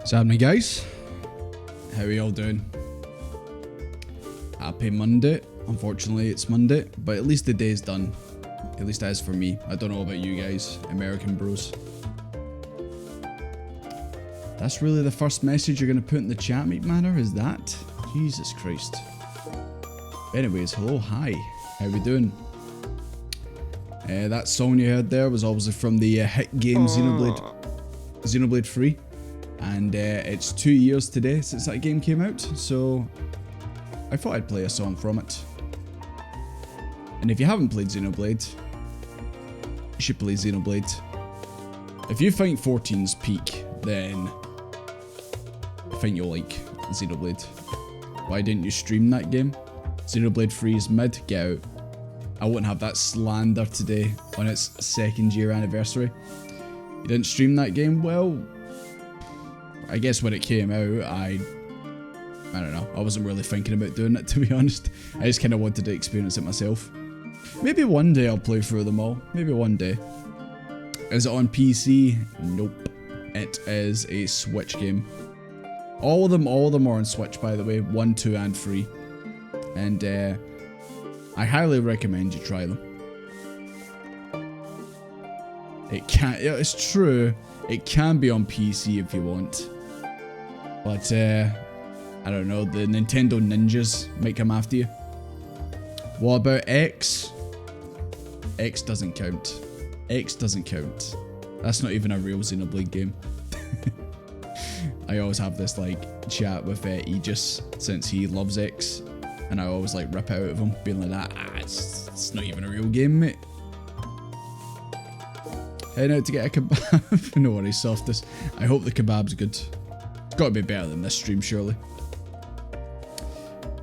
What's happening, guys? How are you all doing? Happy Monday. Unfortunately, it's Monday, but at least the day is done. At least that is for me. I don't know about you guys, American bros. That's really the first message you're going to put in the chat, Meat Manor, is that? Jesus Christ. Anyways, hello, hi. How we doing? That song you heard there was obviously from the hit game Xenoblade 3. And it's 2 years today since that game came out, so I thought I'd play a song from it. And if you haven't played Xenoblade, you should play Xenoblade. If you think 14's peak, then I think you'll like Xenoblade. Why didn't you stream that game? Xenoblade 3 is mid, get out. I won't have that slander today on its 2nd year anniversary. You didn't stream that game? Well, I guess when it came out, I don't know, I wasn't really thinking about doing it, to be honest. I just kind of wanted to experience it myself. Maybe one day I'll play through them all. Maybe one day. Is it on PC? Nope. It is a Switch game. All of them are on Switch, by the way. 1, 2, and 3. And I highly recommend you try them. It's true, it can be on PC if you want. But, I don't know, the Nintendo ninjas might come after you. What about X? X doesn't count. X doesn't count. That's not even a real Xenoblade game. I always have this, like, chat with Aegis, since he loves X. And I always, like, rip it out of him, being like, it's not even a real game, mate. Heading out to get a kebab. No worries, Softest. I hope the kebab's good. It's got to be better than this stream, surely.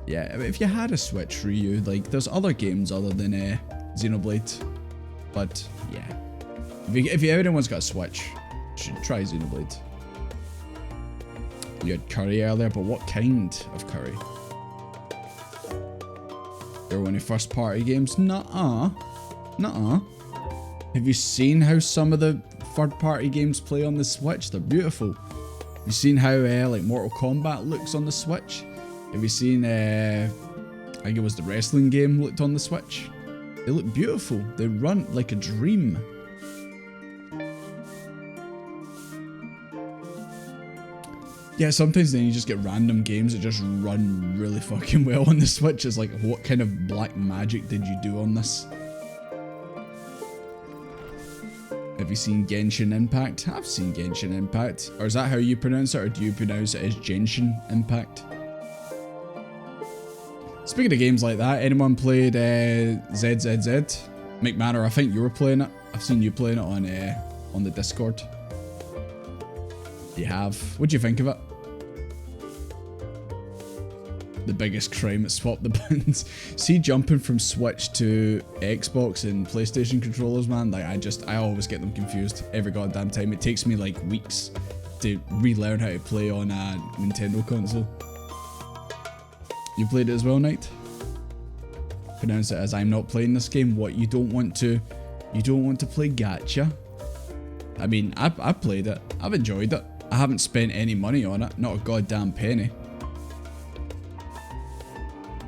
Yeah, if you had a Switch for you, like, there's other games other than Xenoblade. But, yeah. If anyone's got a Switch, you should try Xenoblade. You had curry earlier, but what kind of curry? They're one of first party games? Nuh-uh. Nuh-uh. Have you seen how some of the third party games play on the Switch? They're beautiful. Have you seen how like Mortal Kombat looks on the Switch? Have you seen I think it was the wrestling game looked on the Switch? They look beautiful. They run like a dream. Yeah, sometimes then you just get random games that just run really fucking well on the Switch. It's like, what kind of black magic did you do on this? Have you seen Genshin Impact? I've seen Genshin Impact. Or is that how you pronounce it, or do you pronounce it as Genshin Impact? Speaking of games like that, anyone played ZZZ? McManor, I think you were playing it. I've seen you playing it on the Discord. You have. What do you think of it? The biggest crime at swap the buttons. See, jumping from Switch to Xbox and PlayStation controllers, man, like I always get them confused every goddamn time. It takes me like weeks to relearn how to play on a Nintendo console. You played it as well, Knight? Pronounce it as I'm not playing this game. What, you don't want to play gacha? I mean, I've played it. I've enjoyed it. I haven't spent any money on it. Not a goddamn penny.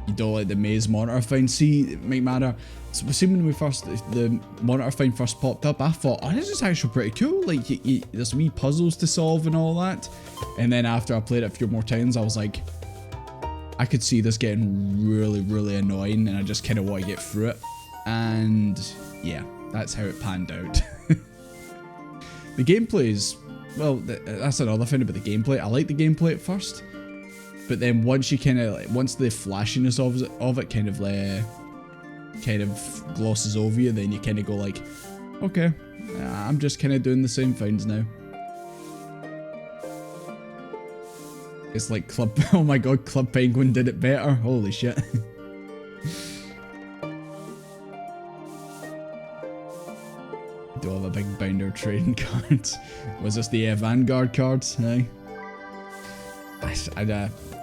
You don't like the maze monitor find? See, McManor, see when the monitor find first popped up, I thought, oh, this is actually pretty cool. Like, there's wee puzzles to solve and all that. And then after I played it a few more times, I was like, I could see this getting really, really annoying, and I just kind of want to get through it. And yeah, that's how it panned out. The gameplay is, well, that's another thing about the gameplay. I like the gameplay at first. But then once you kind of, like, once the flashiness of it kind of glosses over you, then you kind of go like, okay, I'm just kind of doing the same things now. It's like oh my god, Club Penguin did it better. Holy shit. Do have a big binder of trading cards. Was this the Vanguard cards? Aye.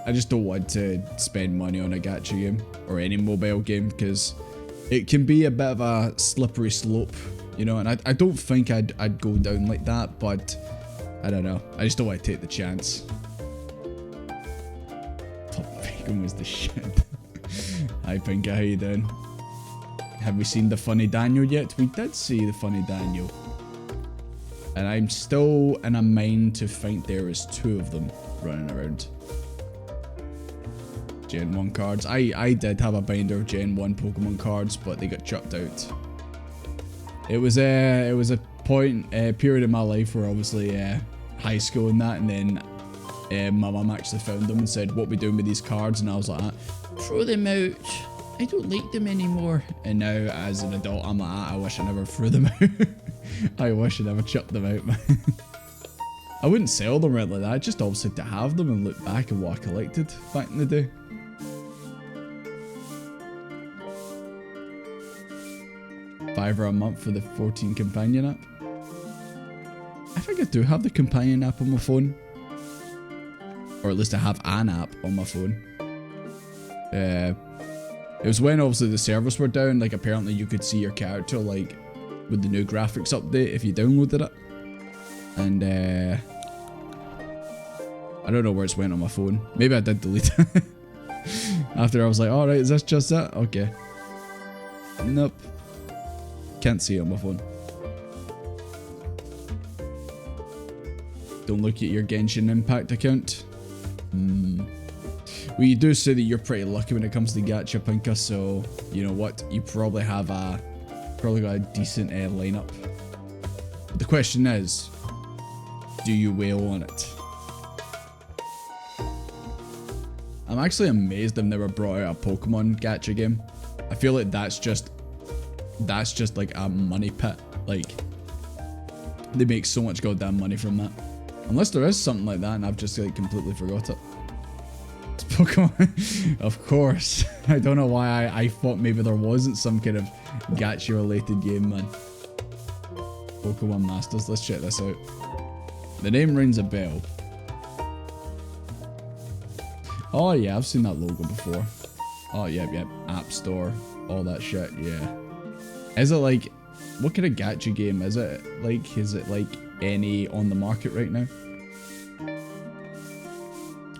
I just don't want to spend money on a gacha game or any mobile game because it can be a bit of a slippery slope, you know, and I don't think I'd go down like that, but I don't know. I just don't want to take the chance. Top Bacon was the shit. Hi Pinka, how you doing? Have we seen the funny Daniel yet? We did see the funny Daniel. And I'm still in a mind to think there is 2 of them running around. Gen 1 cards. I did have a binder of Gen 1 Pokemon cards, but they got chucked out. It was a period in my life where obviously high school and that, and then my mum actually found them and said, what we doing with these cards? And I was like, throw them out. I don't like them anymore. And now as an adult, I'm like, I wish I never threw them out. I wish I never chucked them out, man. I wouldn't sell them or anything like that, just obviously to have them and look back at what I collected back in the day. $5 a month for the 14 companion app. I think I do have the companion app on my phone. Or at least I have an app on my phone. It was when obviously the servers were down, like apparently you could see your character like with the new graphics update if you downloaded it. And I don't know where it's went on my phone. Maybe I did delete it. After I was like, alright, is this just it? Okay. Nope. Can't see it on my phone. Don't look at your Genshin Impact account. Well, you do say that you're pretty lucky when it comes to gacha, Pinka, so you know what? You probably have probably got a decent lineup. But the question is, do you wail on it? I'm actually amazed they've never brought out a Pokemon gacha game. I feel like that's just like a money pit. Like, they make so much goddamn money from that. Unless there is something like that and I've just like completely forgot it. It's Pokemon. Of course. I don't know why I thought maybe there wasn't some kind of gacha related game, man. Pokemon Masters, let's check this out. The name rings a bell. Oh yeah, I've seen that logo before. Oh yep, App Store, all that shit, yeah. Is it like, what kind of gacha game is it? Like, is it like any on the market right now?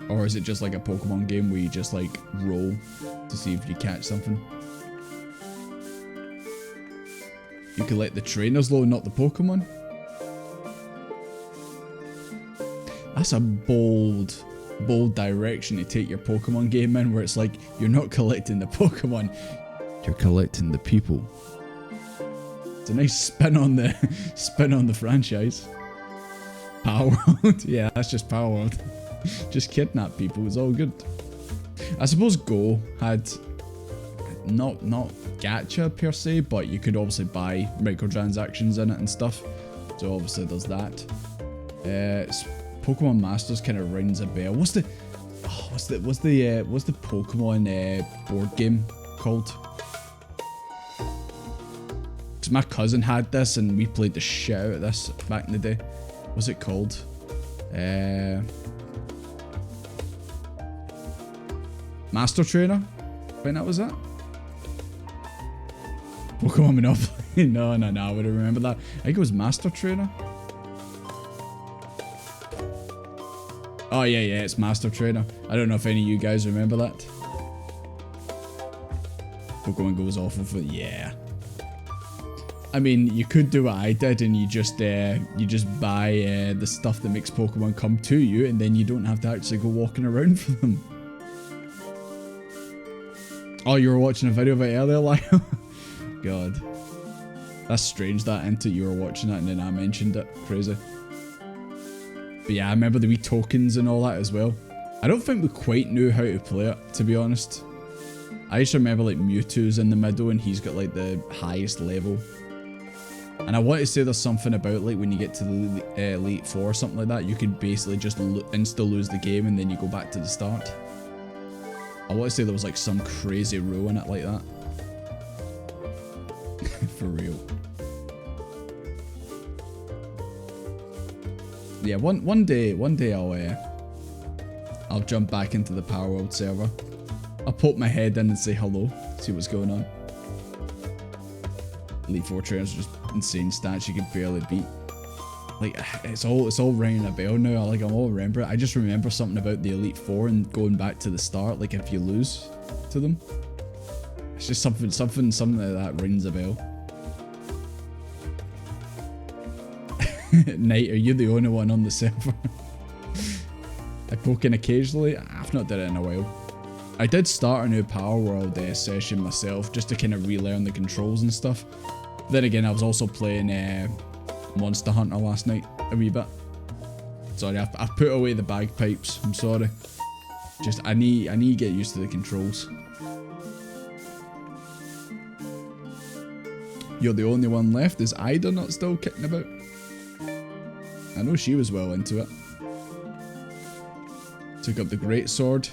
Or is it just like a Pokemon game where you just like roll to see if you catch something? You can let the trainers low, not the Pokemon? That's a bold direction to take your Pokemon game in, where it's like, you're not collecting the Pokemon, you're collecting the people. It's a nice spin on the franchise. Power World? Yeah, that's just Power World. Just kidnap people, it's all good. I suppose Go had not gacha per se, but you could obviously buy microtransactions in it and stuff. So obviously there's that. Pokemon Masters kind of rings a bell. What's the Pokemon board game called? Because my cousin had this and we played the shit out of this back in the day. What's it called? Master Trainer? I think that was it. Pokemon Monopoly. No, I wouldn't remember that. I think it was Master Trainer. Oh yeah, it's Master Trainer. I don't know if any of you guys remember that. Pokemon Go was awful for, yeah. I mean, you could do what I did and you just buy the stuff that makes Pokemon come to you, and then you don't have to actually go walking around for them. Oh, you were watching a video of it earlier, Lyle? God. That's strange that into you were watching it and then I mentioned it. Crazy. But yeah, I remember the wee tokens and all that as well. I don't think we quite knew how to play it, to be honest. I just remember like Mewtwo's in the middle and he's got like the highest level. And I want to say there's something about like when you get to the Elite Four or something like that, you could basically just insta lose the game and then you go back to the start. I want to say there was like some crazy rule in it like that. For real. Yeah, one day I'll jump back into the Power World server. I'll poke my head in and say hello, see what's going on. Elite Four trainers are just insane stats you could barely beat. Like, it's all ringing a bell now. Like, I'm all remember it. I just remember something about the Elite Four and going back to the start. Like, if you lose to them, it's just something like that rings a bell. Knight, are you the only one on the server? I poke in occasionally. I've not done it in a while. I did start a new Power World session myself just to kind of relearn the controls and stuff. Then again, I was also playing Monster Hunter last night a wee bit. Sorry, I've put away the bagpipes. I'm sorry. Just I need to get used to the controls. You're the only one left. Is Ida not still kicking about? I know she was well into it. Took up the greatsword.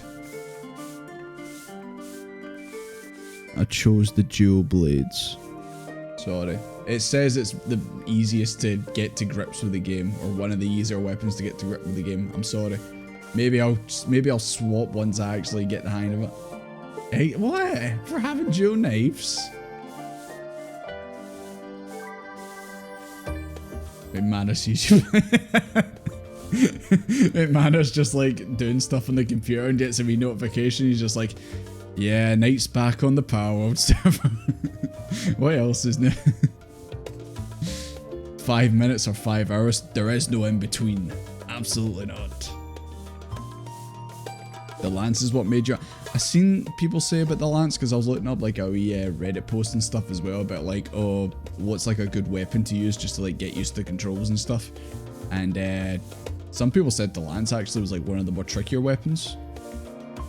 I chose the dual blades. Sorry. It says it's the easiest to get to grips with the game, or one of the easier weapons to get to grip with the game. I'm sorry. Maybe I'll swap once I actually get the hang of it. Hey, what? For having dual knives? Wait, Manus usually. Wait, Manus just like doing stuff on the computer and gets a wee notification. He's just like, yeah, Knight's back on the Power World server. What else is new? 5 minutes or 5 hours? There is no in between. Absolutely not. The lance is what made you... I've seen people say about the lance because I was looking up like a wee Reddit post and stuff as well about like, oh, what's like a good weapon to use just to like get used to the controls and stuff. And some people said the lance actually was like one of the more trickier weapons.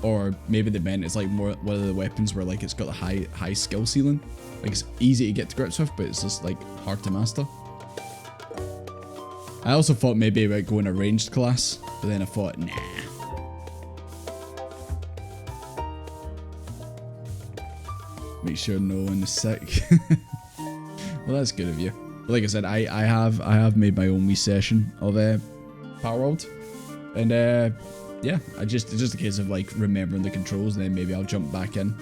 Or maybe they meant it's like more one of the weapons where like it's got a high skill ceiling. Like it's easy to get to grips with, but it's just like hard to master. I also thought maybe about going a ranged class, but then I thought, nah. Make sure no one is sick. Well, that's good of you. But like I said, I have made my own wee session of Power World, and yeah, it's just a case of like remembering the controls, and then maybe I'll jump back in.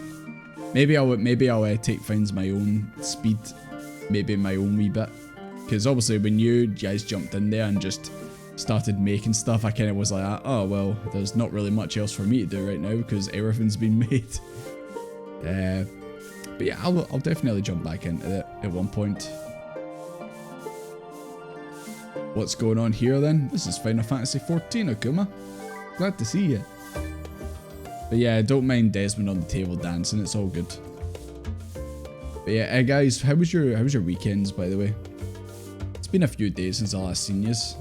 Maybe I'll take things my own speed, maybe my own wee bit. Because obviously when you guys jumped in there and just started making stuff, I kind of was like, oh well, there's not really much else for me to do right now because everything's been made. But yeah, I'll definitely jump back into it at one point. What's going on here then? This is Final Fantasy XIV, Akuma. Glad to see you. But yeah, don't mind Desmond on the table dancing, it's all good. But yeah, guys, how was your weekends, by the way? It's been a few days since I last seen yous.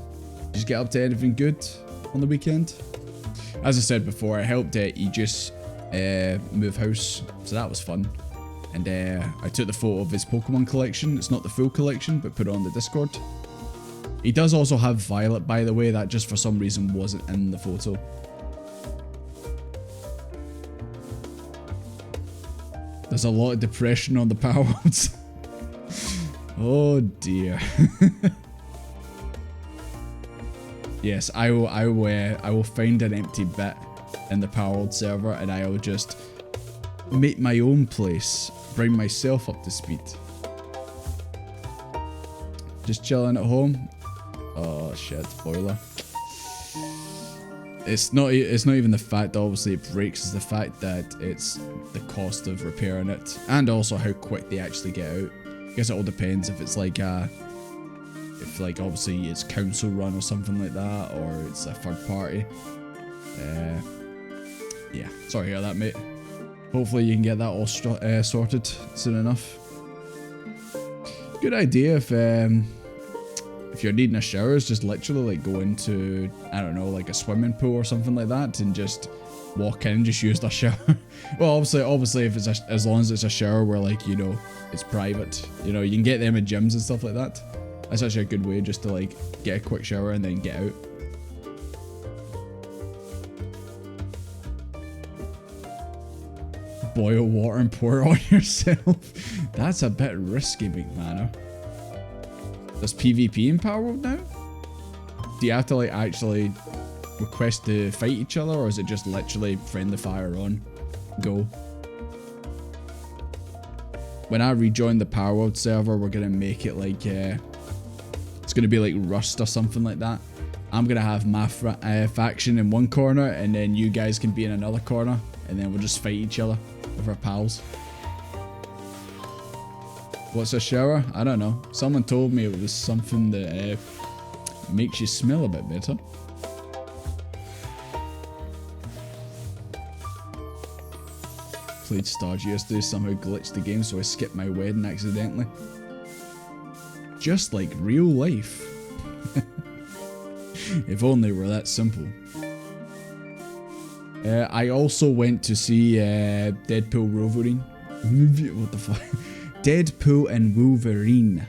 Did you get up to anything good on the weekend? As I said before, I helped Aegis move house, so that was fun. And I took the photo of his Pokemon collection. It's not the full collection, but put it on the Discord. He does also have Violet, by the way, that just for some reason wasn't in the photo. There's a lot of depression on the Power Worlds. Oh dear. Yes, I will find an empty bit in the Power World server and I will just make my own place, bring myself up to speed. Just chilling at home. Oh shit, boiler. It's not even the fact that obviously it breaks, it's the fact that it's the cost of repairing it and also how quick they actually get out. I guess it all depends if it's like if like obviously it's council run or something like that, or it's a third party. Yeah, sorry to hear that, mate. Hopefully you can get that all sorted soon enough. Good idea if you're needing a shower, is just literally like go into, I don't know, like a swimming pool or something like that and just walk in and just use the shower. Well, obviously if it's as long as it's a shower where like, you know, it's private, you know, you can get them in gyms and stuff like that. That's actually a good way just to like get a quick shower and then get out. Boil water and pour it on yourself. That's a bit risky, big man. There's PvP in Power World now? Do you have to like actually request to fight each other, or is it just literally friendly fire on? Go. When I rejoin the Power World server, we're gonna make it like it's going to be like Rust or something like that. I'm going to have my faction in one corner, and then you guys can be in another corner, and then we'll just fight each other with our pals. What's a shower? I don't know. Someone told me it was something that makes you smell a bit better. Played Stardew yesterday, somehow glitched the game, so I skipped my wedding accidentally. Just like real life. If only it were that simple. I also went to see Deadpool Wolverine. What the fuck? Deadpool and Wolverine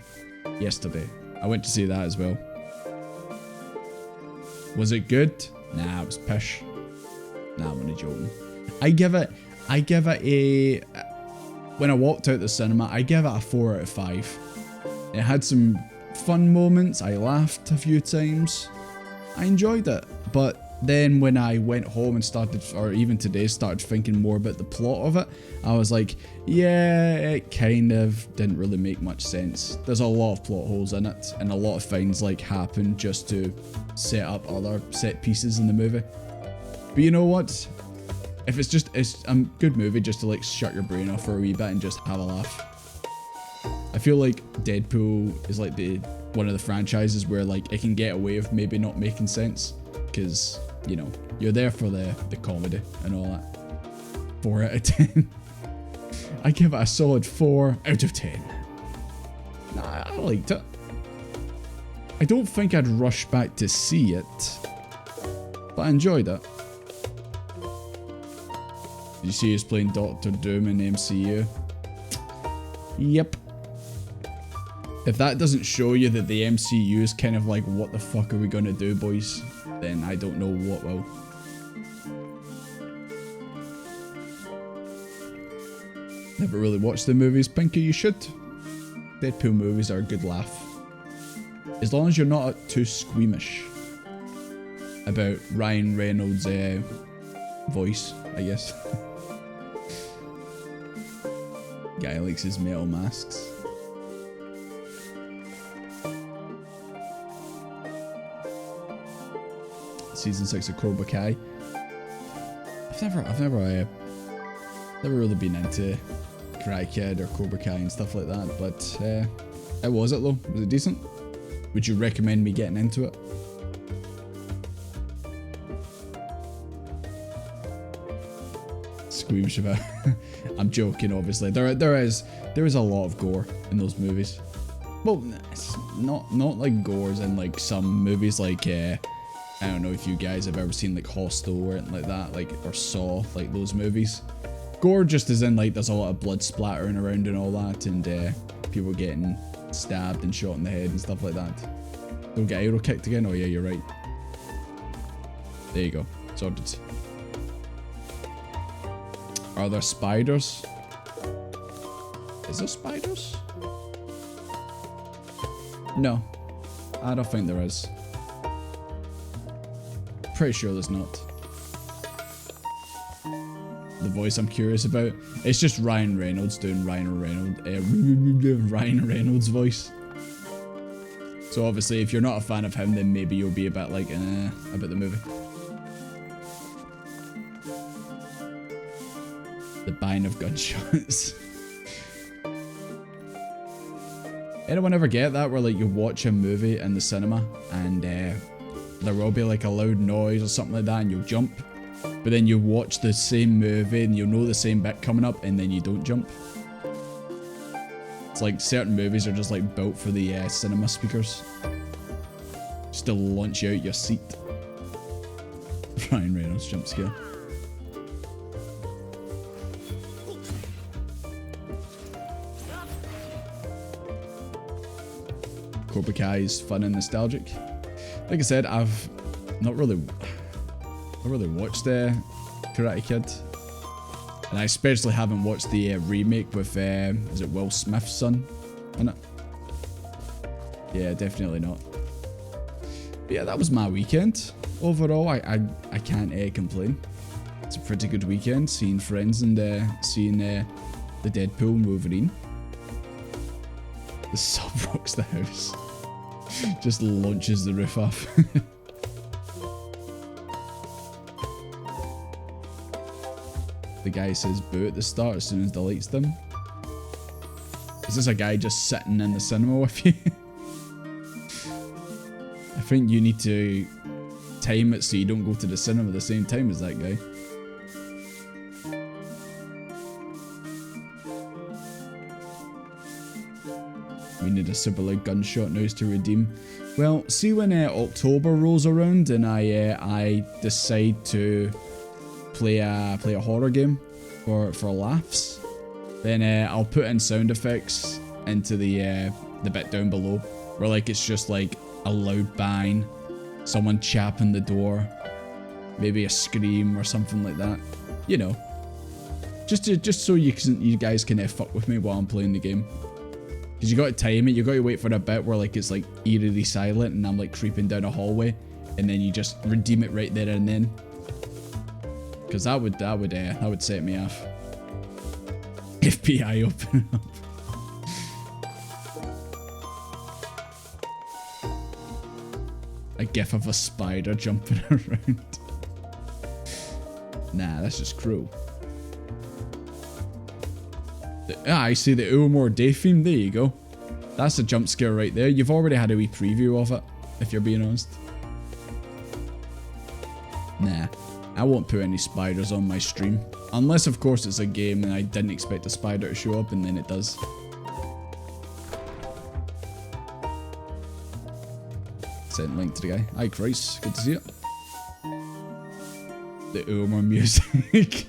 yesterday. I went to see that as well. Was it good? Nah, it was pish. Nah, I'm only joking. I give it a... When I walked out the cinema, I give it a 4 out of 5. It had some fun moments. I laughed a few times. I enjoyed it. But then when I went home and started, or even today, started thinking more about the plot of it, I was like, yeah, it kind of didn't really make much sense. There's a lot of plot holes in it, and a lot of things like happen just to set up other set pieces in the movie. But you know what? If it's a good movie just to like shut your brain off for a wee bit and just have a laugh. I feel like Deadpool is like one of the franchises where like it can get away with maybe not making sense, because you know you're there for the comedy and all that. 4 out of 10. I give it a solid 4 out of 10. Nah, I liked it. I don't think I'd rush back to see it, but I enjoyed it. Did you see us playing Doctor Doom in the MCU? Yep. If that doesn't show you that the MCU is kind of like, what the fuck are we gonna do, boys? Then I don't know what will. Never really watched the movies. Pinky, you should. Deadpool movies are a good laugh. As long as you're not too squeamish about Ryan Reynolds' voice, I guess. Guy likes his metal masks. Season 6 of Cobra Kai. I've never really been into Karate Kid or Cobra Kai and stuff like that, but how was it though? Was it decent? Would you recommend me getting into it? Squeamish about. I'm joking, obviously. There is a lot of gore in those movies. Well, it's not like gores in like some movies like I don't know if you guys have ever seen like Hostel or anything like that, like, or Saw, like those movies. Gore just as in like there's a lot of blood splattering around and all that, and people getting stabbed and shot in the head and stuff like that. Don't get arrow kicked again? Oh yeah, you're right. There you go. Sorted. Are there spiders? Is there spiders? No. I don't think there is. Pretty sure there's not. The voice I'm curious about. It's just Ryan Reynolds doing Ryan Reynolds voice. So obviously if you're not a fan of him, then maybe you'll be a bit like about the movie. The buying of gunshots. Anyone ever get that where like you watch a movie in the cinema and there will be like a loud noise or something like that and you'll jump, but then you watch the same movie and you'll know the same bit coming up and then you don't jump? It's like certain movies are just like built for the cinema speakers, just to launch you out your seat. Ryan Reynolds jump scare. Cobra Kai is fun and nostalgic. Like I said, I've not really watched Karate Kid, and I especially haven't watched the remake with is it Will Smith's son in it? Yeah, definitely not. But yeah, that was my weekend. Overall, I can't complain. It's a pretty good weekend, seeing friends and seeing the Deadpool and Wolverine. The sub rocks the house. Just launches the roof off. The guy says boo at the start as soon as the lights dim. Is this a guy just sitting in the cinema with you? I think you need to time it so you don't go to the cinema at the same time as that guy. We need a super loud gunshot noise to redeem. Well, see when October rolls around and I decide to play a horror game for laughs, then I'll put in sound effects into the bit down below where like it's just like a loud bang, someone chapping the door, maybe a scream or something like that. You know, just so you guys can fuck with me while I'm playing the game. Because you got to time it, you got to wait for a bit where like it's like eerily silent and I'm like creeping down a hallway, and then you just redeem it right there and then. Because that would set me off. FBI open up. A gif of a spider jumping around. Nah, that's just cruel. I see the Ulmore Day theme. There you go. That's a jump scare right there. You've already had a wee preview of it, if you're being honest. Nah, I won't put any spiders on my stream. Unless, of course, it's a game and I didn't expect a spider to show up and then it does. Sent link to the guy. Hi, Christ. Good to see you. The Ulmer music.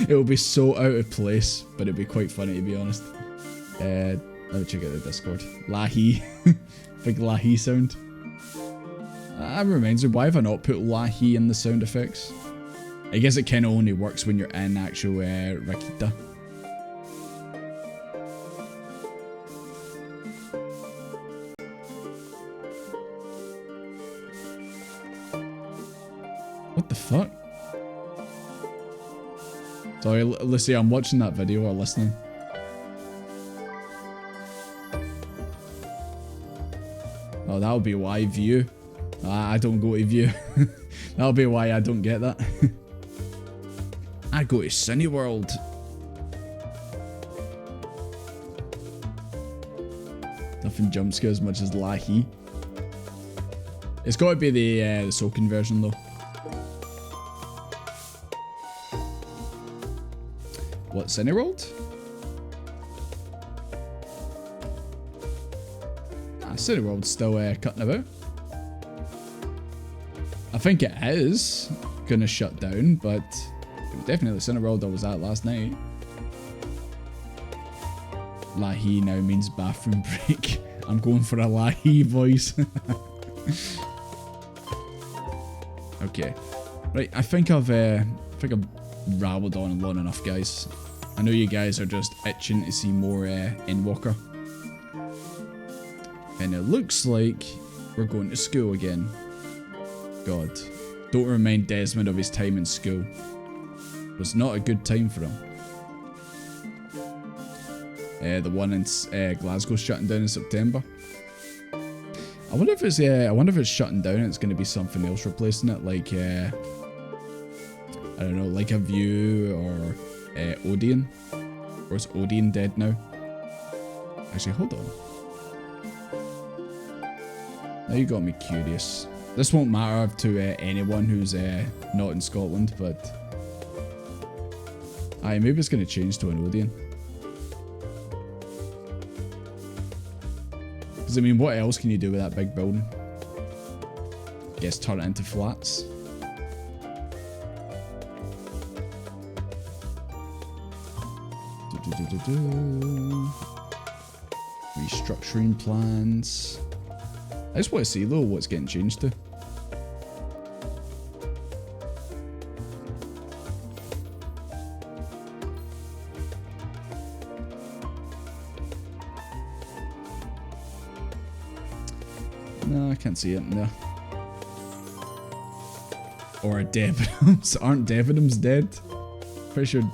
It will be so out of place, but it'd be quite funny to be honest. Let me check out the Discord. Lahi. Big Lahi sound. That reminds me, why have I not put Lahi in the sound effects? I guess it kind of only works when you're in actual Rakita. What the fuck? Sorry, Lucy, I'm watching that video or listening. Oh, that'll be why view. I don't go to view. That'll be why I don't get that. I go to Cineworld. Nothing jump scare as much as Lahi. It's got to be the soaking version though. What, Cineworld? Cineworld's still cutting about. I think it is gonna shut down, but it was definitely Cineworld I was at last night. Lahi now means bathroom break. I'm going for a Lahi voice. Okay, right. I think I've rabbled on long enough, guys. I know you guys are just itching to see more Endwalker. And it looks like we're going to school again. God. Don't remind Desmond of his time in school. It was not a good time for him. The one in Glasgow's shutting down in September. I wonder if it's shutting down and it's going to be something else replacing it, like I don't know, like a View or Odeon. Or is Odeon dead now? Actually, hold on. Now you got me curious. This won't matter to anyone who's not in Scotland, but maybe it's going to change to an Odeon. Because I mean, what else can you do with that big building? Guess turn it into flats. Restructuring plans. I just want to see though what's getting changed to. No, I can't see it in there. Or Debenhams. Aren't Debenhams dead? Pretty sure.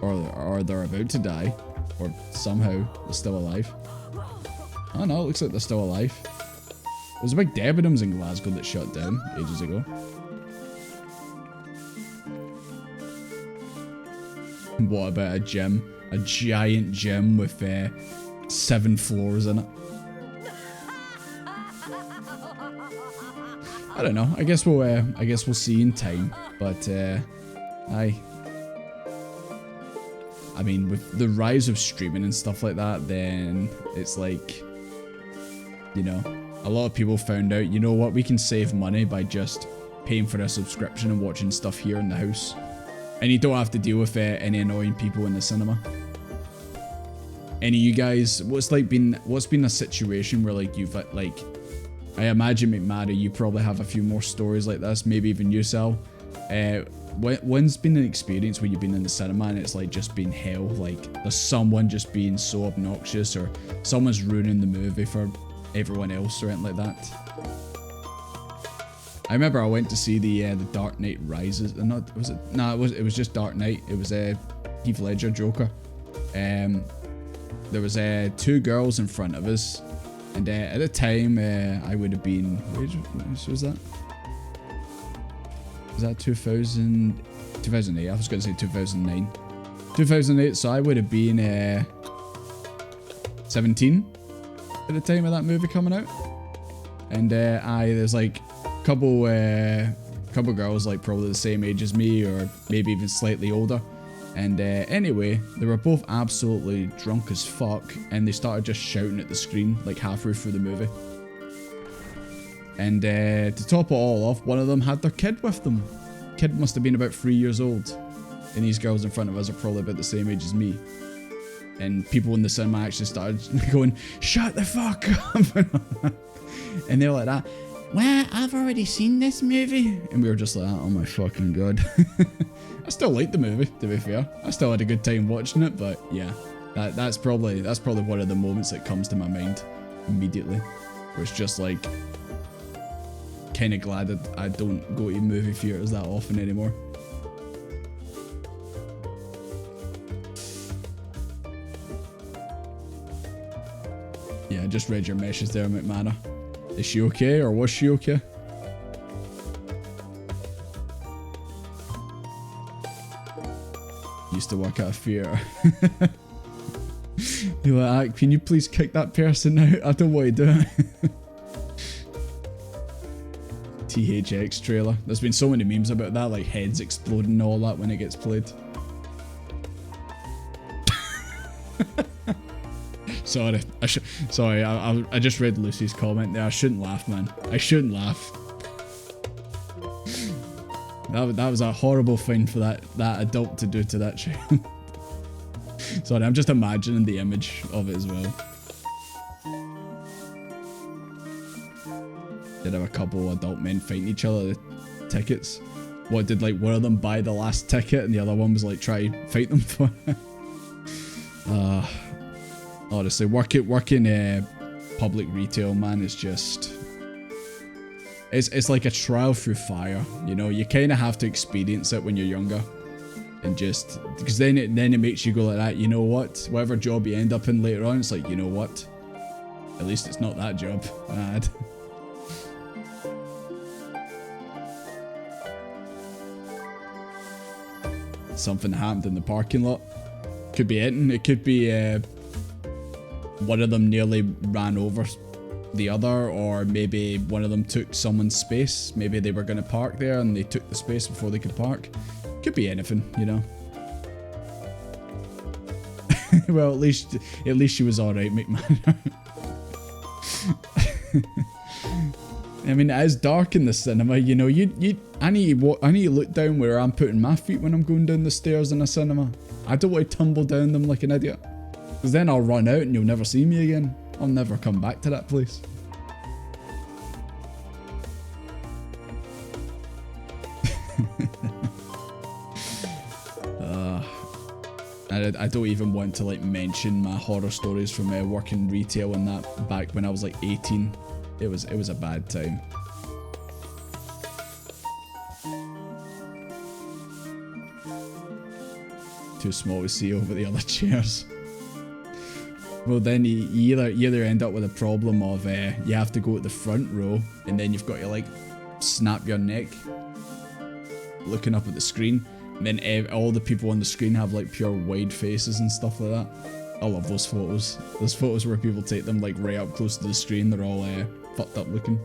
Or they're about to die. Or somehow they're still alive. Oh no, it looks like they're still alive. It was a big Debenhams in Glasgow that shut down ages ago. What about a gym? A giant gym with 7 floors in it. I don't know. I guess we'll see in time. But I mean, with the rise of streaming and stuff like that, then it's like, you know, a lot of people found out, you know what, we can save money by just paying for a subscription and watching stuff here in the house. And you don't have to deal with any annoying people in the cinema. Any of you guys, what's been a situation where like you've like, I imagine McMaddy, you probably have a few more stories like this, maybe even you, Sal. When's been an experience where you've been in the cinema and it's like just been hell, like there's someone just being so obnoxious or someone's ruining the movie for everyone else or anything like that? I remember I went to see the Dark Knight Rises. Not was it? No, it was just Dark Knight. It was Heath Ledger Joker. There was 2 girls in front of us, and at the time I would have been. Which was that? Was that 2008? I was going to say 2009. 2008. So I would have been 17 at the time of that movie coming out, and there's like couple girls like probably the same age as me or maybe even slightly older, and anyway, they were both absolutely drunk as fuck and they started just shouting at the screen like halfway through the movie. And to top it all off, one of them had their kid with them. Kid must have been about 3 years old, and these girls in front of us are probably about the same age as me. And people in the cinema actually started going, "Shut the fuck up!" And they were like that. "Well, I've already seen this movie." And we were just like, "Oh my fucking god." I still liked the movie, to be fair. I still had a good time watching it, but yeah. That's probably one of the moments that comes to my mind immediately. Where it's just like, kinda glad that I don't go to movie theaters that often anymore. Yeah, I just read your message there, McManor. Is she okay, or was she okay? Used to work at a theatre. You're like, can you please kick that person out? I don't want to do it. THX trailer. There's been so many memes about that, like heads exploding and all that when it gets played. Sorry, I just read Lucy's comment there. I shouldn't laugh, man. I shouldn't laugh. That was a horrible thing for that adult to do to that child. Sorry, I'm just imagining the image of it as well. Did have a couple of adult men fighting each other at the tickets. What, did like one of them buy the last ticket and the other one was like try to fight them for it? Honestly, working public retail, man, is just... It's like a trial through fire, you know? You kind of have to experience it when you're younger. And just... Because then it makes you go like that, you know what? Whatever job you end up in later on, it's like, you know what? At least it's not that job. Bad. Something happened in the parking lot. Could be anything. It could be one of them nearly ran over the other, or maybe one of them took someone's space. Maybe they were going to park there and they took the space before they could park. Could be anything, you know. Well, at least she was alright, McMahon. I mean, it is dark in the cinema, you know. I need to look down where I'm putting my feet when I'm going down the stairs in a cinema. I don't want to tumble down them like an idiot, because then I'll run out and you'll never see me again. I'll never come back to that place. I don't even want to like mention my horror stories from working retail and that back when I was like 18. It was a bad time. Too small to see over the other chairs. Well, then you either end up with a problem of you have to go at the front row, and then you've got to like snap your neck looking up at the screen, and then all the people on the screen have like pure wide faces and stuff like that. I love those photos. Those photos where people take them like right up close to the screen. They're all fucked up looking.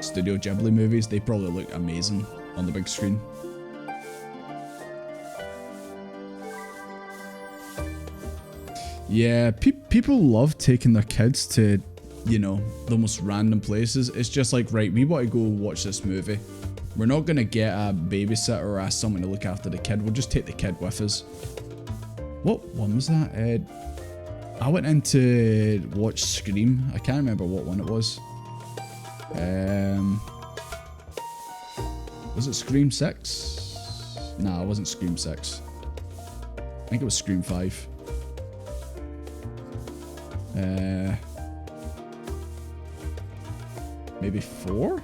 Studio Ghibli movies, they probably look amazing on the big screen. Yeah, people love taking their kids to, you know, the most random places. It's just like, right, we want to go watch this movie. We're not going to get a babysitter or ask someone to look after the kid. We'll just take the kid with us. What one was that? I went in to watch Scream. I can't remember what one it was. Was it Scream 6? Nah, it wasn't Scream 6. I think it was Scream 5. Maybe 4?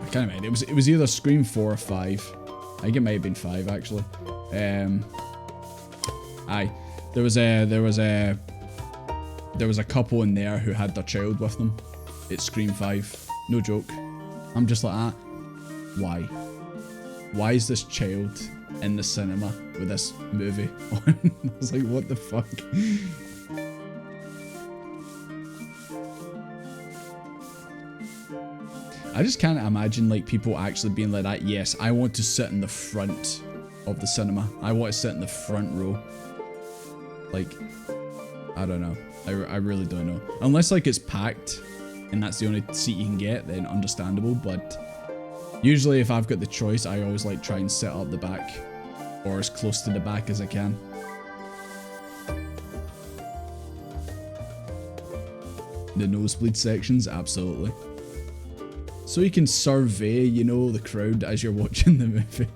I can't remember. It was either Scream 4 or 5. I think it might have been 5 actually. Aye. There was a couple in there who had their child with them. It's Scream 5. No joke. I'm just like, why? Why is this child in the cinema with this movie on? I was like, what the fuck? I just can't imagine like people actually being like that. Yes, I want to sit in the front of the cinema. I want to sit in the front row. Like, I don't know. I really don't know. Unless like it's packed and that's the only seat you can get, then understandable. But usually if I've got the choice, I always like try and sit up the back or as close to the back as I can. The nosebleed sections, absolutely. So you can survey, you know, the crowd as you're watching the movie.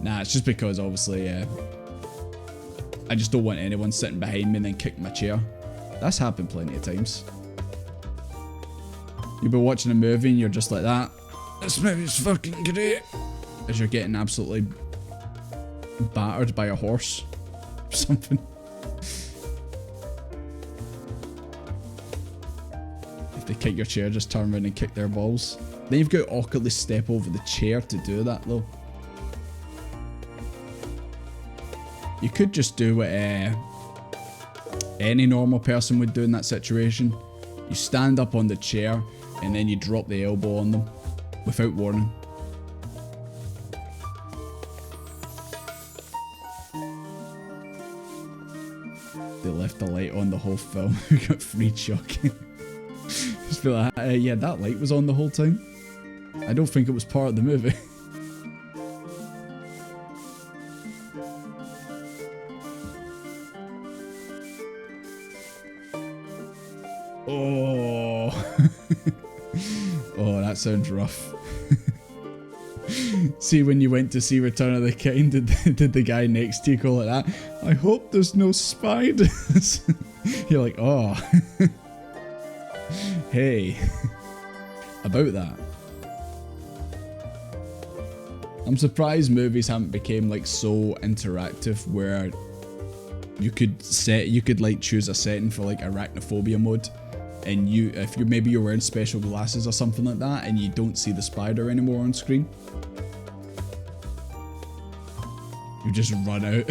Nah, it's just because obviously I just don't want anyone sitting behind me and then kick my chair. That's happened plenty of times. You'll be watching a movie and you're just like that. This movie's fucking great. As you're getting absolutely battered by a horse or something. If they kick your chair, just turn around and kick their balls. Then you've got to awkwardly step over the chair to do that though. You could just do what any normal person would do in that situation. You stand up on the chair and then you drop the elbow on them without warning. They left the light on the whole film. We got free chuck. Just be like, yeah, that light was on the whole time. I don't think it was part of the movie. Oh. Oh, that sounds rough. See, when you went to see Return of the King, did the guy next to you call it that? I hope there's no spiders. You're like, oh. Hey. About that. I'm surprised movies haven't become like so interactive where you could like choose a setting for like arachnophobia mode, and if you're wearing special glasses or something like that and you don't see the spider anymore on screen, you just run out.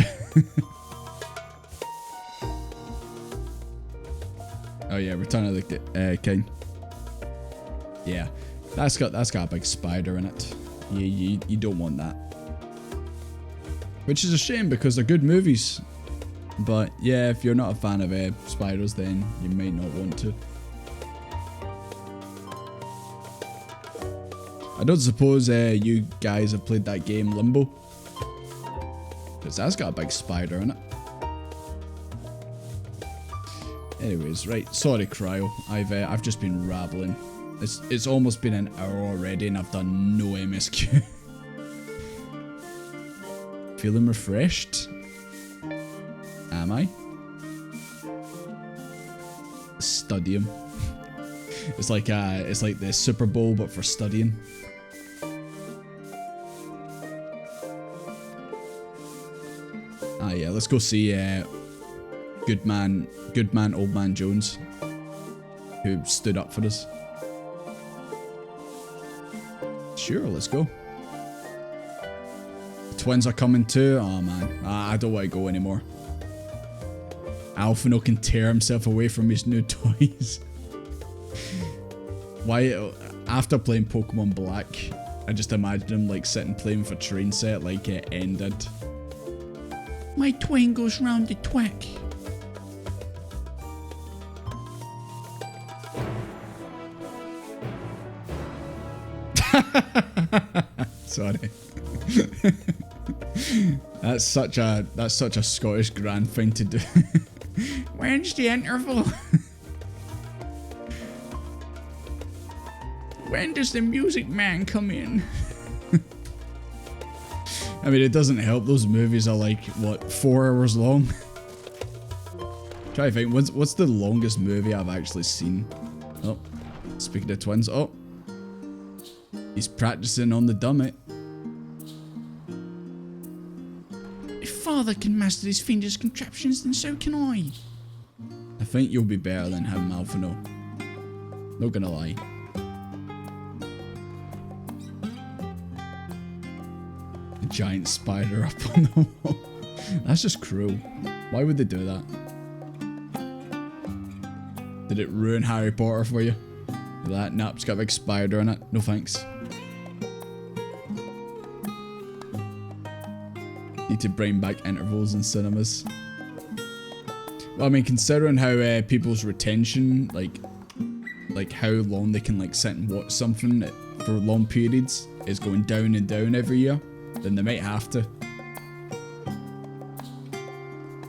Oh yeah, Return of the King. Yeah, that's got a big spider in it. You don't want that. Which is a shame because they're good movies. But yeah, if you're not a fan of spiders, then you might not want to. I don't suppose you guys have played that game Limbo, because that's got a big spider in it. Anyways, right, sorry Cryo, I've just been rambling. It's almost been an hour already and I've done no MSQ. Feeling refreshed? Am I? Stadium. It's like the Super Bowl but for studying. Ah, yeah, let's go see Good Man, Old Man Jones, who stood up for us. Sure, let's go. The twins are coming too. Oh man, I don't want to go anymore. Alphino can tear himself away from his new toys. Why? After playing Pokemon Black, I just imagine him like sitting playing with a train set like it ended. My twin goes round the twack. Sorry. That's such a Scottish grand thing to do. When's the interval? When does the music man come in? I mean, it doesn't help. Those movies are like, what, 4 hours long? Try to think, what's the longest movie I've actually seen? Oh, speaking of twins, oh. He's practicing on the dummy. If father can master his fiendish contraptions, then so can I. I think you'll be better than him, Alphino. Not gonna lie. A giant spider up on the wall. That's just cruel. Why would they do that? Did it ruin Harry Potter for you? That nap's got a big spider in it. No thanks. Need to bring back intervals in cinemas. Well, I mean, considering how people's retention, like how long they can like sit and watch something for long periods is going down and down every year, then they might have to.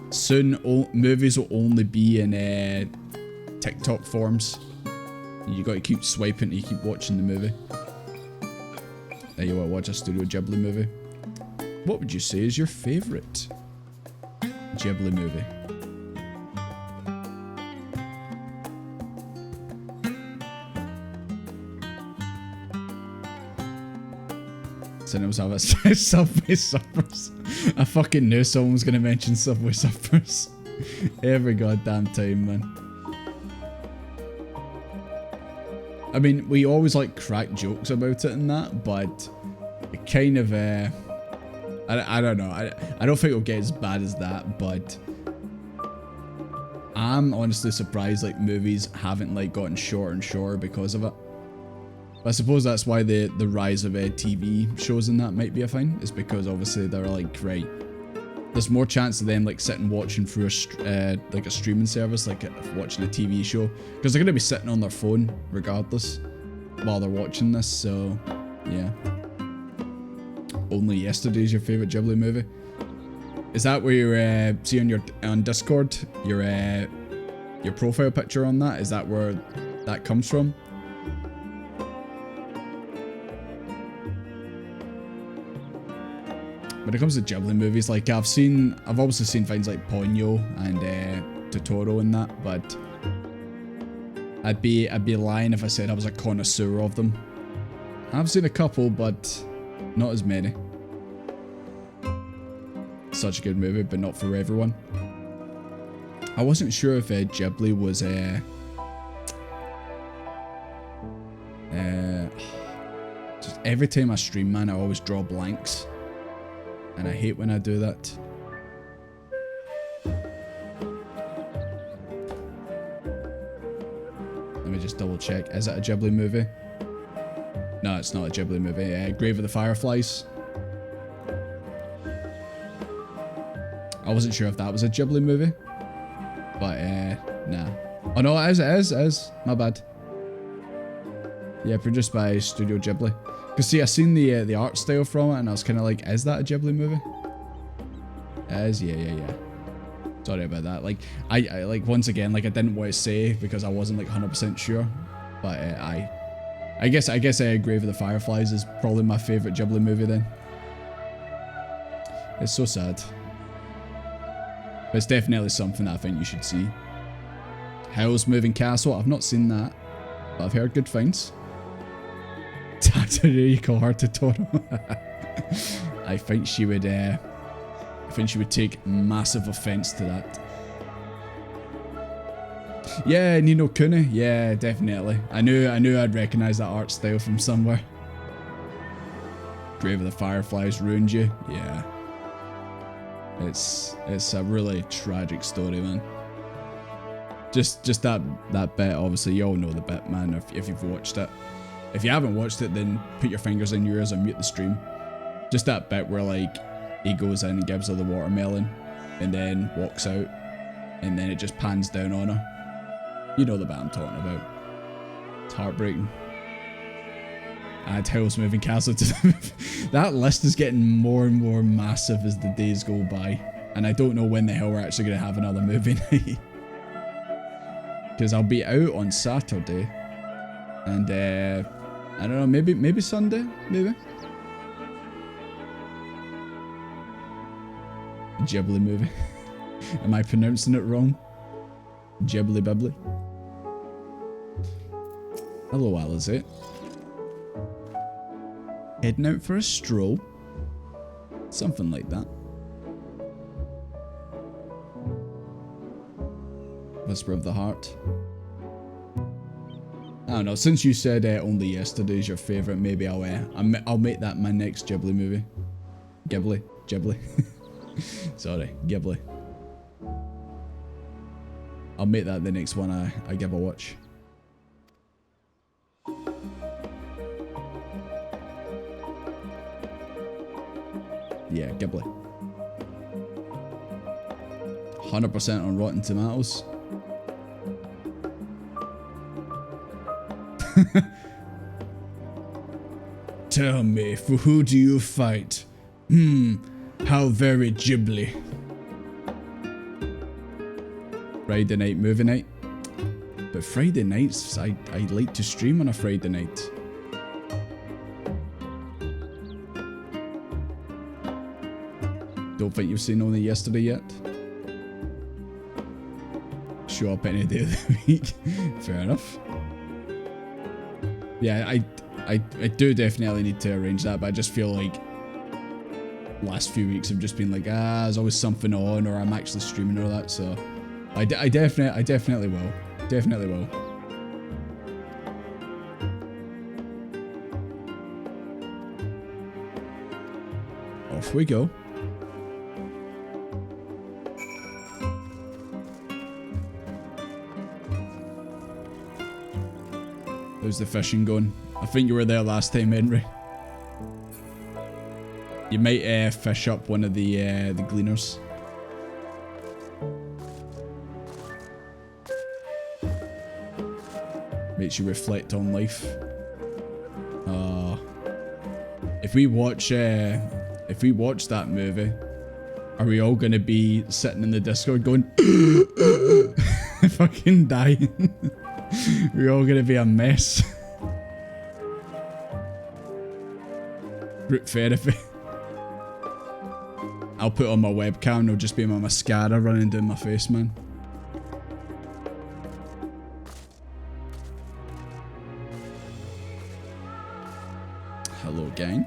Soon, movies will only be in TikTok forms. You got to keep swiping to keep watching the movie. Now you want to watch a Studio Ghibli movie? What would you say is your favourite Ghibli movie? Cinemas have a Subway Surfers. I fucking knew someone was going to mention Subway Surfers. Every goddamn time, man. I mean, we always like crack jokes about it and that, but it kind of, I don't know. I don't think it'll get as bad as that, but I'm honestly surprised like movies haven't like gotten shorter and shorter because of it. But I suppose that's why the rise of TV shows and that might be a thing. Is because obviously they're like, right, there's more chance of them like sitting watching through like a streaming service, like watching a TV show, because they're gonna be sitting on their phone regardless while they're watching this. So yeah. Only Yesterday's your favorite Ghibli movie? Is that where you see on Discord your profile picture on that? Is that where that comes from? When it comes to Ghibli movies, like I've obviously seen things like Ponyo and Totoro and that, but I'd be lying if I said I was a connoisseur of them. I've seen a couple, but not as many. Such a good movie, but not for everyone. I wasn't sure if Ghibli was just every time I stream, man, I always draw blanks. And I hate when I do that. Let me just double check. Is it a Ghibli movie? No, it's not a Ghibli movie. Grave of the Fireflies. I wasn't sure if that was a Ghibli movie. But, nah. Oh no, it is. My bad. Yeah, produced by Studio Ghibli. Because see, I seen the art style from it, and I was kind of like, is that a Ghibli movie? It is, yeah. Sorry about that. Like, I like, once again, like, I didn't want to say because I wasn't like 100% sure. But I guess Grave of the Fireflies is probably my favourite Ghibli movie then. It's so sad. But it's definitely something that I think you should see. Howl's Moving Castle, I've not seen that, but I've heard good things. Tatooine, you call her Totoro. I think she would I think she would take massive offense to that. Yeah, Ni no Kuni. Yeah, definitely. I knew I'd recognize that art style from somewhere. Grave of the Fireflies ruined you. Yeah. It's a really tragic story, man. Just that bit, obviously, you all know the bit, man, if you've watched it. If you haven't watched it, then put your fingers in your ears and mute the stream. Just that bit where, like, he goes in and gives her the watermelon, and then walks out, and then it just pans down on her. You know the bit I'm talking about. It's heartbreaking. Add Hell's Moving Castle to the That list is getting more and more massive as the days go by. And I don't know when the hell we're actually going to have another movie night. Because I'll be out on Saturday. And, I don't know, maybe Sunday? Maybe? Ghibli movie. Am I pronouncing it wrong? Ghibli Bibbly. Hello, Alizé. Heading out for a stroll. Something like that. Whisper of the Heart. I don't know, since you said Only Yesterday's your favourite, maybe I'll make that my next Ghibli movie. Ghibli. Sorry, Ghibli. I'll make that the next one I give a watch. Yeah, Ghibli. 100% on Rotten Tomatoes. Tell me, for who do you fight? How very Ghibli. Friday night movie night. But Friday nights, I like to stream on a Friday night. Don't think you've seen Only Yesterday yet? Show up any day of the week. Fair enough. Yeah, I do definitely need to arrange that, but I just feel like last few weeks have just been like, there's always something on, or I'm actually streaming or that, so I definitely will. Definitely will. Off we go. How's the fishing going? I think you were there last time, Henry. You might fish up one of the gleaners. Makes you reflect on life. If we watch that movie, are we all gonna be sitting in the Discord going fucking dying? We're all gonna be a mess. Group therapy. I'll put on my webcam and it'll just be my mascara running down my face, man. Hello, gang.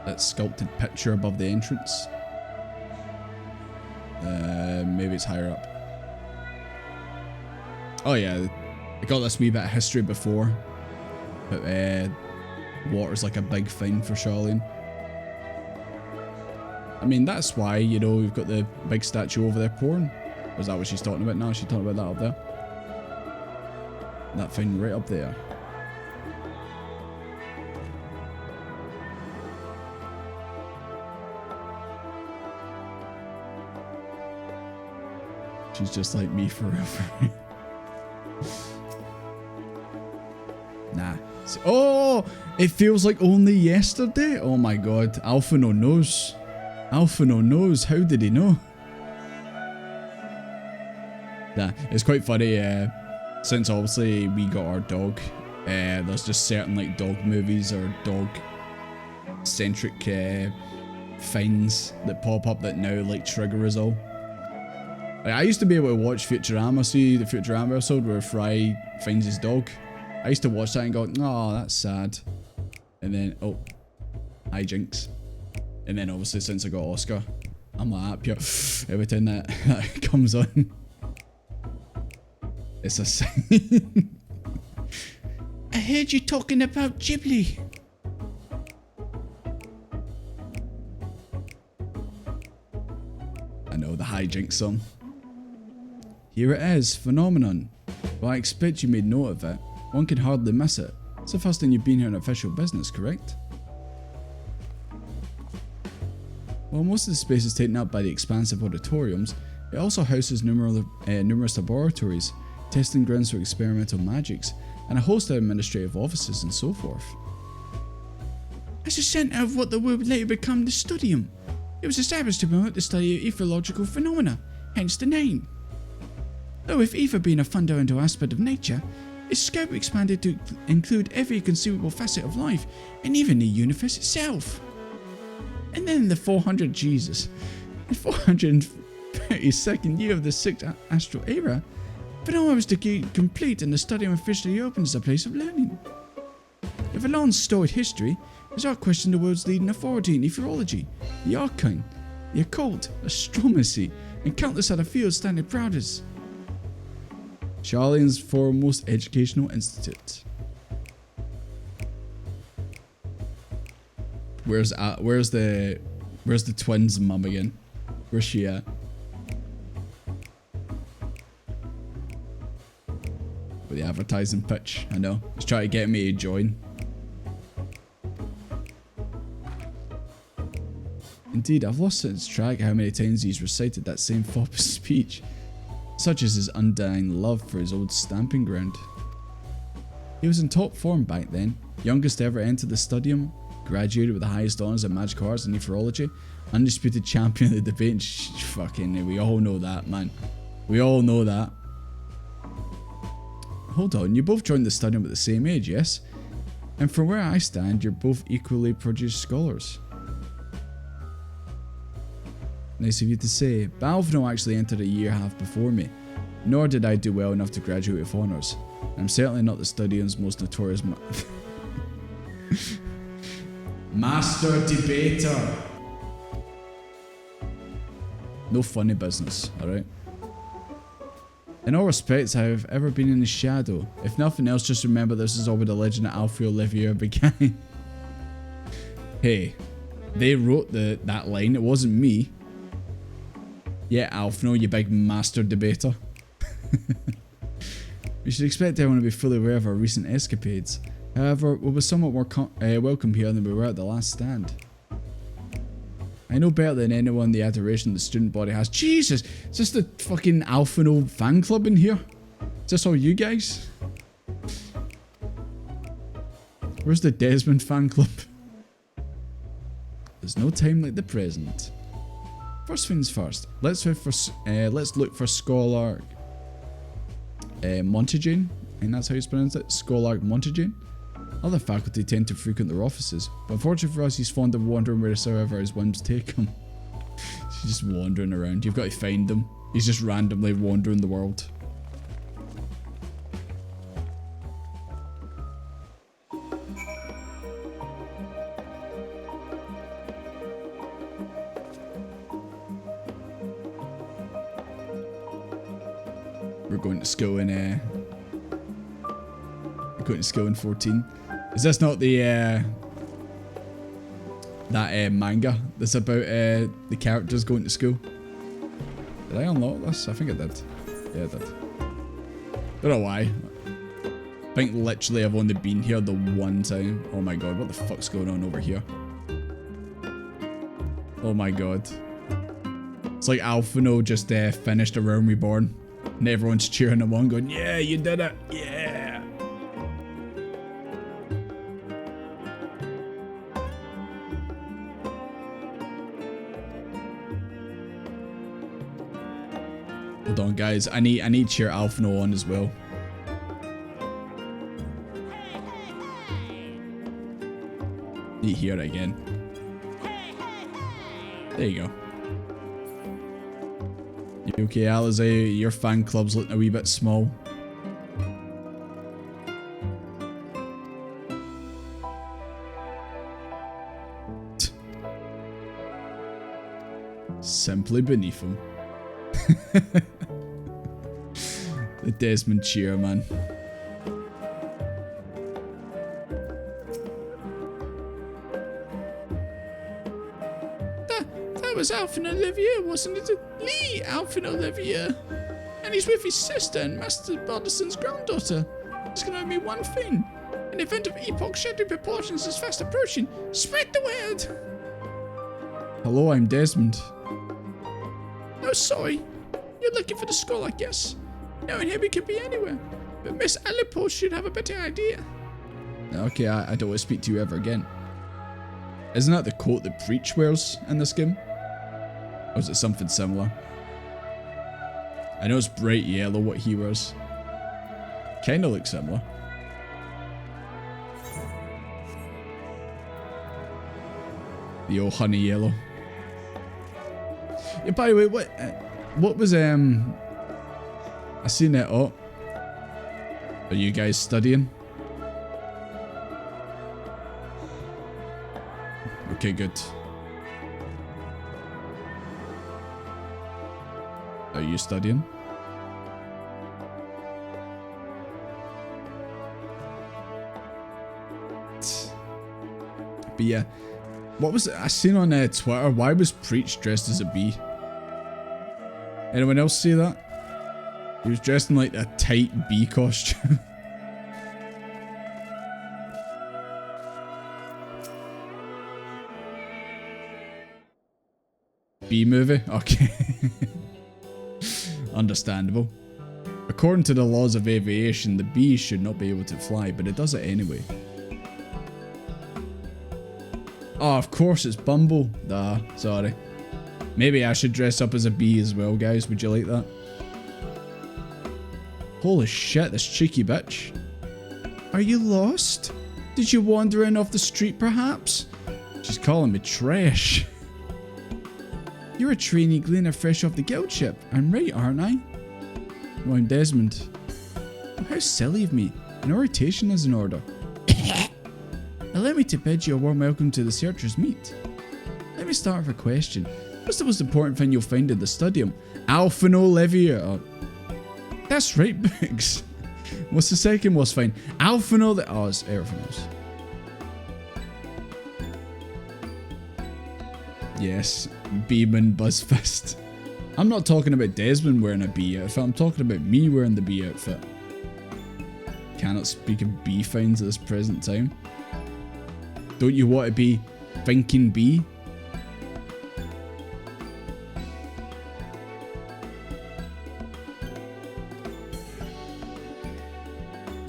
That sculpted picture above the entrance. Maybe it's higher up. Oh yeah, I got this wee bit of history before. But water's like a big thing for Charlene. I mean, that's why, you know, we've got the big statue over there pouring. Or is that what she's talking about now? She's talking about that up there. That thing right up there. She's just like me forever. Nah. Oh, it feels like Only Yesterday. Oh my god. Alphino knows. Alphino knows. How did he know? Nah, it's quite funny. Since obviously we got our dog, there's just certain like dog movies or dog centric finds that pop up that now like trigger us all. Like, I used to be able to watch Futurama. See the Futurama episode where Fry finds his dog. I used to watch that and go, oh, that's sad. And then, oh, hijinks. And then obviously since I got Oscar, I'm like up here every time that comes on. It's a sign. I heard you talking about Ghibli. I know, the hijinks song. Here it is, Phenomenon. Well, I expect you made note of it. One can hardly miss it. It's the first time you've been here on official business, correct? While most of the space is taken up by the expansive auditoriums, it also houses numerous laboratories, testing grounds for experimental magics, and a host of administrative offices and so forth. As a centre of what would later become the Studium, it was established to promote the study of ethological phenomena, hence the name. Though with ether being a fundamental aspect of nature, its scope expanded to include every conceivable facet of life, and even the universe itself. And then in the 432nd year of the 6th astral era, phenomena was decayed complete and the Studium officially opened as a place of learning. With a long storied history, there's our question the world's leading authority in etherology, the arcane, the occult, astromancy, and countless other fields standing proud as Charlene's foremost educational institute. Where's the twins' mum again? Where's she at? With the advertising pitch, I know. He's trying to get me to join. Indeed, I've lost since track how many times he's recited that same foppish speech. Such is his undying love for his old stamping ground. He was in top form back then, youngest ever enter the Studium, graduated with the highest honours in magical arts and etherology, undisputed champion of the debate, and fucking, we all know that, man. We all know that. Hold on, you both joined the Studium at the same age, yes? And from where I stand, you're both equally produced scholars. Nice of you to say, but Alphino actually entered a year and a half before me, nor did I do well enough to graduate with honours. I'm certainly not the Studium's most notorious Master Debater. No funny business, alright? In all respects, I have ever been in the shadow. If nothing else, just remember this is all where the legend of Alfio Olivier began. Hey, they wrote that line, it wasn't me. Yeah, Alphino, you big master debater. We should expect everyone to be fully aware of our recent escapades. However, we were somewhat more welcome here than we were at the last stand. I know better than anyone the adoration the student body has. Jesus! Is this the fucking Alphino fan club in here? Is this all you guys? Where's the Desmond fan club? There's no time like the present. First things first, let's look for Scholar Montagine. I think that's how you pronounce it. Scholar Montagine. Other faculty tend to frequent their offices, but unfortunately for us, he's fond of wandering wheresoever his whims take him. He's just wandering around. You've got to find him. He's just randomly wandering the world. We're going to school in 14. Is this not the that manga that's about the characters going to school? Did I unlock this? I think I did. Yeah, I did. Don't know why. I think literally I've only been here the one time. Oh my god, what the fuck's going on over here? Oh my god. It's like Alphino just finished A Realm Reborn. And everyone's cheering him on going, yeah, you did it, yeah. Hold on guys, I need to cheer Alphino on as well. Need to hear it again. There you go. You okay, Alizé? Your fan club's looking a wee bit small. simply beneath him. The Desmond cheer, man. That was Alf and Olivia, wasn't it? Lee, Alf and Olivia. And he's with his sister and Master Balderson's granddaughter. It's gonna be one thing. An event of epoch-shattering proportions is fast approaching. Spread the word! Hello, I'm Desmond. Oh, sorry. You're looking for the skull, I guess. Knowing him, he could be anywhere. But Miss Alipos should have a better idea. Okay, I don't want to speak to you ever again. Isn't that the coat that Preach wears in this game? Or is it something similar? I know it's bright yellow what he wears. Kinda looks similar. The old honey yellow. Yeah, by the way, what was I seen it. Oh, are you guys studying? Okay, good. Are you studying? But yeah, what was it I seen on Twitter? Why was Preach dressed as a bee? Anyone else see that? He was dressed in like a tight bee costume. Bee movie? Okay. Understandable. According to the laws of aviation, the bee should not be able to fly, but it does it anyway. Oh, of course, it's Bumble. Sorry. Maybe I should dress up as a bee as well, guys. Would you like that? Holy shit, this cheeky bitch. Are you lost? Did you wander in off the street, perhaps? She's calling me trash. You're a trainee gleaner fresh off the guild ship. I'm right, aren't I? Oh, I'm Desmond. Oh, how silly of me. An orientation is in order. Allow me to bid you a warm welcome to the Searchers' Meet. Let me start with a question. What's the most important thing you'll find in the stadium? Alf and Olivia. Oh, that's right, Biggs. What's the second most fine? Alf and Olivia. Oh, it's everything else. Yes, Beeman Buzzfist. I'm not talking about Desmond wearing a bee outfit. I'm talking about me wearing the bee outfit. Cannot speak of bee finds at this present time. Don't you want to be thinking bee?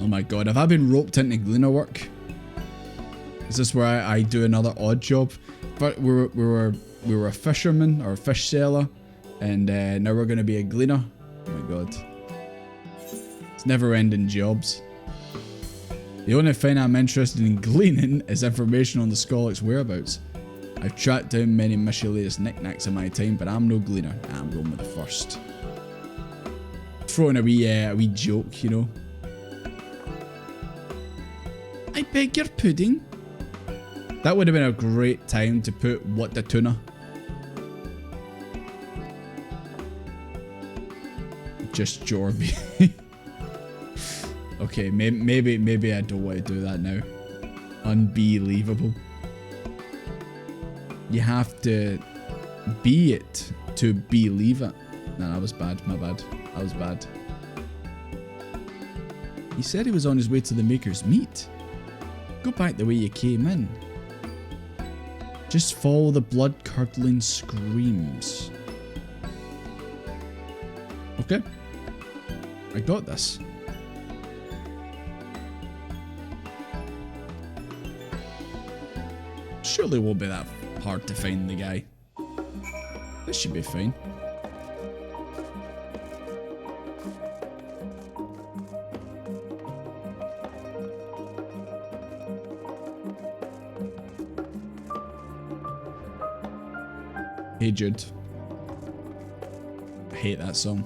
Oh my god, have I been roped into gleaner work? Is this where I do another odd job? But we were a fisherman or a fish seller, and now we're going to be a gleaner. Oh my god. It's never ending jobs. The only thing I'm interested in gleaning is information on the Skolix whereabouts. I've tracked down many miscellaneous knickknacks in my time, but I'm no gleaner. I'm going with the first. Throwing a wee joke, you know. I beg your pudding. That would have been a great time to put what the tuna. Just Jordy. Okay, maybe I don't want to do that now. Unbelievable. You have to be it to believe it. No, that was bad. My bad. That was bad. He said he was on his way to the Maker's Meet. Go back the way you came in. Just follow the blood-curdling screams. Okay. I got this. Surely it won't be that hard to find the guy. This should be fine. Hey Jude. I hate that song.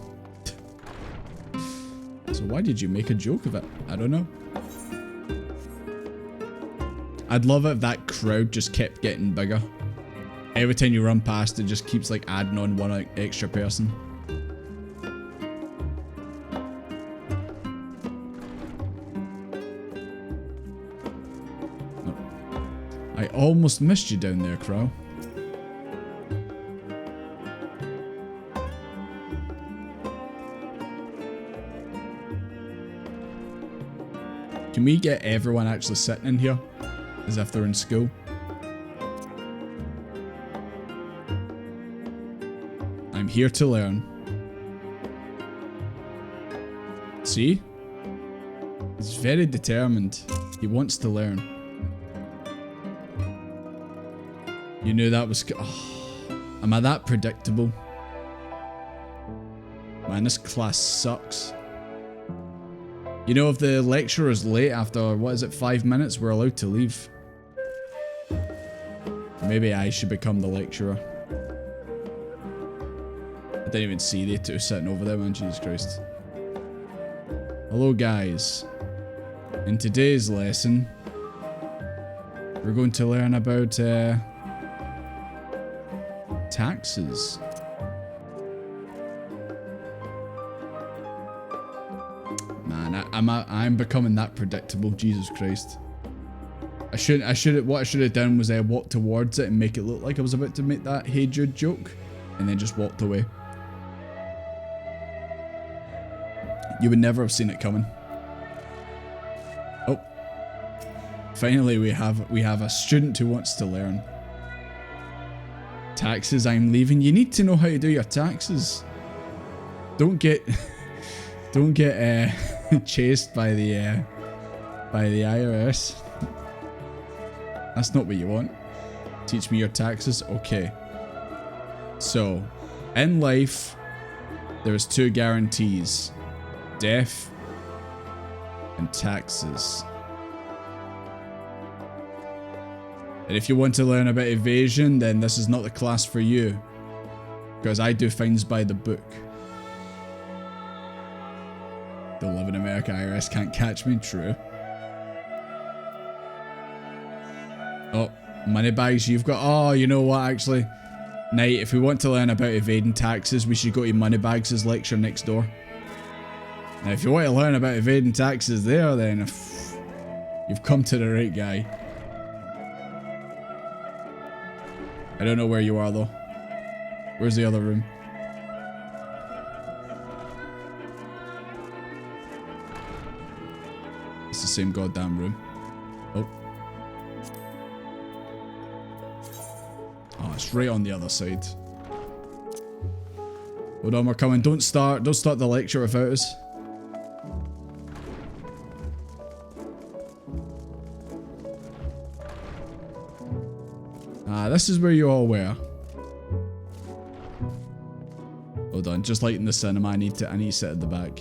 So why did you make a joke of it? I don't know. I'd love it if that crowd just kept getting bigger. every time you run past it just keeps like adding on one like, extra person. I almost missed you down there, Crow. Can we get everyone actually sitting in here as if they're in school? I'm here to learn. See? He's very determined. He wants to learn. You knew that was... Oh, am I that predictable? Man, this class sucks. You know, if the lecturer is late after, what is it, 5 minutes, we're allowed to leave. Maybe I should become the lecturer. I didn't even see the two sitting over there, man. Jesus Christ. Hello, guys. In today's lesson, we're going to learn about taxes. Man, I'm becoming that predictable. Jesus Christ. What I should have done was walk towards it and make it look like I was about to make that "Hey Jude" joke, and then just walked away. You would never have seen it coming. Oh. Finally we have a student who wants to learn. Taxes, I'm leaving. You need to know how to do your taxes. Don't get chased by the IRS. That's not what you want. Teach me your taxes? Okay. So, in life, there's two guarantees. Death and taxes. And if you want to learn about evasion, then this is not the class for you. Because I do things by the book. Don't live in America, IRS can't catch me, true. Oh, money bags you've got. Oh, you know what, actually? Knight, if we want to learn about evading taxes, we should go to Moneybags' lecture next door. Now, if you want to learn about evading taxes there, then you've come to the right guy. I don't know where you are, though. Where's the other room? It's the same goddamn room. Oh. Oh, it's right on the other side. Hold on, we're coming. Don't start the lecture without us. This is where you all were. Hold on, just like in the cinema, I need to sit at the back.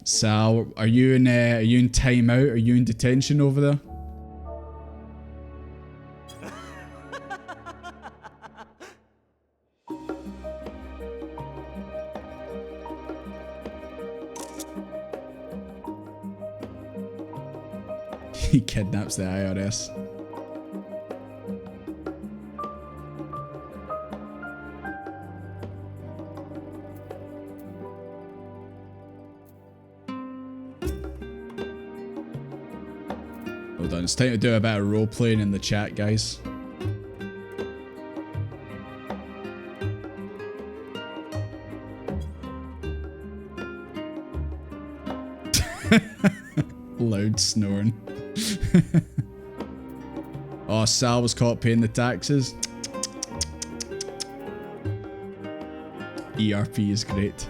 Sal, are you in timeout? Are you in detention over there? He kidnaps the IRS. Hold on, it's time to do a bit of role playing in the chat, guys. Loud snoring. Oh, Sal was caught paying the taxes. ERP is great.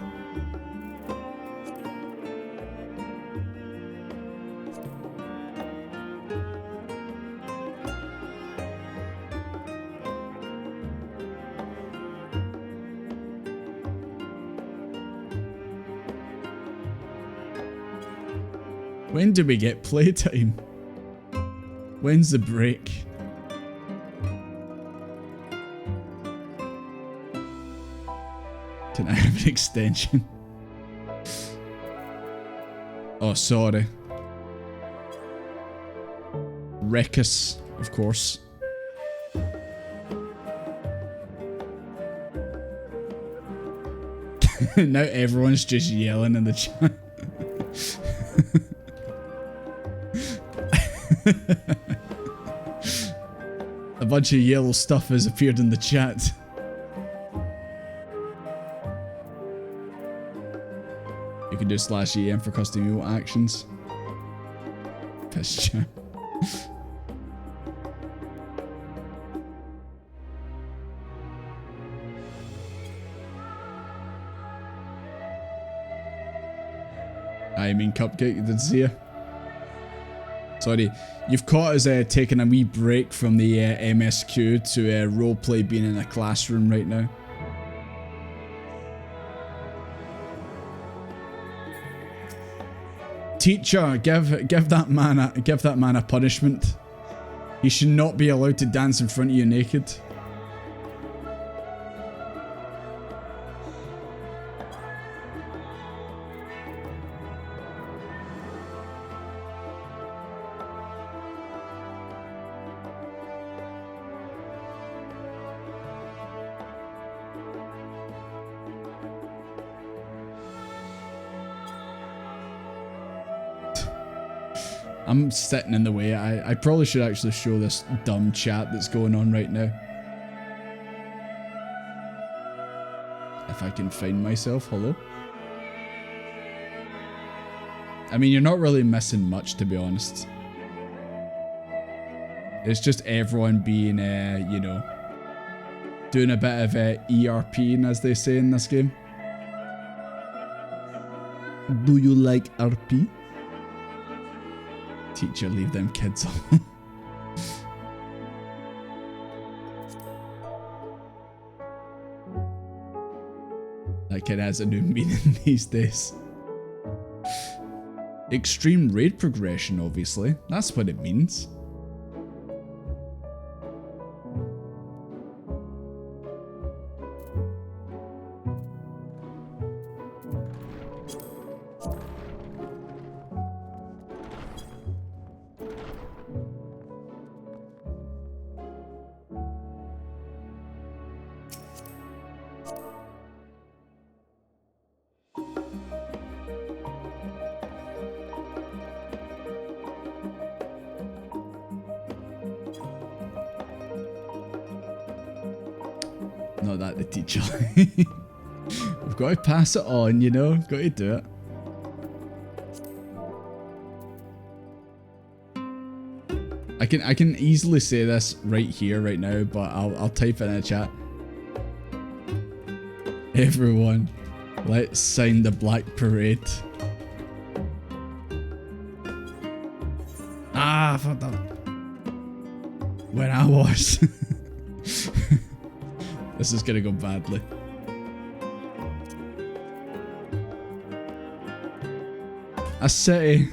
When do we get playtime? When's the break? Can I have an extension? Oh, sorry. Recus, of course. Now everyone's just yelling in the chat. A bunch of yellow stuff has appeared in the chat. You can do /EM for custom emote actions. Piss chat. I mean, Cupcake, you did see her. Sorry, you've caught us taking a wee break from the MSQ to roleplay being in a classroom right now. Teacher, give that man a punishment. He should not be allowed to dance in front of you naked. I'm sitting in the way. I probably should actually show this dumb chat that's going on right now. If I can find myself. Hello? I mean, you're not really missing much, to be honest. It's just everyone being, you know, doing a bit of ERPing, as they say in this game. Do you like RP? Teacher, leave them kids alone. That kid has a new meaning these days. Extreme raid progression, obviously. That's what it means. Not that the teacher. We've got to pass it on, you know. We've got to do it. I can easily say this right here, right now, but I'll type it in the chat. Everyone, let's sign the Black Parade. Ah, fuck that. When I was. This is gonna go badly. A city.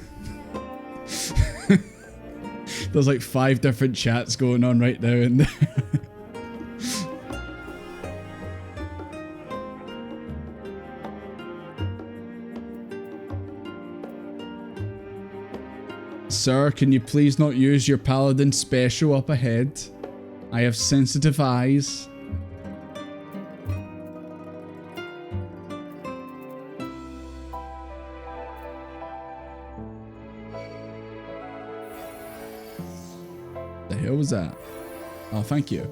There's like 5 different chats going on right now in there. Sir, can you please not use your paladin special up ahead? I have sensitive eyes. The hell was that? Oh, thank you.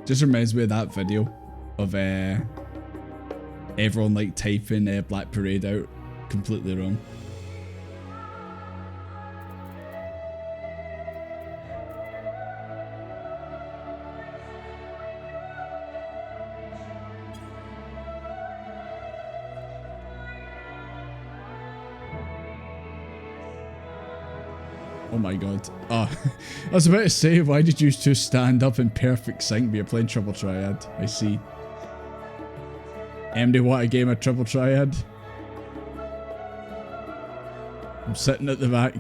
Just reminds me of that video of everyone like typing Black Parade out completely wrong. Oh my god. Oh, I was about to say, why did you two stand up in perfect sync but you're playing Triple Triad? I see. MD, what a game of Triple Triad. I'm sitting at the back.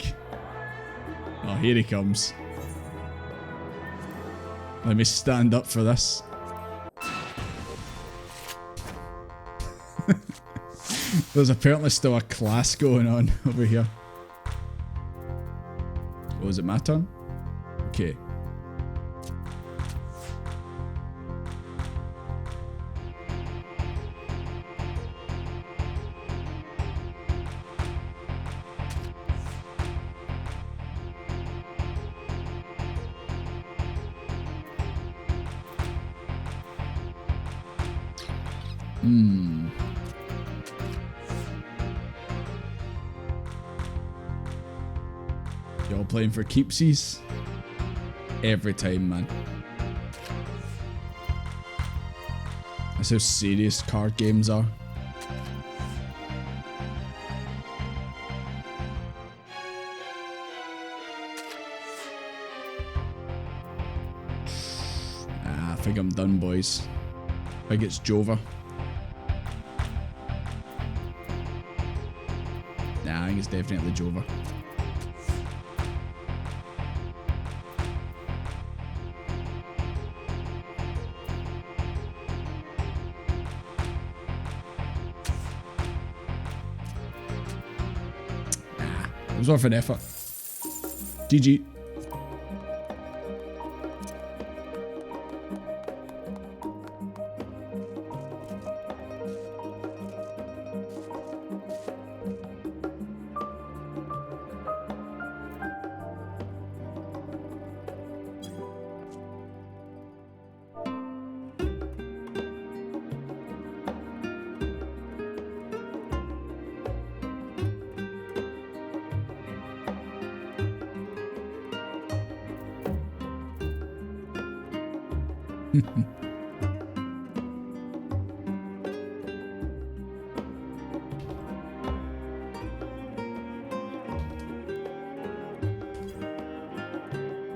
Oh, here he comes. Let me stand up for this. There's apparently still a class going on over here. Oh, is it my turn? Okay. Y'all playing for keepsies? Every time, man. That's how serious card games are. I think I'm done, boys. I think it's Jova. Nah, I think it's definitely Jova. It was worth an effort. GG.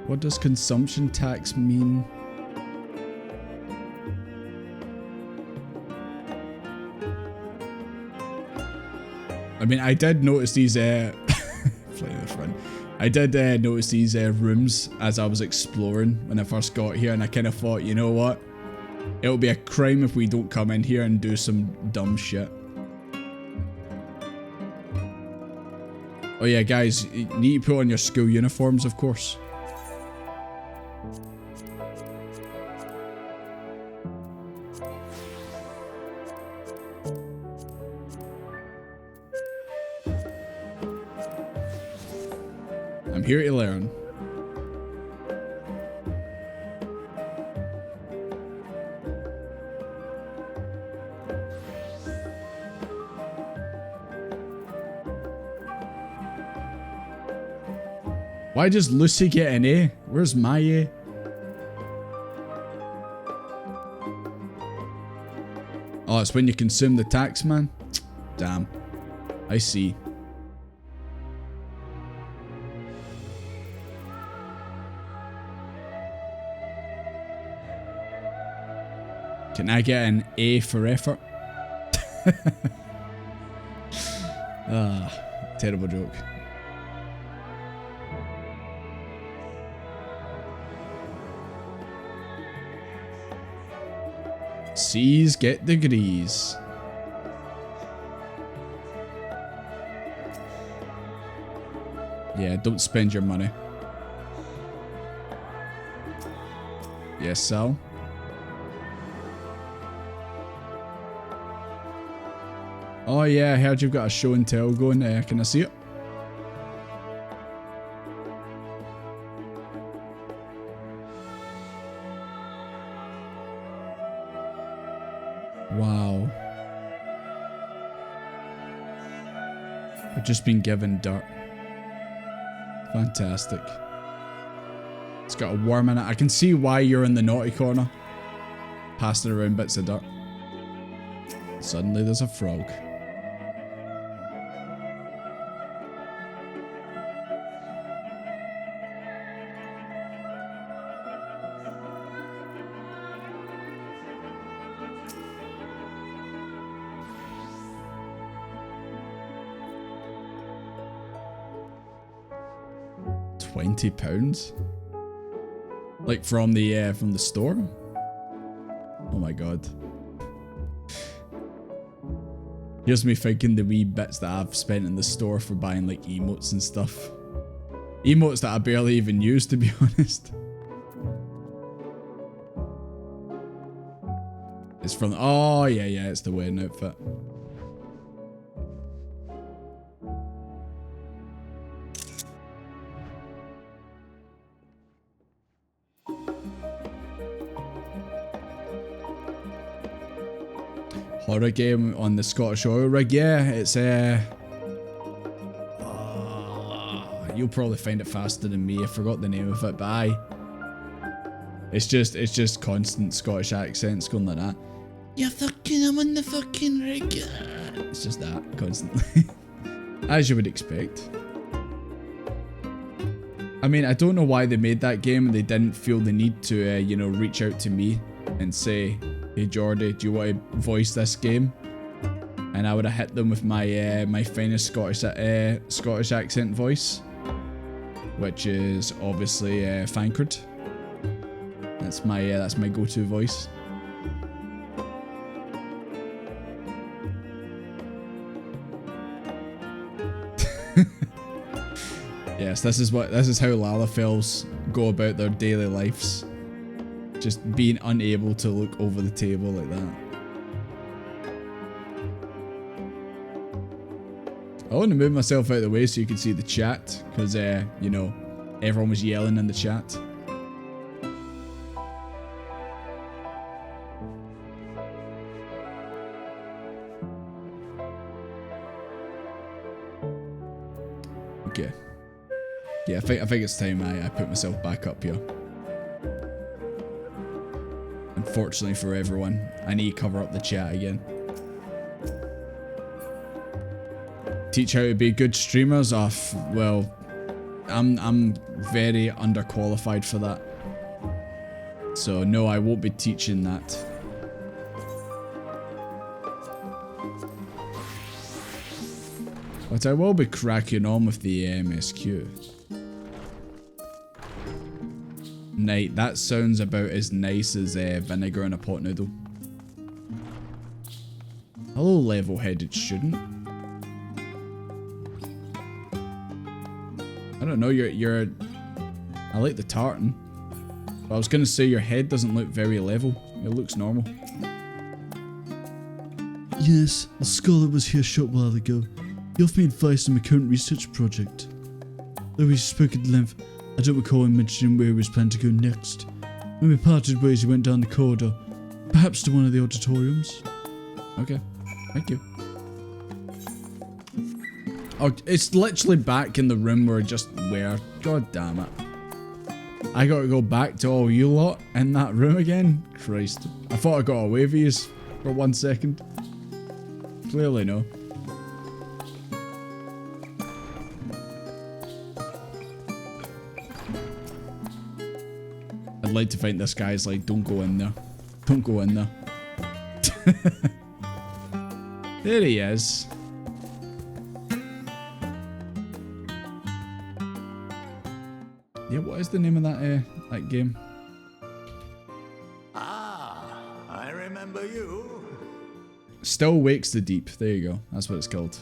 What does consumption tax mean? I mean, I did notice these fly the front. I did notice these rooms as I was exploring when I first got here, and I kind of thought, you know what? It'll be a crime if we don't come in here and do some dumb shit. Oh yeah, guys, you need to put on your school uniforms, of course. I'm here to learn. Why does Lucy get an A? Where's my A? Oh, it's when you consume the tax, man. Damn. I see. Can I get an A for effort? Terrible joke. C's get degrees. Yeah, don't spend your money. Yes, Sal. Oh yeah, I heard you've got a show and tell going. Can I see it? Wow. I've just been given dirt. Fantastic. It's got a worm in it. I can see why you're in the naughty corner. Passing around bits of dirt. Suddenly there's a frog. £20? Like from the store? Oh my god. Here's me thinking the wee bits that I've spent in the store for buying like emotes and stuff. Emotes that I barely even use, to be honest. It's from, oh yeah, it's the wedding outfit. Horror game on the Scottish oil rig, yeah, it's you'll probably find it faster than me. I forgot the name of it, but aye. It's just constant Scottish accents going like that. Yeah, fucking, I'm on the fucking rig. It's just that, constantly. As you would expect. I mean, I don't know why they made that game and they didn't feel the need to, you know, reach out to me and say, hey Jordy, do you want to voice this game? And I would have hit them with my my finest Scottish accent voice, which is obviously Fankard. That's my go-to voice. Yes, this is how Lalafels go about their daily lives. Just being unable to look over the table like that. I want to move myself out of the way so you can see the chat, because you know, everyone was yelling in the chat. Okay. Yeah, I think it's time I put myself back up here. Unfortunately for everyone, I need to cover up the chat again. Teach how to be good streamers? Well, I'm very underqualified for that. So no, I won't be teaching that. But I will be cracking on with the MSQ. Right, that sounds about as nice as vinegar in a pot noodle. Hello, level-headed student. I don't know, you're... I like the tartan. But I was gonna say your head doesn't look very level. It looks normal. Yes, the scholar was here a short while ago. He offered me advice on my current research project. Though we spoke at length, I don't recall him mentioning where he was planning to go next. When we parted ways, he went down the corridor, perhaps to one of the auditoriums. Okay, thank you. Oh, it's literally back in the room where just where. God damn it. I gotta go back to all you lot in that room again? Christ. I thought I got away with these for 1 second. Clearly no. I'd like to think this guy's like, don't go in there. Don't go in there. There he is. Yeah, what is the name of that game? Ah, I remember you. Still Wakes the Deep. There you go. That's what it's called.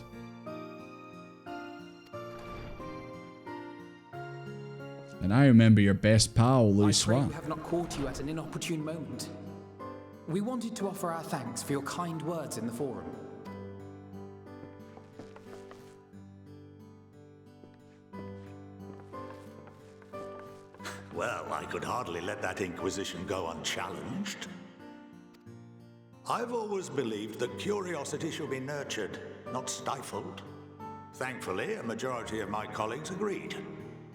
And I remember your best pal, Louis I pray Swat. we have not caught you at an inopportune moment. We wanted to offer our thanks for your kind words in the forum. Well, I could hardly let that inquisition go unchallenged. I've always believed that curiosity should be nurtured, not stifled. Thankfully, a majority of my colleagues agreed.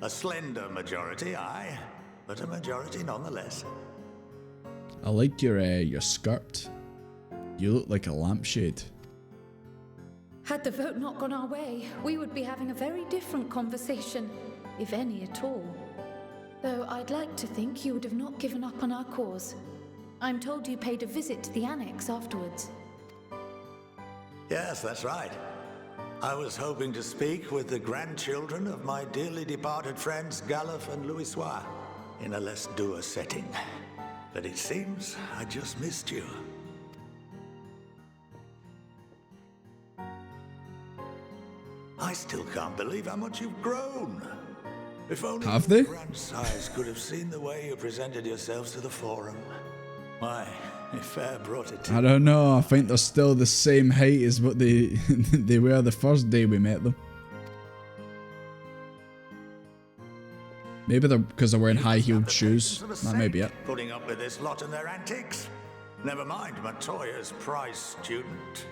A slender majority, aye, but a majority nonetheless. I like your skirt. You look like a lampshade. Had the vote not gone our way, we would be having a very different conversation, if any at all. Though I'd like to think you would have not given up on our cause. I'm told you paid a visit to the annex afterwards. Yes, that's right. I was hoping to speak with the grandchildren of my dearly departed friends Galuf and Louisoix in a less dour setting. But it seems I just missed you. I still can't believe how much you've grown. If only Have they? grandsires could have seen the way you presented yourselves to the forum. Why, if fair brought it to I don't know. I think they're still the same height as what they they were the first day we met them. Maybe they're because they're wearing high-heeled shoes. That may be it. Putting up with this lot and their antics. Never mind Montoya's prize student.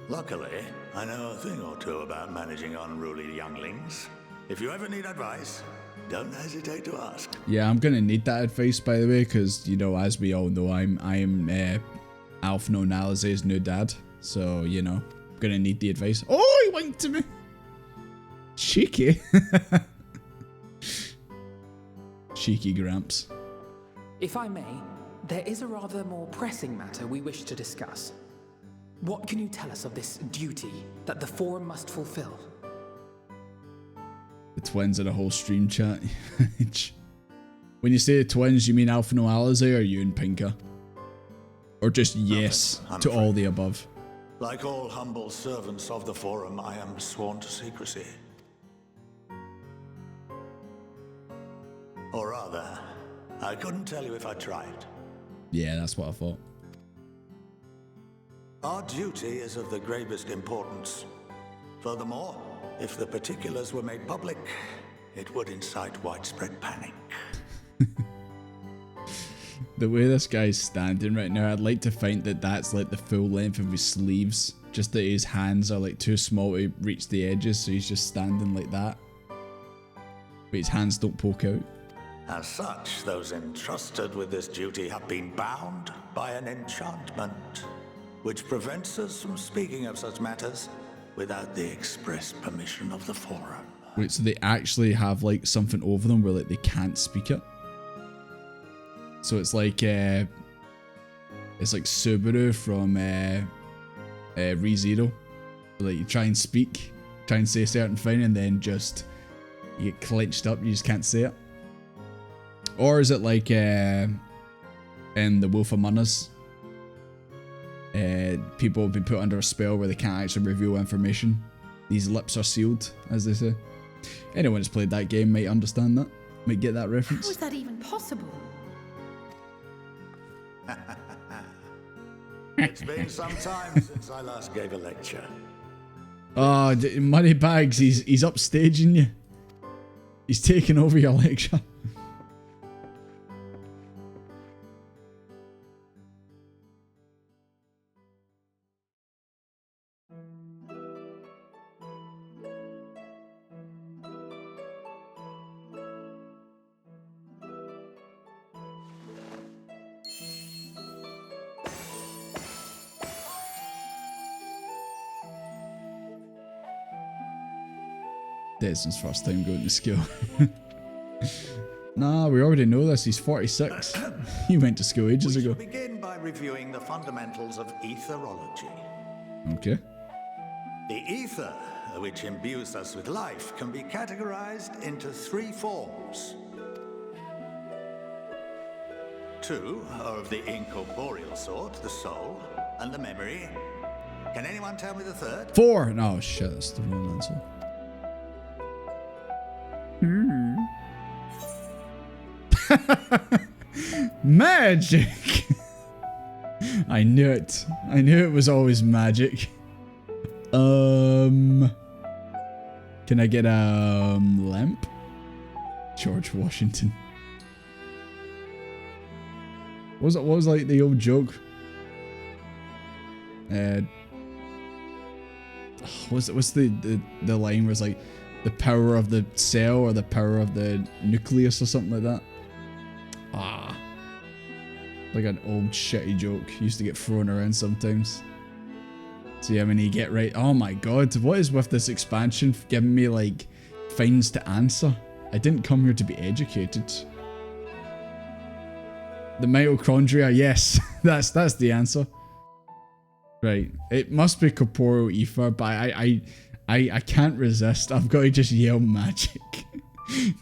Luckily, I know a thing or two about managing unruly younglings. If you ever need advice, don't hesitate to ask. Yeah, I'm gonna need that advice, by the way, because you know, as we all know, I'm Alf No Nalize's new dad, so you know, I'm gonna need the advice. Oh, he winked to me. Cheeky. Cheeky Gramps. If I may, there is a rather more pressing matter we wish to discuss. What can you tell us of this duty that the Forum must fulfill? The twins in a whole stream chat. When you say the twins, you mean Alpha No Alize or you and Pinker? Or just yes to all the above? Like all humble servants of the Forum, I am sworn to secrecy. Or rather, I couldn't tell you if I tried. Yeah, that's what I thought. Our duty is of the gravest importance. Furthermore, if the particulars were made public, it would incite widespread panic. The way this guy's standing right now, I'd like to find that that's like the full length of his sleeves. Just that his hands are like too small to reach the edges, so he's just standing like that. But his hands don't poke out. As such, those entrusted with this duty have been bound by an enchantment, which prevents us from speaking of such matters without the express permission of the Forum. Wait, so they actually have like something over them where like they can't speak it? So it's like Subaru from ReZero. Like you try and speak, try and say a certain thing, and then just you get clenched up, you just can't say it. Or is it like in The Wolf Among Us? People have been put under a spell where they can't actually reveal information. These lips are sealed, as they say. Anyone who's played that game might understand that, might get that reference. How is that even possible? It's been some time since I last gave a lecture. Oh, Moneybags, he's upstaging you. He's taking over your lecture. Desmond's first time going to school. Nah, we already know this. He's 46. He went to school ages ago. We shall begin by reviewing the fundamentals of etherology. Okay. The ether, which imbues us with life, can be categorized into three forms. Two are of the incorporeal sort, the soul, and the memory. Can anyone tell me the third? 4. No, shit, that's the wrong answer. Magic! I knew it. I knew it was always magic. Can I get a lamp? George Washington. What was like the old joke? What's the line where it's like the power of the cell or the power of the nucleus or something like that? Ah. Like an old shitty joke. Used to get thrown around sometimes. See how many you get right. Oh my god, what is with this expansion giving me like things to answer? I didn't come here to be educated. The mitochondria, yes. That's the answer. Right. It must be corporeal ether, but I can't resist. I've got to just yell magic.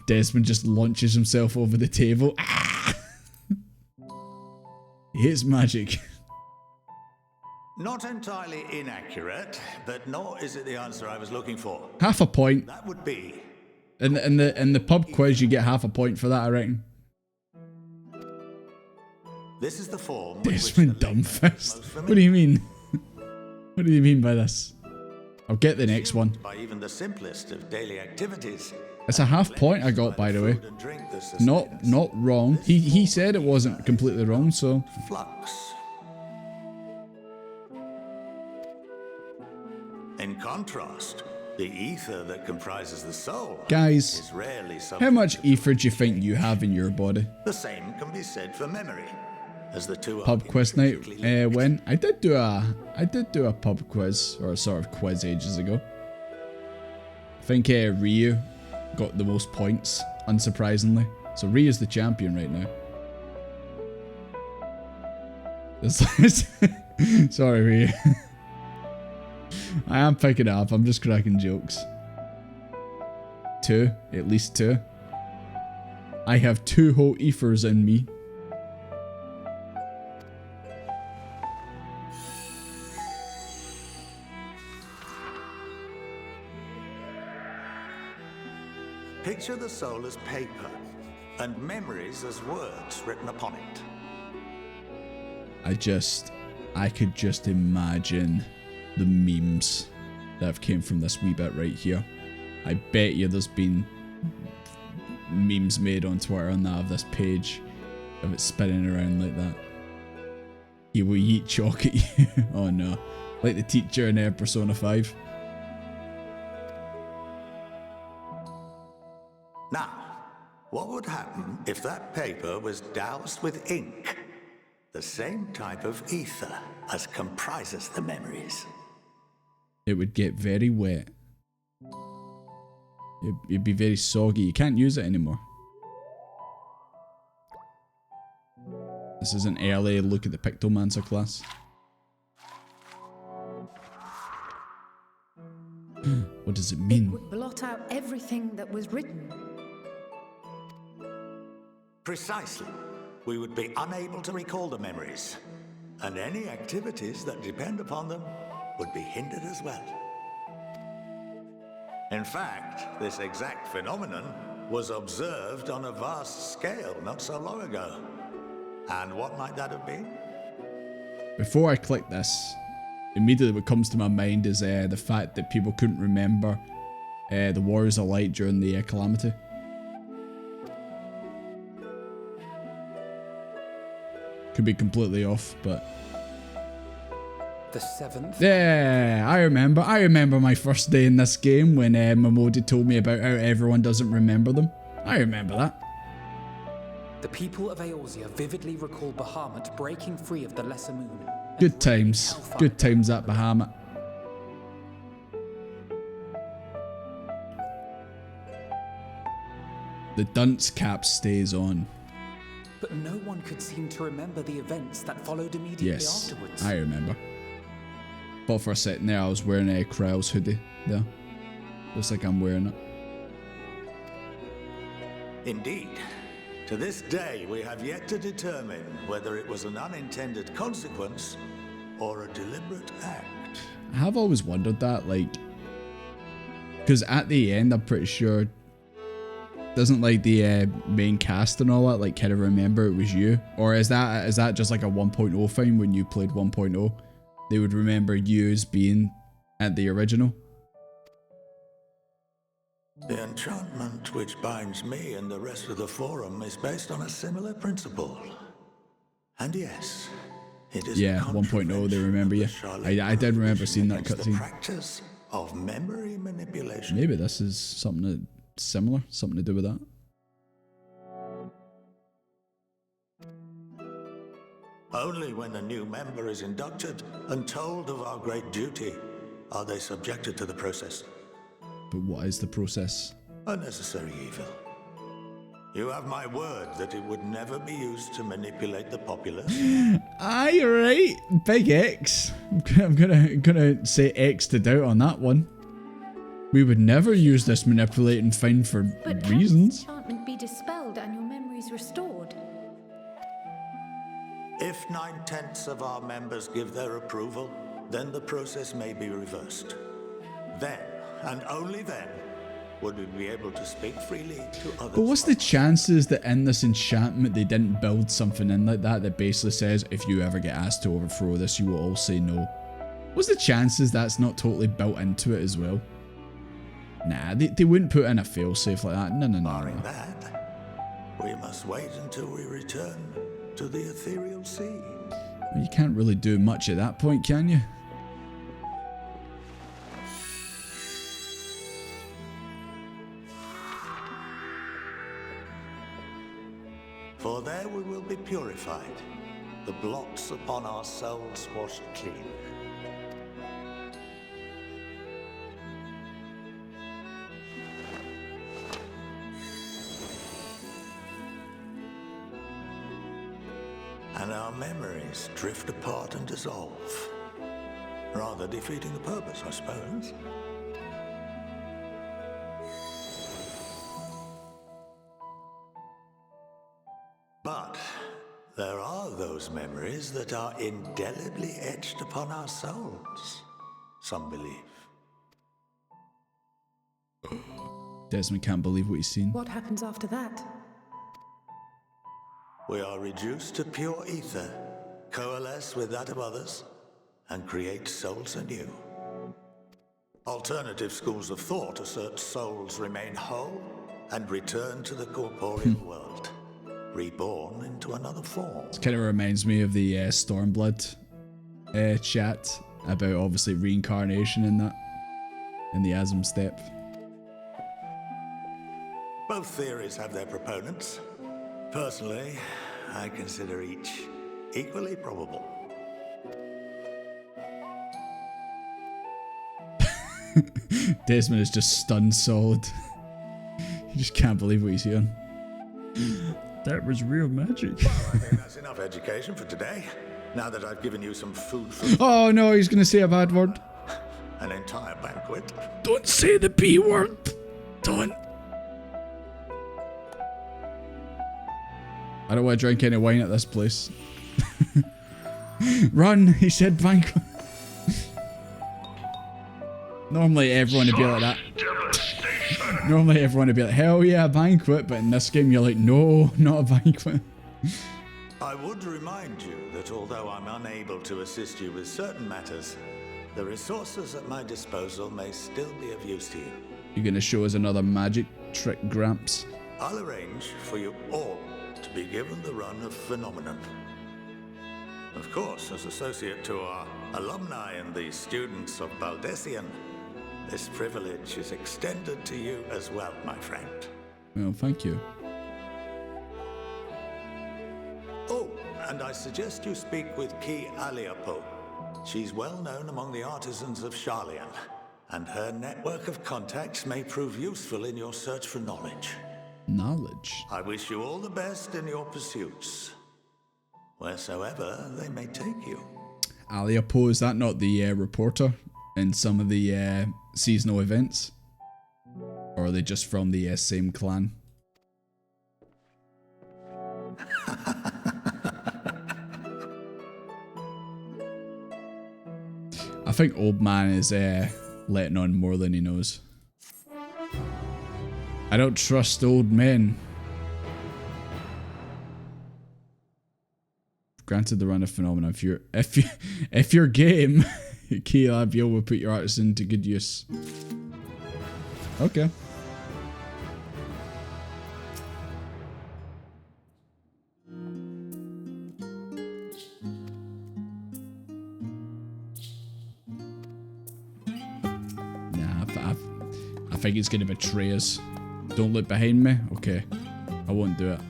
Desmond just launches himself over the table. Ah! He hates magic. Not entirely inaccurate, but nor is it the answer I was looking for. Half a point. That would be... In the pub quiz, you get half a point for that, I reckon. This is the form... Desmond Dumbfist. What do you mean? What do you mean by this? I'll get the next one. By even the simplest of daily activities. It's a half point I got, by the way. Not wrong. He said it wasn't completely wrong, so... Flux. In contrast, the ether that comprises the soul Guys, is rarely how much ether do you think you have in your body? The same can be said for memory, as the two Pub are quiz night, intrinsically linked. when? I did do a pub quiz, or a sort of quiz ages ago. I think Ryu got the most points, unsurprisingly. So Ryu's the champion right now. Sorry, Ryu. I am picking it up, I'm just cracking jokes. 2, at least 2. I have 2 whole ethers in me. Picture the soul as paper, and memories as words written upon it. I could just imagine the memes that have came from this wee bit right here. I bet you there's been memes made on Twitter and that of this page of it spinning around like that. He will eat chalk at you. Oh no. Like the teacher in Persona 5. Now, what would happen if that paper was doused with ink? The same type of ether as comprises the memories. It would get very wet. It'd be very soggy. You can't use it anymore. This is an early look at the Pictomancer class. What does it It mean? would blot out everything that was written. Precisely. We would be unable to recall the memories, and any activities that depend upon them would be hindered as well. In fact, this exact phenomenon was observed on a vast scale not so long ago. And what might that have been? Before I click this, immediately what comes to my mind is the fact that people couldn't remember the Warriors of Light during the Calamity. Could be completely off, but... The 7th? Yeah, I remember my first day in this game when Momodi told me about how everyone doesn't remember them. I remember that. The people of Eorzea vividly recall Bahamut breaking free of the Lesser Moon. and Good times. Hellfire. Good times at Bahamut. The dunce cap stays on. But no one could seem to remember the events that followed immediately Yes, afterwards. I remember. But for a second there, I was wearing a Krell's hoodie there. Looks like I'm wearing it. Indeed. To this day, we have yet to determine whether it was an unintended consequence or a deliberate act. I have always wondered that, like... Because at the end, I'm pretty sure... Doesn't like the main cast and all that, like, kind of remember it was you? Or is that just like a 1.0 thing when you played 1.0? They would remember you as being at the original? The enchantment which binds me and the rest of the Forum is based on a similar principle. And yes, it is Yeah, 1.0, they remember you. I did remember seeing that The cutscene. practice of memory manipulation. Maybe this is something similar, something to do with that. Only when a new member is inducted and told of our great duty are they subjected to the process. But what is the process? A necessary evil. You have my word that it would never be used to manipulate the populace? Aye, you're right. Big X. I'm gonna say X to doubt on that one. We would never use this manipulate and find for But can reasons. this enchantment be dispelled and your memories restored? If 9/10 of our members give their approval, then the process may be reversed. Then, and only then, would we be able to speak freely to others. But what's the chances that in this enchantment they didn't build something in like that basically says if you ever get asked to overthrow this, you will all say no? What's the chances that's not totally built into it as well? Nah, they wouldn't put in a failsafe like that. No. Barring that, we must wait until we return to the ethereal sea. You can't really do much at that point, can you? For there we will be purified, the blots upon our souls washed clean. And our memories drift apart and dissolve, rather defeating the purpose, I suppose. But there are those memories that are indelibly etched upon our souls, some believe. Desmond can't believe what he's seen. What happens after that? We are reduced to pure ether, coalesce with that of others, and create souls anew. Alternative schools of thought assert souls remain whole and return to the corporeal world, reborn into another form. It kind of reminds me of the Stormblood chat about obviously reincarnation in that, in the Asm step. Both theories have their proponents. Personally, I consider each equally probable. Desmond is just stunned solid. He just can't believe what he's hearing. That was real magic. Well, I think that's enough education for today. Now that I've given you some food for Oh no, he's gonna say a bad word. an entire banquet. Don't say the B word. Don't. I don't want to drink any wine at this place. Run, he said banquet. Normally everyone would be like that. Normally everyone would be like, hell yeah, a banquet, but in this game you're like, no, not a banquet. I would remind you that although I'm unable to assist you with certain matters, the resources at my disposal may still be of use to you. You're gonna show us another magic trick, Gramps? I'll arrange for you all to be given the run of Phenomenon. Of course, as associate to our alumni and the students of Baldessian, this privilege is extended to you as well, my friend. Well, thank you. Oh, and I suggest you speak with Ki Aliapo. She's well known among the artisans of Sharlayan, and her network of contacts may prove useful in your search for knowledge. Knowledge. I wish you all the best in your pursuits, wheresoever they may take you. Aliapo, is that not the reporter in some of the seasonal events? Or are they just from the same clan? I think old man is letting on more than he knows. I don't trust old men. Granted the run of Phenomenon, if your game, Key Labio will put your artisan to good use. Okay. Nah, I think it's gonna betray us. Don't look behind me? Okay. I won't do it.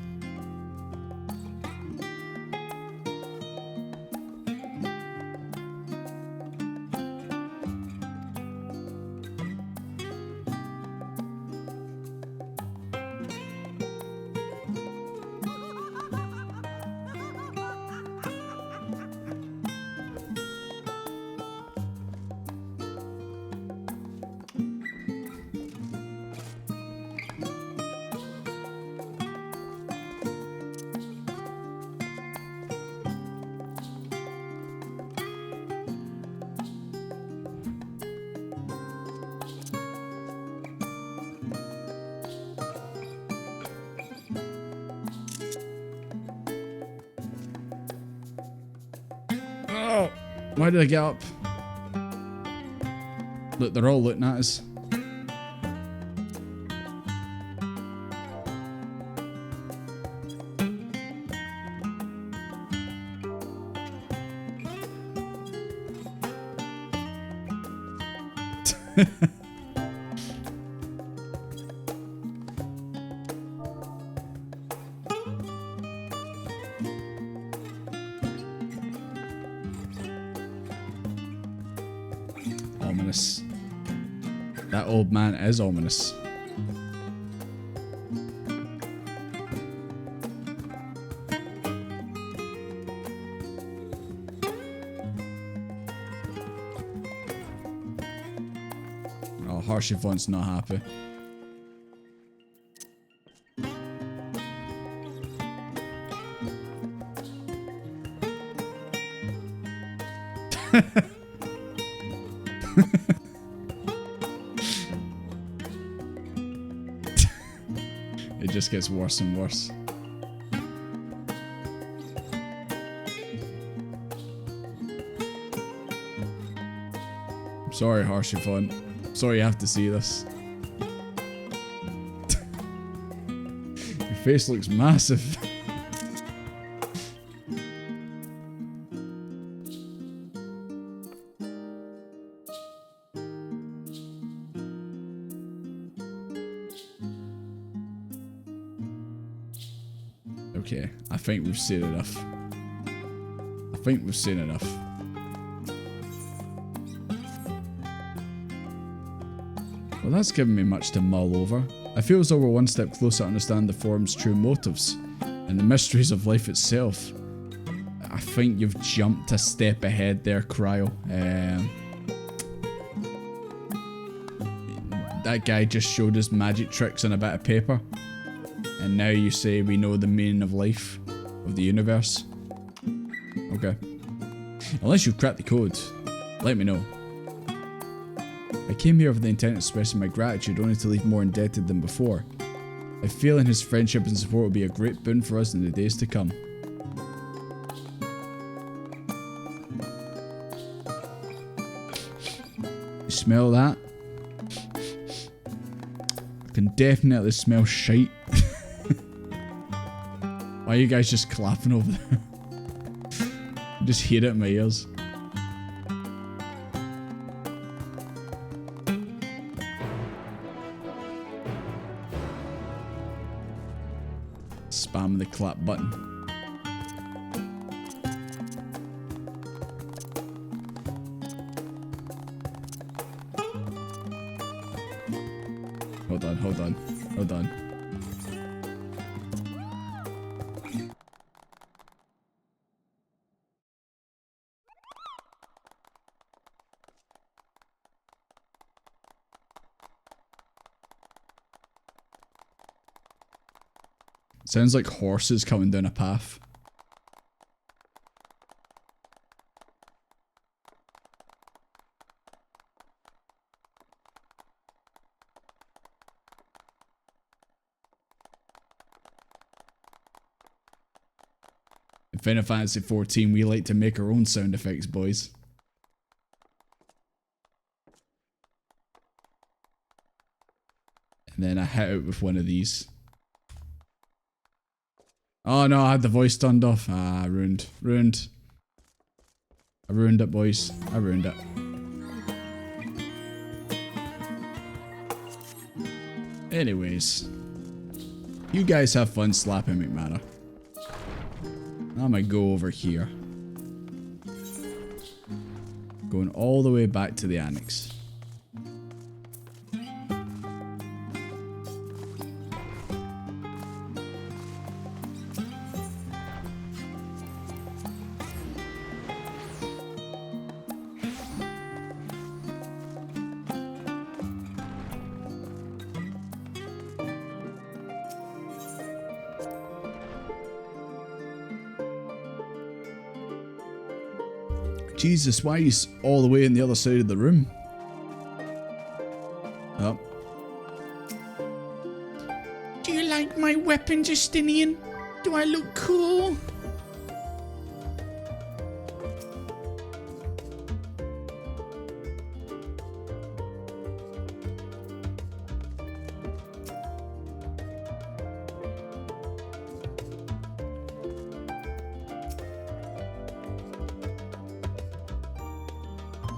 Why did I get up? Look, they're all looking at us. Ominous. That old man is ominous. Oh, Harshifon's not happy. It just gets worse and worse. I'm sorry, Harshifon. Sorry you have to see this. Your face looks massive. Okay, I think we've seen enough. I think we've seen enough. Well, that's given me much to mull over. I feel as though we're one step closer to understand the Forum's true motives and the mysteries of life itself. I think you've jumped a step ahead there, Cryo. That guy just showed us magic tricks on a bit of paper. And now you say we know the meaning of life, of the universe. Okay. Unless you've cracked the code, let me know. I came here with the intent of expressing my gratitude, only to leave more indebted than before. I feel in his friendship and support will be a great boon for us in the days to come. You smell that? I can definitely smell shite. Why are you guys just clapping over there? I just hear it in my ears. Spam the clap button. Hold on, hold on, hold on. Sounds like horses coming down a path. In Final Fantasy XIV, we like to make our own sound effects, boys. And then I hit it with one of these. Oh no, I had the voice turned off. Ah, ruined. Ruined. I ruined it, boys. I ruined it. Anyways. You guys have fun slapping McManor. I'm gonna go over here. Going all the way back to the annex. Jesus, why is he all the way on the other side of the room? Oh. Do you like my weapon, Justinian? Do I look cool?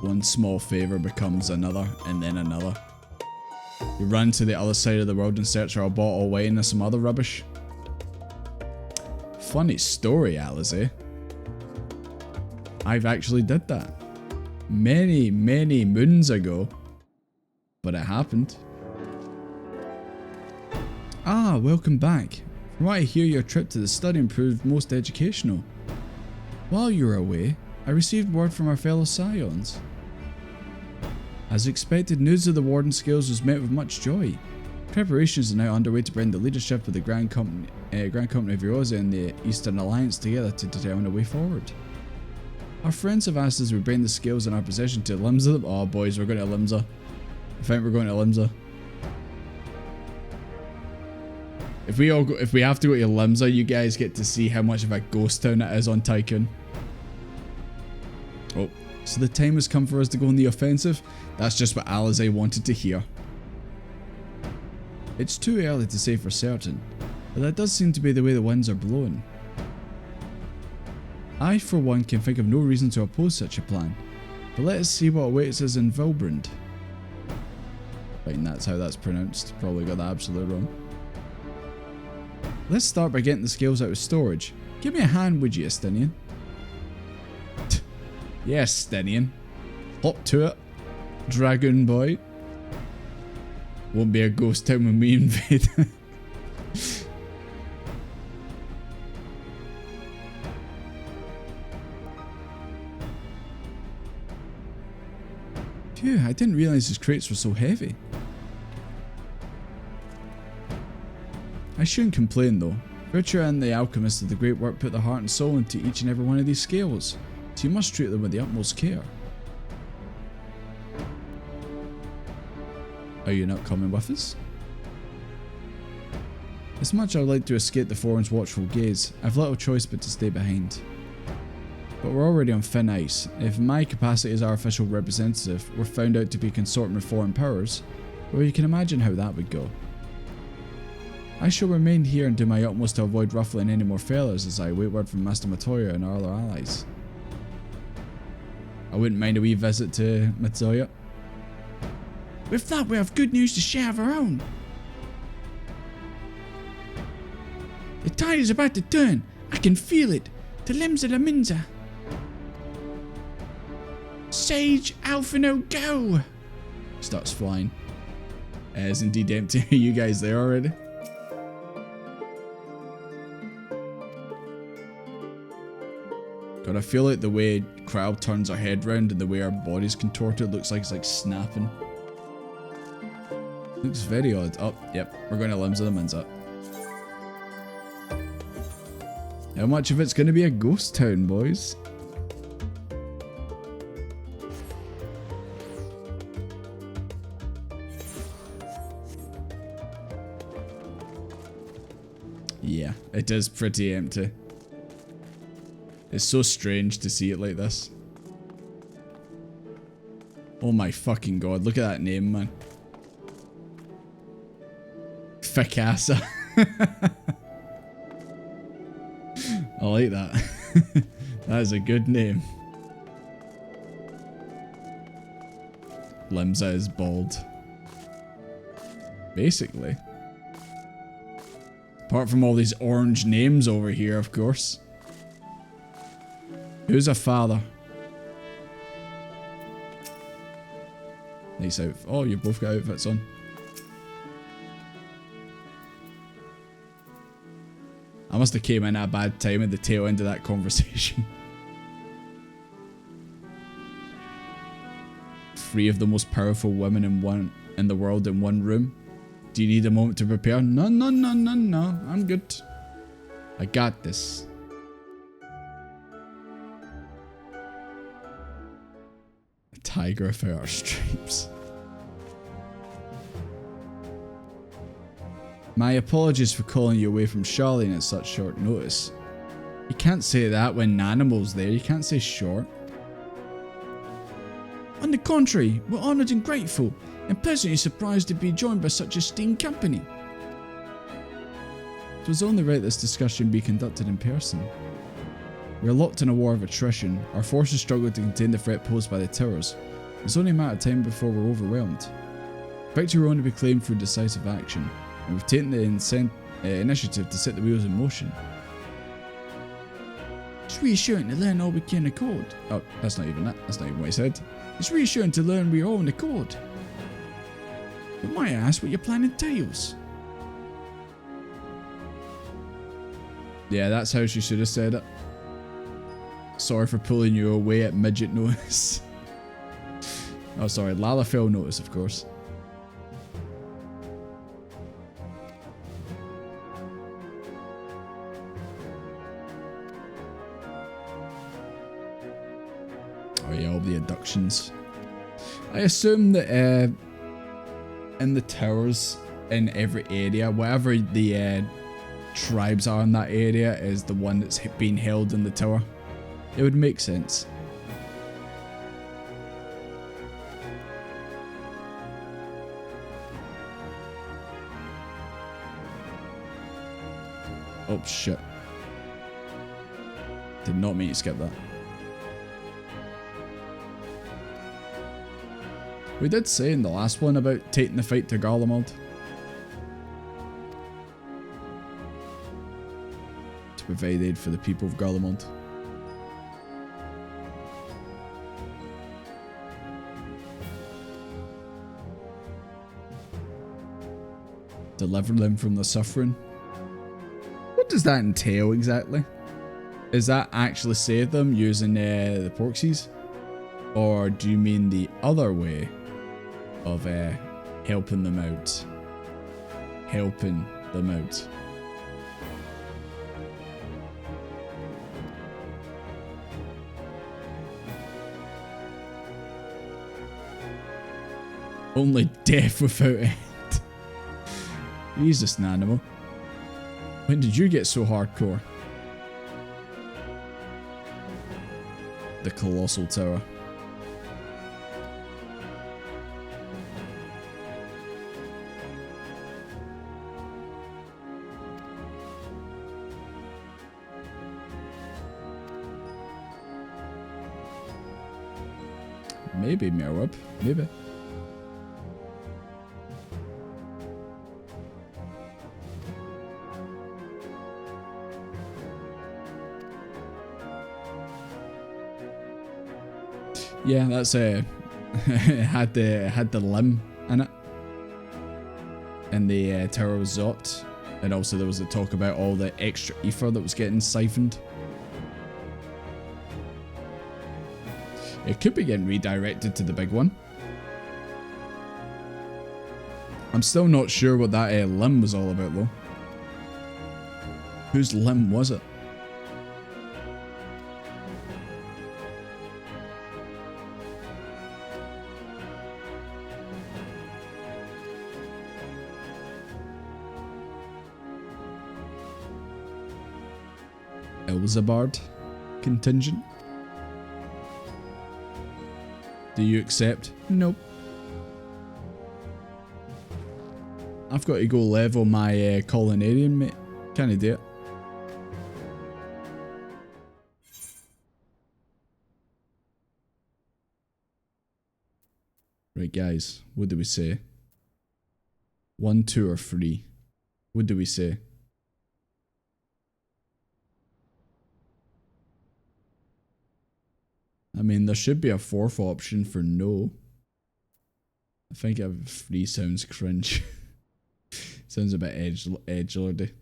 One small favour becomes another, and then another. You run to the other side of the world in search for a bottle of wine or some other rubbish. Funny story, Alice, eh? I've actually did that. Many, many moons ago. But it happened. Ah, welcome back. From what I hear, your trip to the study proved most educational. While you were away, I received word from our fellow Scions. As expected, news of the Warden Scales was met with much joy. Preparations are now underway to bring the leadership of the Grand Company of Eosa and the Eastern Alliance together to determine a way forward. Our friends have asked us to bring the scales in our possession to Limsa. Oh boys, we're going to Limsa. I think we're going to Limsa. If we have to go to Limsa, you guys get to see how much of a ghost town it is on Tycoon. Oh, so the time has come for us to go on the offensive? That's just what Alize wanted to hear. It's too early to say for certain, but that does seem to be the way the winds are blowing. I, for one, can think of no reason to oppose such a plan, but let us see what awaits us in Vilbrand. Right, that's how that's pronounced. Probably got that absolutely wrong. Let's start by getting the scales out of storage. Give me a hand, would you, Estinian? Yes, Estinian. Hop to it. Dragoon boy. Won't be a ghost town when we invade. Phew, I didn't realise his crates were so heavy. I shouldn't complain though. Virtua and the alchemists of the great work put their heart and soul into each and every one of these scales, so you must treat them with the utmost care. Are you not coming with us? As much as I'd like to escape the Foreign's watchful gaze, I've little choice but to stay behind. But we're already on thin ice. If in my capacity as our official representative were found out to be consorting with foreign powers, well, you can imagine how that would go. I shall remain here and do my utmost to avoid ruffling any more feathers as I wait word from Master Matoya and our other allies. I wouldn't mind a wee visit to Matoya. With that, we have good news to share of our own. The tide is about to turn. I can feel it. To Limsa la Minza. Sage Alphino, go! Starts flying. It is indeed empty. Are you guys there already? God, I feel like the way Crowd turns her head round and the way our body's contorted looks like it's like snapping. Looks very odd. Oh, yep, we're going to Limsa la Minza. How much of it's going to be a ghost town, boys? Yeah, it is pretty empty. It's so strange to see it like this. Oh my fucking god, look at that name, man. Ficasa. I like that. That is a good name. Limsa is bald. Basically. Apart from all these orange names over here, of course. Who's a father? Nice outfit. Oh, you both got outfits on. I must have came in at a bad time at the tail end of that conversation. 3 of the most powerful women in the world in one room. Do you need a moment to prepare? No, no, no, no, no. I'm good. I got this. A tiger without our stripes. My apologies for calling you away from Charlene at such short notice. You can't say that when Nanimal's there. You can't say short. On the contrary, we're honoured and grateful, and pleasantly surprised to be joined by such esteemed company. It was only right this discussion be conducted in person. We are locked in a war of attrition. Our forces struggle to contain the threat posed by the towers. It's only a matter of time before we're overwhelmed. Victory will only be claimed through decisive action, and we've taken the initiative to set the wheels in motion. It's reassuring to learn all we can accord. Oh, that's not even that. That's not even what he said. It's reassuring to learn we are all in accord. But might I ask what your plan entails? Yeah, that's how she should have said it. Sorry for pulling you away at midget notice. Oh, sorry, Lalafell notice, of course. Oh yeah, all the abductions. I assume that in the towers in every area, whatever the tribes are in that area is the one that's being held in the tower. It would make sense. Oh shit. Did not mean to skip that. We did say in the last one about taking the fight to Garlemald. To provide aid for the people of Garlemald. Deliver them from the suffering. What does that entail exactly? Is that actually save them using the Porksies? Or do you mean the other way of helping them out? Helping them out. Only death without end. Jesus, Nanimal. When did you get so hardcore? The Colossal Tower. Maybe Merweb. Maybe. Yeah, that's it had the limb in it, and the Tower of Zot, and also there was a talk about all the extra ether that was getting siphoned. It could be getting redirected to the big one. I'm still not sure what that limb was all about though. Whose limb was it? Elzabard contingent. Do you accept? Nope. I've got to go level my Colonarian, mate. Can't do it. Right, guys. What do we say? 1, 2, or 3? What do we say? I mean, there should be a 4th option for no. I think 3 sounds cringe. Sounds a bit edgelordy.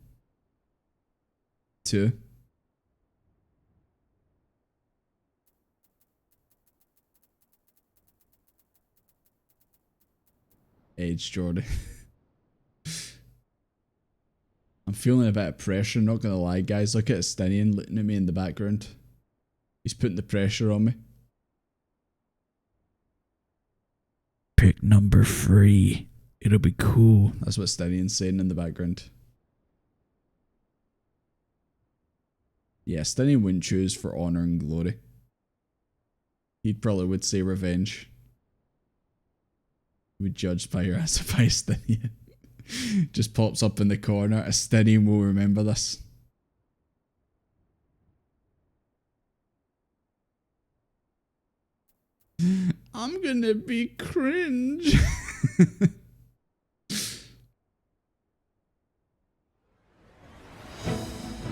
2. Edge Jordy. I'm feeling a bit of pressure, not gonna lie, guys. Look at Estinian looking at me in the background. He's putting the pressure on me. Pick number 3. It'll be cool. That's what Stinian's saying in the background. Yeah, Stinian wouldn't choose for honor and glory. He probably would say revenge. He would judge by your answer by Stinian. Just pops up in the corner. A Stinian will remember this. I'm gonna be cringe.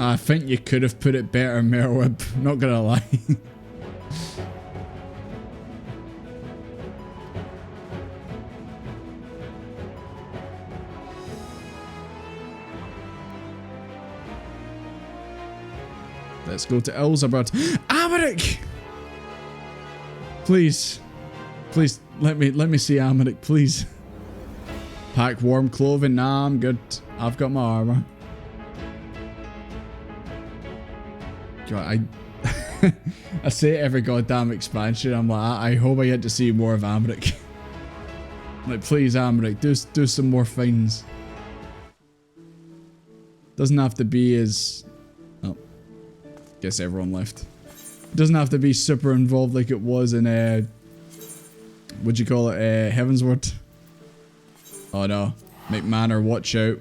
I think you could have put it better, Merwib. Not gonna lie. Let's go to Elzabad. Amaric! Please. Please, let me see Amaric, please. Pack warm clothing. Nah, I'm good. I've got my armor. God, I say every goddamn expansion, I'm like, I hope I get to see more of Amaric. Like, please, Amaric, do some more things. Doesn't have to be as... Oh. Guess everyone left. Doesn't have to be super involved like it was in, what'd you call it, Heavensward? Oh no. McManor, watch out.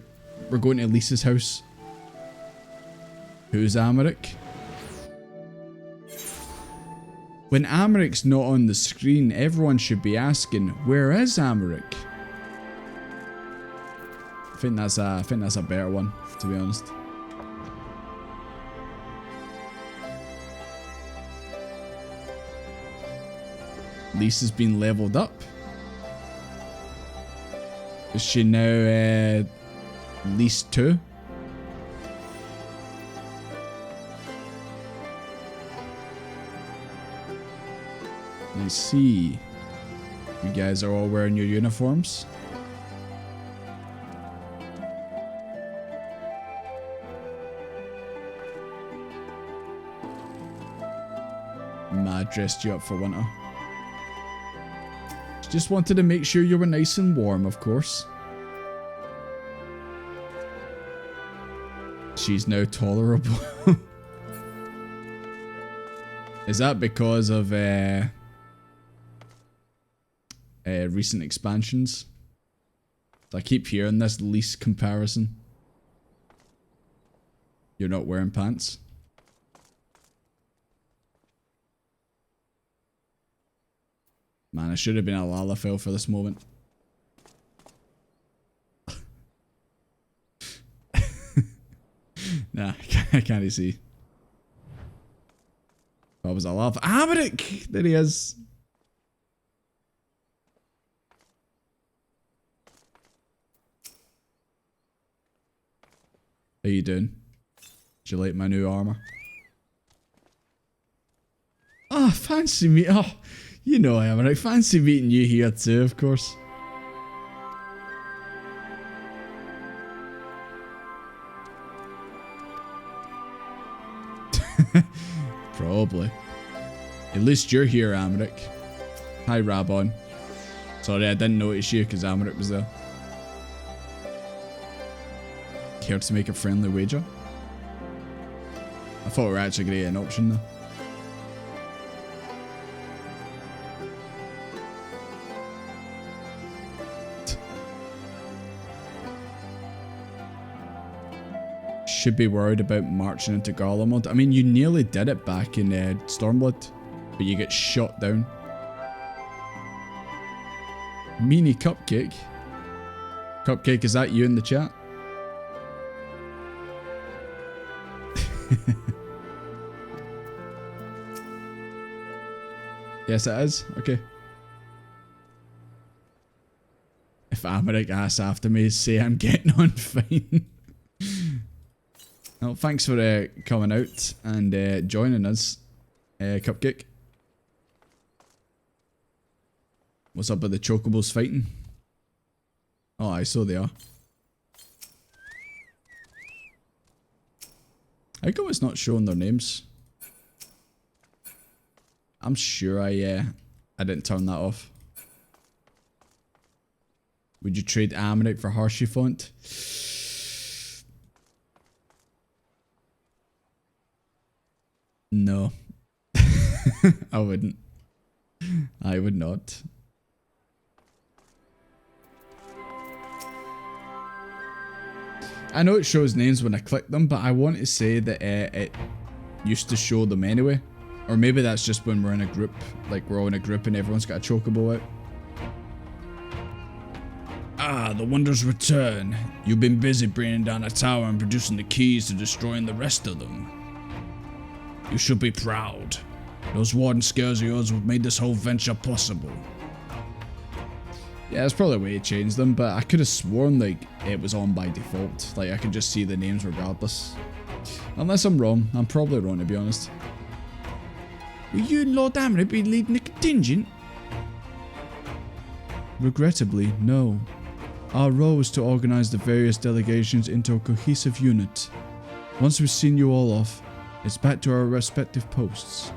We're going to Lisa's house. Who's Amaric? When Amaric's not on the screen, everyone should be asking, where is Amaric? I think that's a better one, to be honest. Lisa's been leveled up. Is she now Lise 2? I see. You guys are all wearing your uniforms. Ma dressed you up for winter. Just wanted to make sure you were nice and warm, of course. She's now tolerable. Is that because of recent expansions? I keep hearing this lease comparison. You're not wearing pants. Man, I should have been a Lalafell for this moment. Nah, I can't see. That was a Lalafell. Amaric! There he is. How you doing? Did you like my new armor? Oh, fancy me. Oh, you know I am, right? Fancy meeting you here too, of course. Probably. At least you're here, Amaric. Hi, Rabon. Sorry, I didn't notice you because Amaric was there. Care to make a friendly wager? I thought we were actually going to get an option though. Should be worried about marching into Garlemald. I mean, you nearly did it back in Stormblood, but you get shot down. Meanie Cupcake. Cupcake, is that you in the chat? Yes, it is. Okay. If Amaric asks after me, say I'm getting on fine. Well, thanks for coming out and joining us, Cupcake. What's up with the chocobos fighting? Oh, I saw they are. How come it's not showing their names? I'm sure I didn't turn that off. Would you trade Amaric for Hershey font? No. I wouldn't. I would not. I know it shows names when I click them, but I want to say that it used to show them anyway. Or maybe that's just when we're in a group. Like, we're all in a group and everyone's got a chocobo out. Ah, the wonders return. You've been busy bringing down a tower and producing the keys to destroying the rest of them. You should be proud. Those warden scales of yours have made this whole venture possible. Yeah, there's probably a way to change them, but I could have sworn, like, it was on by default. Like, I could just see the names regardless. Unless I'm wrong. I'm probably wrong, to be honest. Will you and Lord Amrit be leading the contingent? Regrettably, no. Our role is to organize the various delegations into a cohesive unit. Once we've seen you all off, it's back to our respective posts.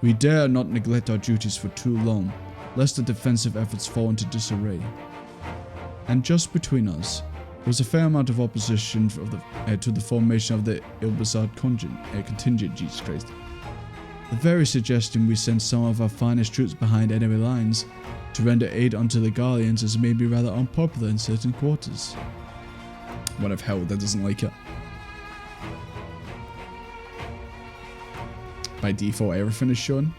We dare not neglect our duties for too long, lest the defensive efforts fall into disarray. And just between us, there was a fair amount of opposition to the formation of the Ilbazard contingent, Jesus Christ. The very suggestion we send some of our finest troops behind enemy lines to render aid unto the Guardians is maybe rather unpopular in certain quarters. What if Hilda doesn't like it? By default, everything is shown.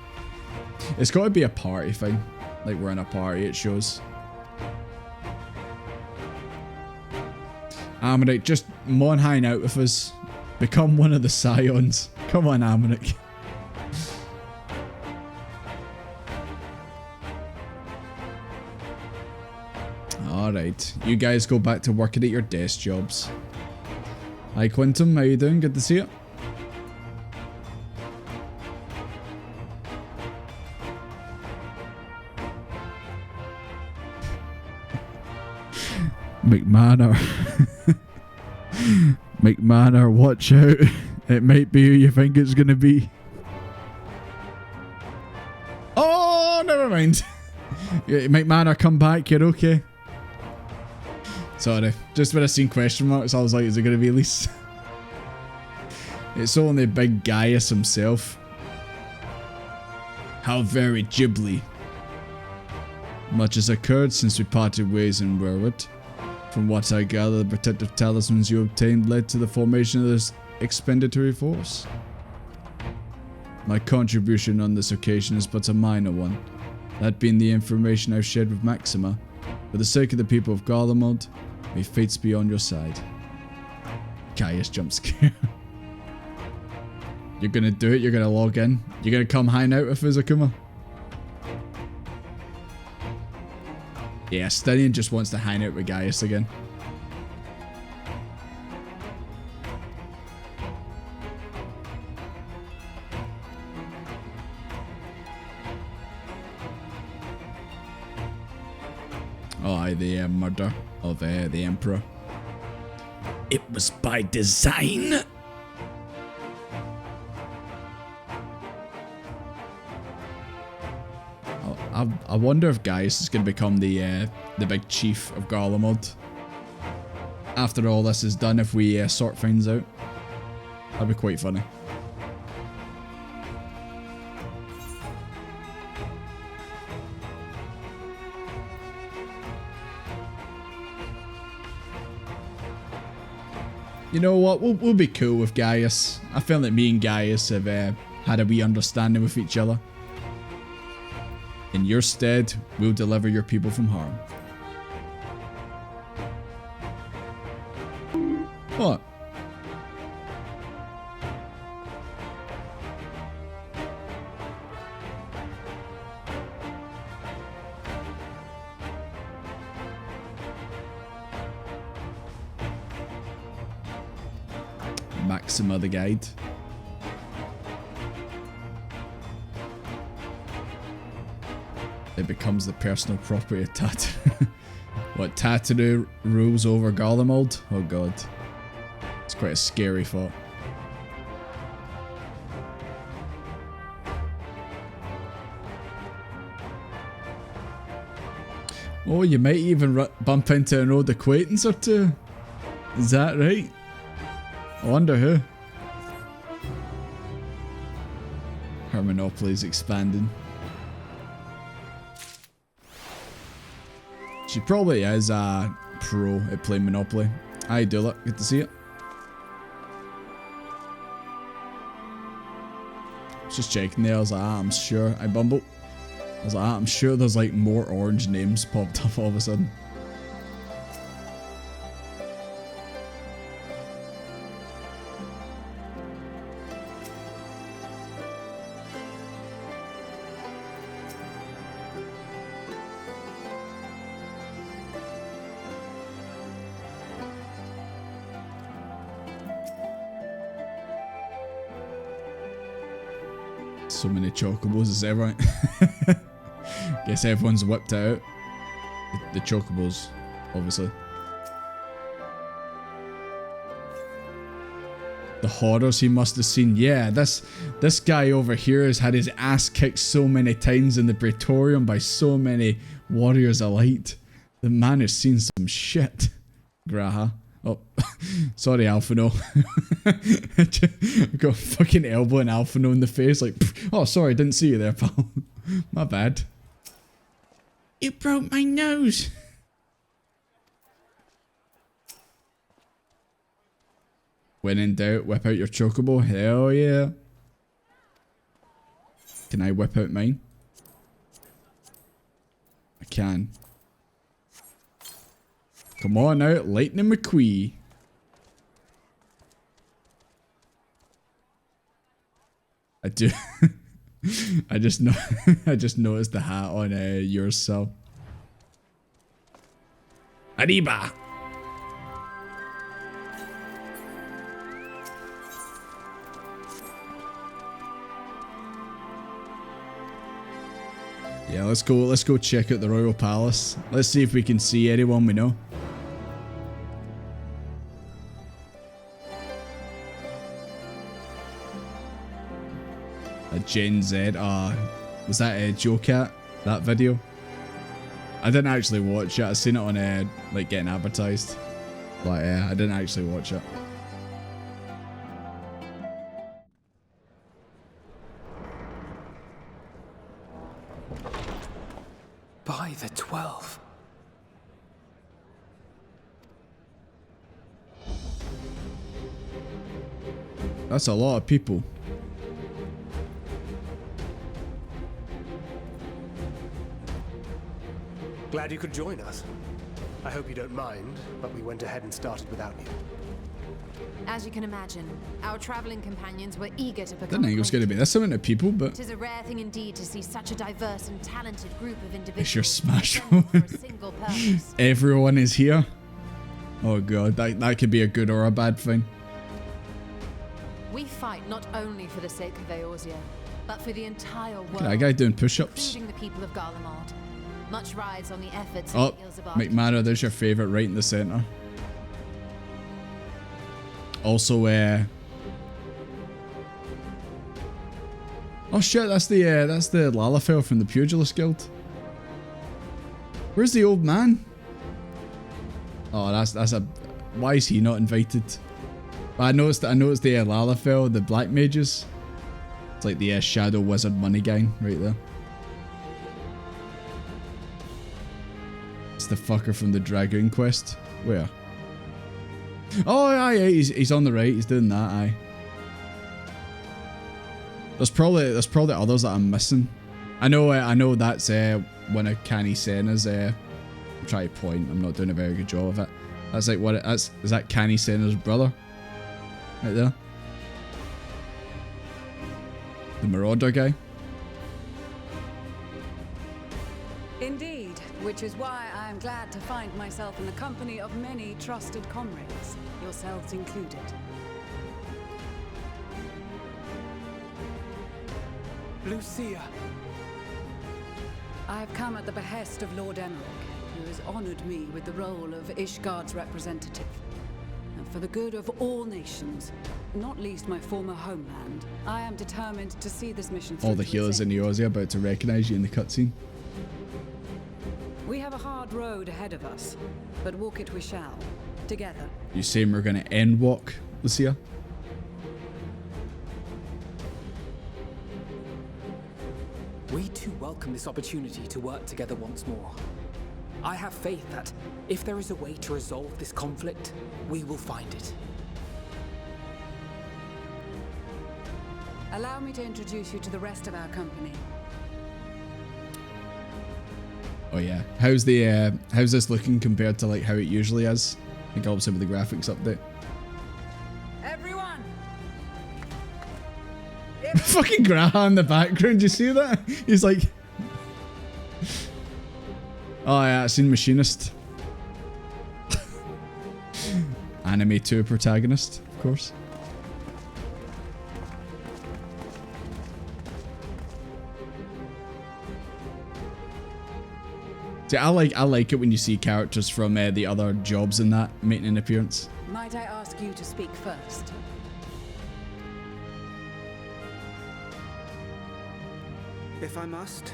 It's got to be a party thing. Like, we're in a party, it shows. Amrit, just mon hang out with us. Become one of the Scions. Come on, Amrit. Alright, you guys go back to working at your desk jobs. Hi Quintum, how you doing? Good to see you. McManor. McManor, watch out. It might be who you think it's gonna be. Oh, never mind. McManor, come back, you're okay. Sorry, just when I seen question marks, I was like, is it going to be Elise? It's only Big Gaius himself. How very ghibli. Much has occurred since we parted ways in Werwood. From what I gather, the protective talismans you obtained led to the formation of this expenditory force. My contribution on this occasion is but a minor one, that being the information I've shared with Maxima. For the sake of the people of Garlemald, may fates be on your side. Gaius jump scare. You're gonna do it, you're gonna log in. You're gonna come hang out with us, Akuma. Yeah, Styrian just wants to hang out with Gaius again. Oh, aye, the murder of the Emperor. It was by design. I wonder if Gaius is going to become the big chief of Garlemald. After all this is done, if we sort things out. That'd be quite funny. You know what, we'll be cool with Gaius. I feel like me and Gaius have had a wee understanding with each other. In your stead, we'll deliver your people from harm. What? Maxima the guide. It becomes the personal property of Tatanu. What, Tatanu rules over Garlemald? Oh god. It's quite a scary thought. Oh, you might even bump into an old acquaintance or two. Is that right? I wonder who. Her monopoly's expanding. She probably is a pro at playing Monopoly. Hi Dula, good to see you. Just checking there. I was like, I'm sure. I bumbled. I was like, I'm sure there's like more orange names popped up all of a sudden. So many chocobos, is everyone? Guess everyone's whipped out. The chocobos, obviously. The horrors he must have seen. Yeah, this guy over here has had his ass kicked so many times in the Praetorium by so many warriors of light. The man has seen some shit. Graha. Oh, sorry, Alphino. I got a fucking elbow and Alphino in the face. Like, oh, sorry, didn't see you there, pal. My bad. You broke my nose. When in doubt, whip out your chocobo. Hell yeah. Can I whip out mine? I can. Come on out, Lightning McQueen. I do. I just know. I just noticed the hat on yours, so. Arriba. Yeah, let's go check out the Royal Palace. Let's see if we can see anyone we know. A Gen Z, was that a Joe Cat, that video? I didn't actually watch it, I seen it on like getting advertised. But I didn't actually watch it. By the 12. That's a lot of people. Glad you could join us. I hope you don't mind, but we went ahead and started without you. As you can imagine, our traveling companions were eager to become Didn't think it was going to be this amount of people, but it is a rare thing indeed to see such a diverse and talented group of individuals. it's your smash assembled roll. for a single purpose. Everyone is here. Oh god, that could be a good or a bad thing. We fight not only for the sake of Eorzea, but for the entire world. Look at that guy doing push-ups. Including the people of Garlemald. Much rides on the efforts Oh, of the Eels of McManor, there's your favourite right in the centre. Also, oh shit, that's the Lalafell from the Pugilist Guild. Where's the old man? Oh, that's a. Why is he not invited? I noticed the Lalafell, the Black Mages. It's like the Shadow Wizard Money Gang right there. It's the fucker from the Dragoon Quest. Where? Oh, aye, he's on the right. He's doing that, aye. There's probably others that I'm missing. I know that's one of Canny Senna's. I'm trying to point. I'm not doing a very good job of it. That's like what is that Canny Senna's brother? Right there. The Marauder guy. Indeed, which is why I am glad to find myself in the company of many trusted comrades, yourselves included. Lucia. I have come at the behest of Lord Emmerich, who has honored me with the role of Ishgard's representative. And for the good of all nations, not least my former homeland, I am determined to see this mission through. All the to healers its in end. Eorzea about to recognise you in the cutscene. We have a hard road ahead of us, but walk it we shall, together. You saying we're gonna Endwalk, Lucia? We too welcome this opportunity to work together once more. I have faith that if there is a way to resolve this conflict, we will find it. Allow me to introduce you to the rest of our company. Oh yeah, how's this looking compared to like how it usually is? I think obviously with the graphics update. Everyone! Fucking Graha in the background, you see that? He's like, oh yeah, I've seen Machinist. Anime 2 protagonist, of course. See, I like it when you see characters from the other jobs in that making an appearance. Might I ask you to speak first? If I must.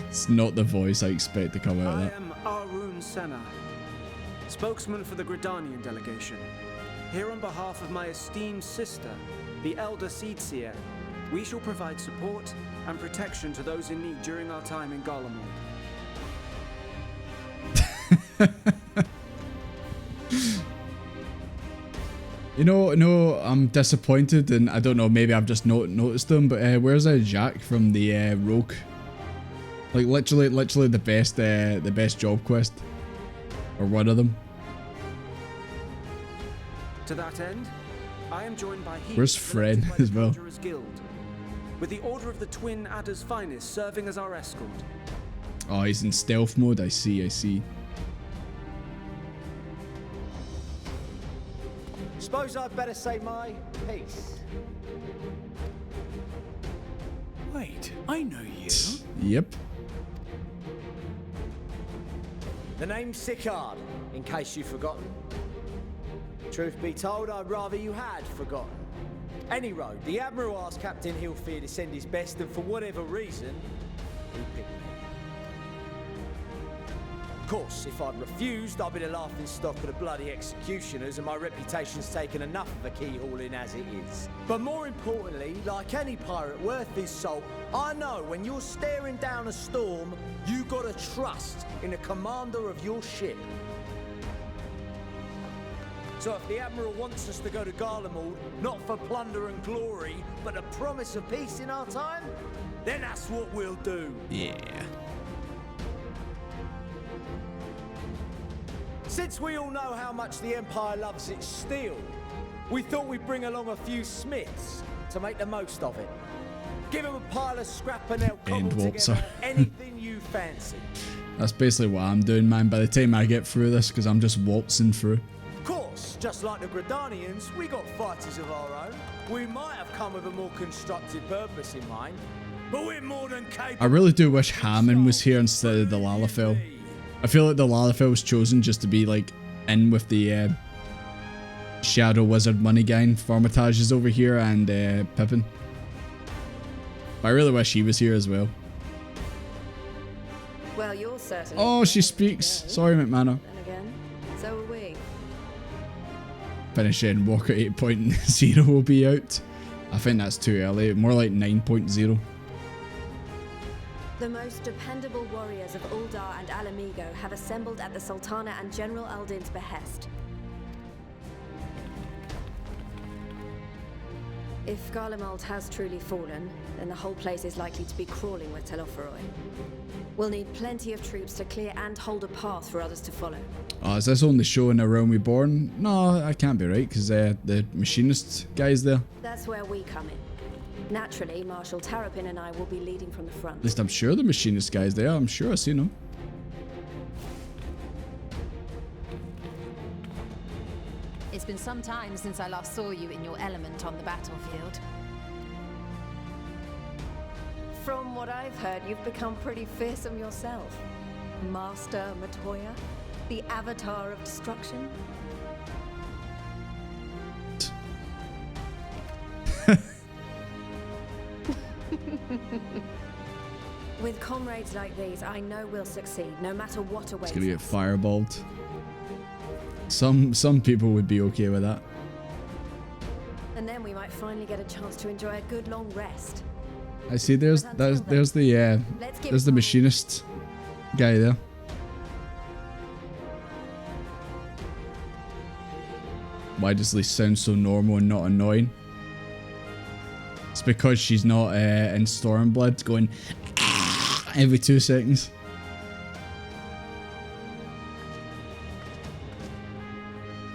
It's not the voice I expect to come out of I that. am Arun Senna, spokesman for the Gridanian delegation. Here on behalf of my esteemed sister, the Elder Seedseer, we shall provide support and protection to those in need during our time in Garlemald. You know, no, I'm disappointed, and I don't know, maybe I've just noticed them, but where's Jack from the Rogue? Like literally the best job quest, or one of them. To that end, I am joined by he. Where's Fred selected by the as well? Conjurer's Guild, with the Order of the Twin Adder's Finest serving as our escort. Oh, he's in stealth mode. I see. Suppose I'd better say my piece. Wait, I know you. Yep. The name's Sicard, in case you've forgotten. Truth be told, I'd rather you had forgotten. Any road, the Admiral asked Captain Hillfear to send his best, and for whatever reason, he picked me. Of course, if I'd refused, I'd be the laughing stock of the bloody executioners, and my reputation's taken enough of a keyhauling as it is. But more importantly, like any pirate worth his salt, I know when you're staring down a storm, you gotta trust in the commander of your ship. So if the Admiral wants us to go to Garlemald, not for plunder and glory, but a promise of peace in our time, then that's what we'll do. Yeah. Since we all know how much the Empire loves its steel, we thought we'd bring along a few smiths to make the most of it. Give them a pile of scrap and they'll cobble together anything you fancy. That's basically what I'm doing, man. By the time I get through this, because I'm just waltzing through. Of course, just like the Gridanians, we got fighters of our own. We might have come with a more constructive purpose in mind, but we're more than capable. I really do wish Hammond was here instead of the Lalafell. I feel like the Lalafell was chosen just to be like in with the Shadow Wizard money gang, Formatages over here, and Pippin. But I really wish he was here as well. Well, you're certainly. Oh, she speaks. Sorry, McManus. Then again, so are we. Finish Endwalker 8.0 will be out. I think that's too early. More like 9.0. The most dependable warriors of Uldar and Alamigo have assembled at the Sultana and General Aldin's behest. If Garlemald has truly fallen, then the whole place is likely to be crawling with Telophoroi. We'll need plenty of troops to clear and hold a path for others to follow. Oh, is this only showing A Realm Reborn? No, that can't be right, because the machinist guy's there. That's where we come in. Naturally, Marshal Tarapin and I will be leading from the front. At least I'm sure the machinist guy's there. I'm sure I've seen him. It's been some time since I last saw you in your element on the battlefield. From what I've heard, you've become pretty fearsome yourself. Master Matoya, the avatar of destruction. With comrades like these, I know we'll succeed, no matter what awaits. It's gonna get fireballed. Some people would be okay with that. And then we might finally get a chance to enjoy a good long rest. I see. There's the machinist guy there. Why does he sound so normal and not annoying? because she's not in Stormblood going every 2 seconds.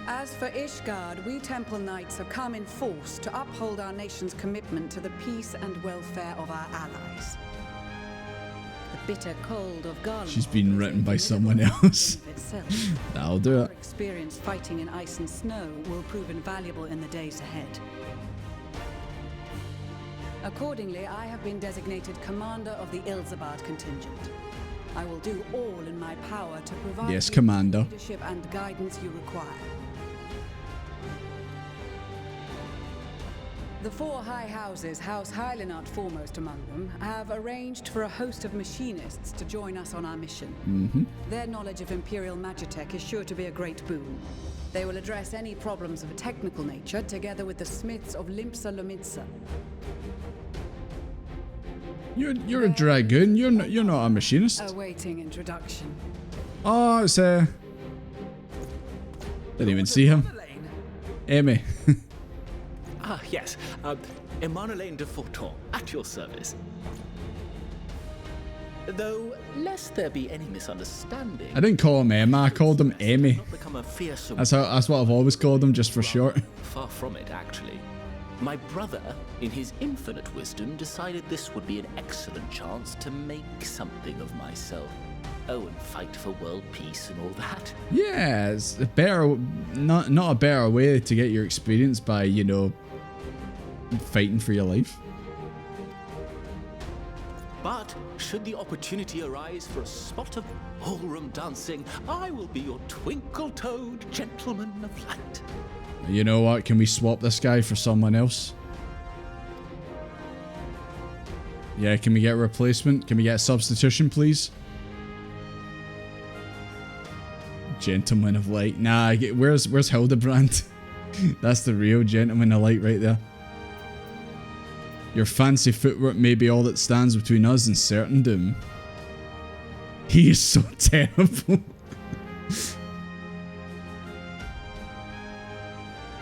As for Ishgard, we Temple Knights have come in force to uphold our nation's commitment to the peace and welfare of our allies. The bitter cold of Garland. She's been written by someone else. That'll do Our it. experience fighting in ice and snow will prove invaluable in the days ahead. Accordingly, I have been designated commander of the Ilzabard contingent. I will do all in my power to provide Yes, you Commander. with the leadership and guidance you require. The 4 high houses, House Hylinart foremost among them, have arranged for a host of machinists to join us on our mission. Their knowledge of Imperial Magitech is sure to be a great boon. They will address any problems of a technical nature together with the smiths of Limpsa Lomitsa. You're a dragoon. You're not a machinist. Awaiting introduction. Oh, it's didn't even see him. Amy. Ah, yes. Emanuelaine de Forton, at your service. Though, lest there be any misunderstanding... I didn't call him Emma, I called him Amy. That's what I've always called him, just for short. Far from it, actually. My brother, in his infinite wisdom, decided this would be an excellent chance to make something of myself. Oh, and fight for world peace and all that. Yeah, it's a better, not a better way to get your experience by, you know, fighting for your life. But should the opportunity arise for a spot of ballroom dancing, I will be your twinkle-toed gentleman of light. You know what? Can we swap this guy for someone else? Yeah, can we get a replacement? Can we get a substitution, please? Gentleman of light. Nah, where's Hildebrand? That's the real gentleman of light right there. Your fancy footwork may be all that stands between us and certain doom. He is so terrible.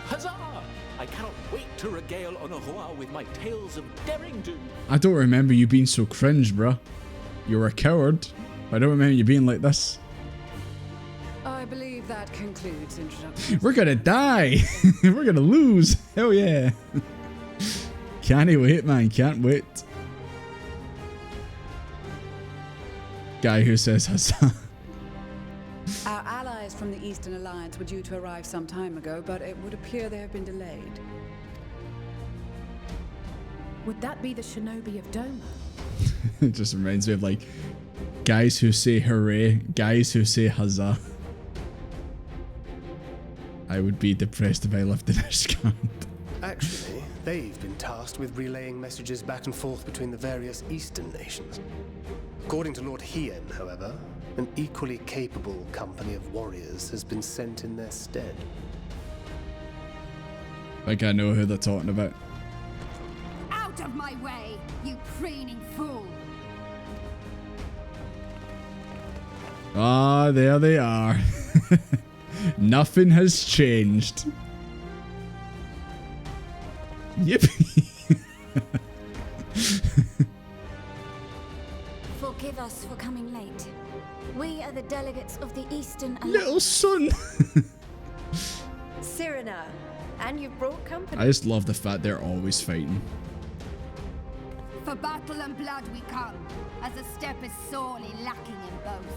Huzzah! I cannot wait to regale Honohua with my tales of daring do. I don't remember you being so cringe, bruh. You were a coward. I don't remember you being like this. I believe that concludes introduction. We're gonna die. We're gonna lose. Hell yeah. Can't wait, man. Can't wait. Guy who says huzzah. Our allies from the Eastern Alliance were due to arrive some time ago, but it would appear they have been delayed. Would that be the shinobi of Doma? It just reminds me of like guys who say hooray, guys who say huzzah. I would be depressed if I left the Ishgard. Actually, they've been tasked with relaying messages back and forth between the various Eastern nations. According to Lord Hien, however, an equally capable company of warriors has been sent in their stead. Like I know who they're talking about. Out of my way, you preening fool! Ah, there they are. Nothing has changed. Yippee. Forgive us for coming late. We are the delegates of the Eastern Alliance. Little son. Cyrena, and you've brought company. I just love the fact they're always fighting. For battle and blood we come, as the steppe is sorely lacking in both.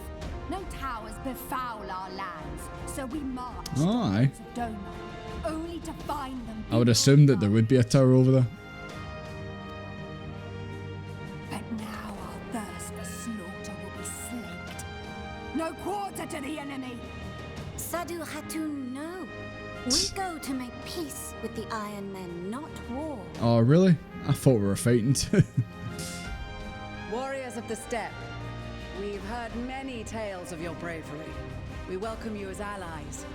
No towers befoul our lands, so we march Oh, aye. to Doma, only to find them. I would assume that there would be a tower over there. But now our thirst for slaughter will be slaked. No quarter to the enemy. Sadu Hatun, no. We go to make peace with the Iron Men, not war. Oh, really? I thought we were fighting too. Warriors of the steppe, we've heard many tales of your bravery. We welcome you as allies.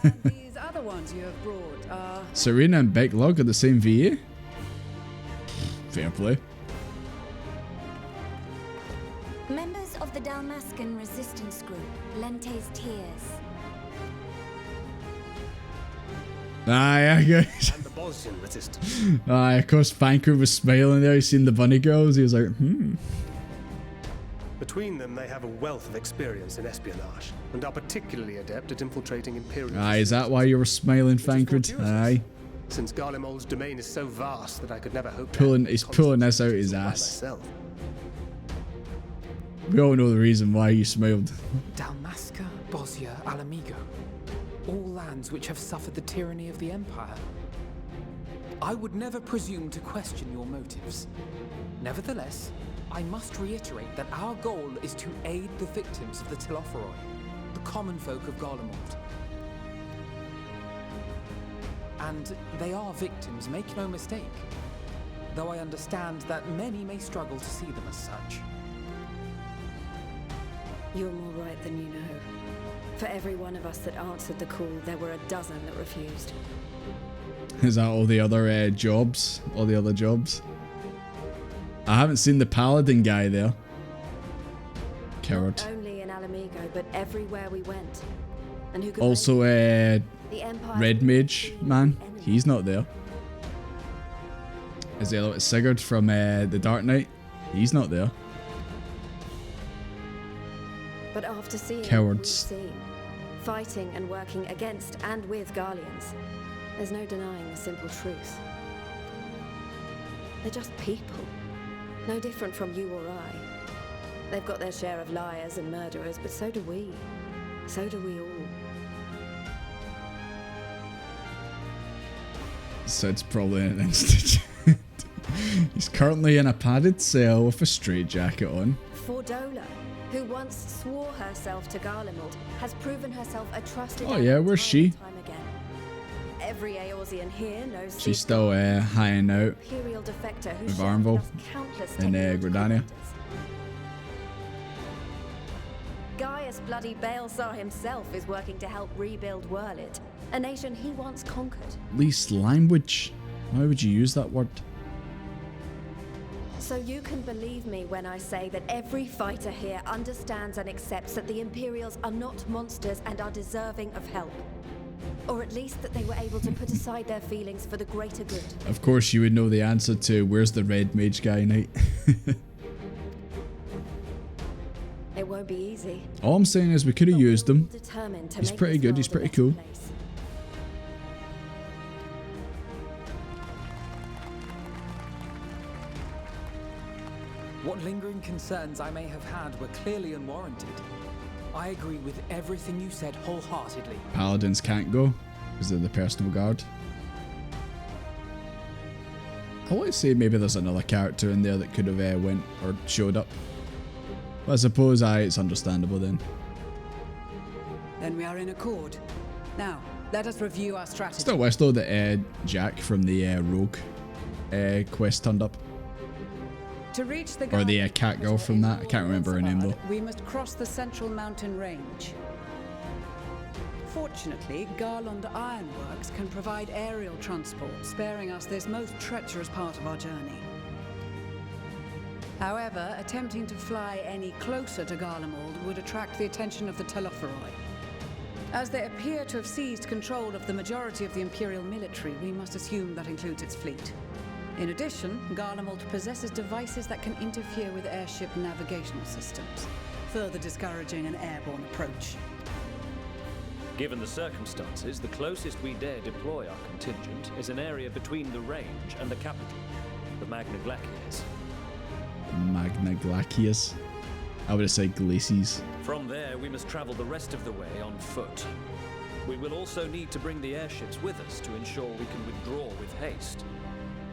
And these other ones you have brought are... Serena and Becklog are the same VA? Fair play. Members of the Dalmascan resistance group, Lente's Tears. Ah, yeah, guys. And the Bosnian resistance. Of course, Banker was smiling there. He's seen the bunny girls. He was like, Between them, they have a wealth of experience in espionage and are particularly adept at infiltrating Imperial. Aye, is that why you were smiling, Fankred? Aye. Since Garlemald's domain is so vast that I could never hope He's pulling this out his ass. myself. We all know the reason why you smiled. Dalmasca, Bosnia, Alamigo. All lands which have suffered the tyranny of the Empire. I would never presume to question your motives. Nevertheless, I must reiterate that our goal is to aid the victims of the Telophoroi, the common folk of Garlemald. And they are victims, make no mistake. Though I understand that many may struggle to see them as such. You're more right than you know. For every one of us that answered the call, there were a dozen that refused. Is that all the other jobs? All the other jobs? I haven't seen the paladin guy there. Coward. Not only in Alamigo, but everywhere we went. And who could Also, the Empire Red Mage man. He's not there. Is there Sigurd from the Dark Knight? He's not there. But after seeing Cowards. what we've seen, fighting and working against and with Garleans, there's no denying the simple truth. They're just people, no different from you or I. They've got their share of liars and murderers, but so do we. So do we all. So it's probably an institute. He's currently in a padded cell with a straitjacket on. Fordola, who once swore herself to Garlemald, has proven herself a trusted Oh yeah, where's she? time again. Every Eorzean here knows She's still hanging out Imperial defector who with shared Arnville with us countless in Gridania. Gaius bloody Balesar himself is working to help rebuild Wurlit, a nation he once conquered. Least language. Why would you use that word? So you can believe me when I say that every fighter here understands and accepts that the Imperials are not monsters and are deserving of help. Or at least that they were able to put aside their feelings for the greater good. Of course you would know the answer to where's the Red Mage guy, Knight? It won't be easy. All I'm saying is we could have used him. Determined to He's make pretty this good, world he's a pretty better cool. place. What lingering concerns I may have had were clearly unwarranted. I agree with everything you said wholeheartedly. Paladins can't go because they're the personal guard. I want to say maybe there's another character in there that could have went or showed up. But I suppose it's understandable then. Then we are in accord. Now, let us review our strategy. Still wish though that Jack from the Rogue quest turned up. To reach the Or the cat girl from that. I can't remember her name though. we must cross the central mountain range. Fortunately, Garland Ironworks can provide aerial transport, sparing us this most treacherous part of our journey. However, attempting to fly any closer to Garlemald would attract the attention of the Telophoroi. As they appear to have seized control of the majority of the Imperial military, we must assume that includes its fleet. In addition, Garlemald possesses devices that can interfere with airship navigational systems, further discouraging an airborne approach. Given the circumstances, the closest we dare deploy our contingent is an area between the range and the capital, the Magna Glaciers. Magna Glaciers. I would have said Glacies. From there, we must travel the rest of the way on foot. We will also need to bring the airships with us to ensure we can withdraw with haste.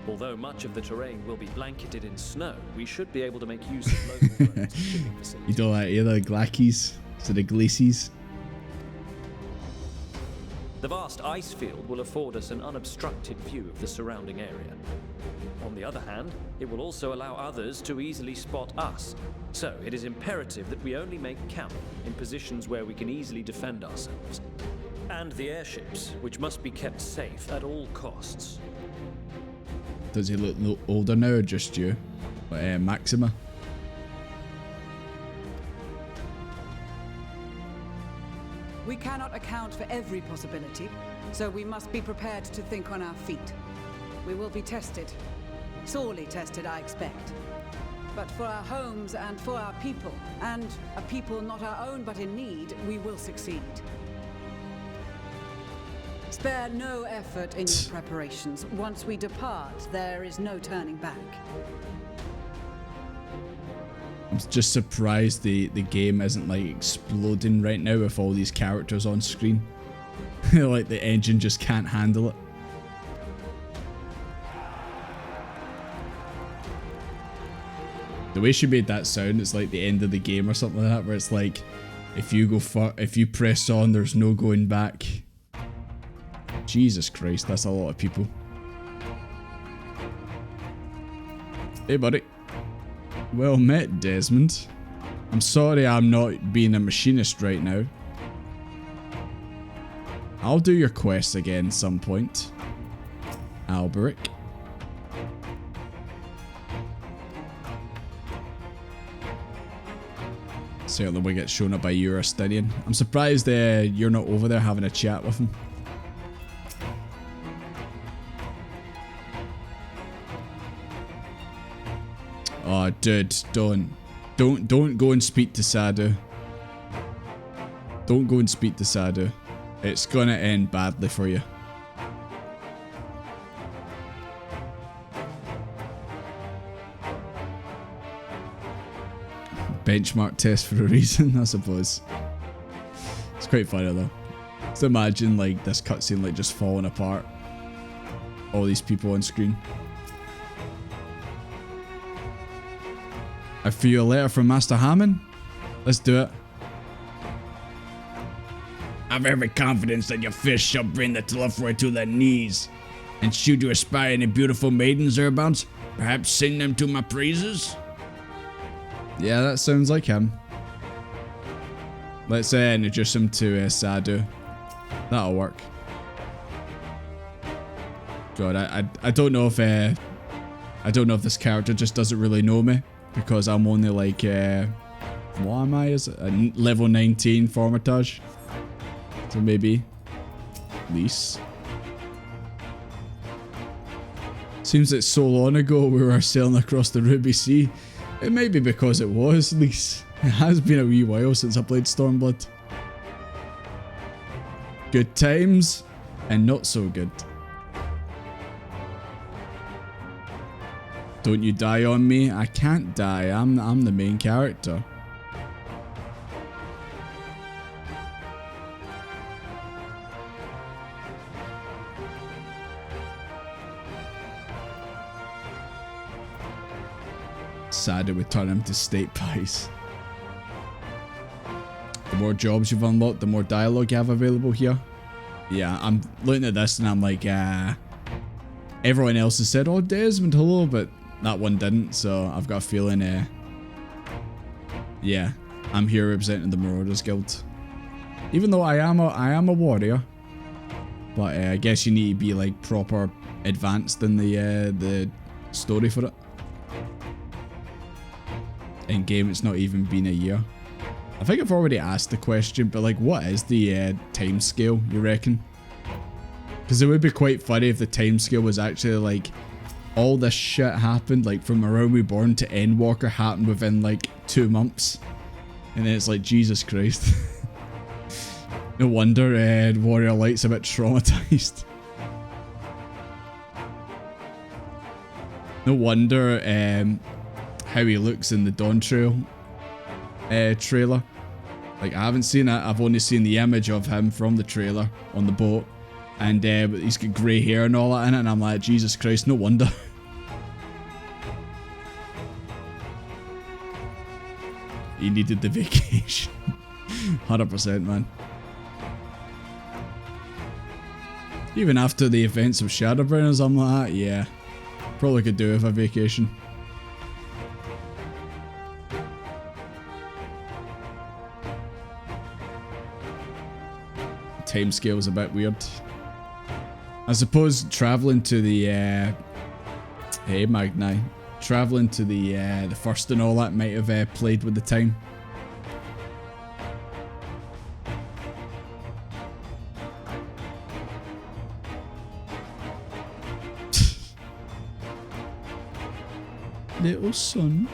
Although much of the terrain will be blanketed in snow, we should be able to make use of local roads and shipping facilities. You don't like either Glacies, so the Glacies. The vast ice field will afford us an unobstructed view of the surrounding area. On the other hand, it will also allow others to easily spot us. So it is imperative that we only make camp in positions where we can easily defend ourselves. And the airships, which must be kept safe at all costs. Does he look older now or just you? Maxima? We cannot account for every possibility, so we must be prepared to think on our feet. we will be tested. Sorely tested, I expect. But for our homes and for our people, and a people not our own but in need, we will succeed. Spare no effort in your preparations. Once we depart, there is no turning back. I'm just surprised the game isn't like exploding right now with all these characters on screen. Like the engine just can't handle it. The way she made that sound, it's like the end of the game or something like that, where it's like, if you press on, there's no going back. Jesus Christ, that's a lot of people. Hey buddy. Well met, Desmond. I'm sorry I'm not being a machinist right now. I'll do your quest again some point. Alberic. Certainly we get shown up by Eurostinian. I'm surprised you're not over there having a chat with him. Oh, dude, don't go and speak to Sadu. Don't go and speak to Sadu. It's gonna end badly for you. Benchmark test for a reason, I suppose. It's quite funny though. Just imagine like this cutscene like just falling apart. All these people on screen. I feel a letter from Master Hammond. Let's do it. I've every confidence that your fish shall bring the Telephoid to their knees. And should you espy any beautiful maidens thereabouts, perhaps sing them to my praises? Yeah, that sounds like him. Let's introduce him to Sadu. That'll work. God, I don't know if I don't know if this character just doesn't really know me, because I'm only like what am I? Is it a level 19 Formatage? So maybe Lise. Seems it's so long ago we were sailing across the Ruby Sea. It may be because it was Lise. It has been a wee while since I played Stormblood. Good times and not so good. Don't you die on me? I can't die. I'm the main character. Sad it would turn him to state pies. The more jobs you've unlocked, the more dialogue you have available here. Yeah, I'm looking at this and I'm like, everyone else has said, oh Desmond, hello, but that one didn't, so I've got a feeling, yeah, I'm here representing the Marauders Guild. Even though I am a warrior, but I guess you need to be like proper advanced in the story for it. In game, it's not even been a year. I think I've already asked the question, but like, what is the time scale, you reckon? Because it would be quite funny if the time scale was actually like, all this shit happened, like from around we born to Endwalker happened within like 2 months. And then it's like, Jesus Christ. No wonder Warrior Light's a bit traumatized. No wonder how he looks in the Dawn Trail trailer. Like, I haven't seen it, I've only seen the image of him from the trailer on the boat. And he's got grey hair and all that in it, and I'm like, Jesus Christ, no wonder. He needed the vacation. 100%, man. Even after the events of Shadowbringers, I'm like, yeah, probably could do with a vacation. Timescale's a bit weird. I suppose traveling to the hey Magni, traveling to the first and all that might have played with the time. little son.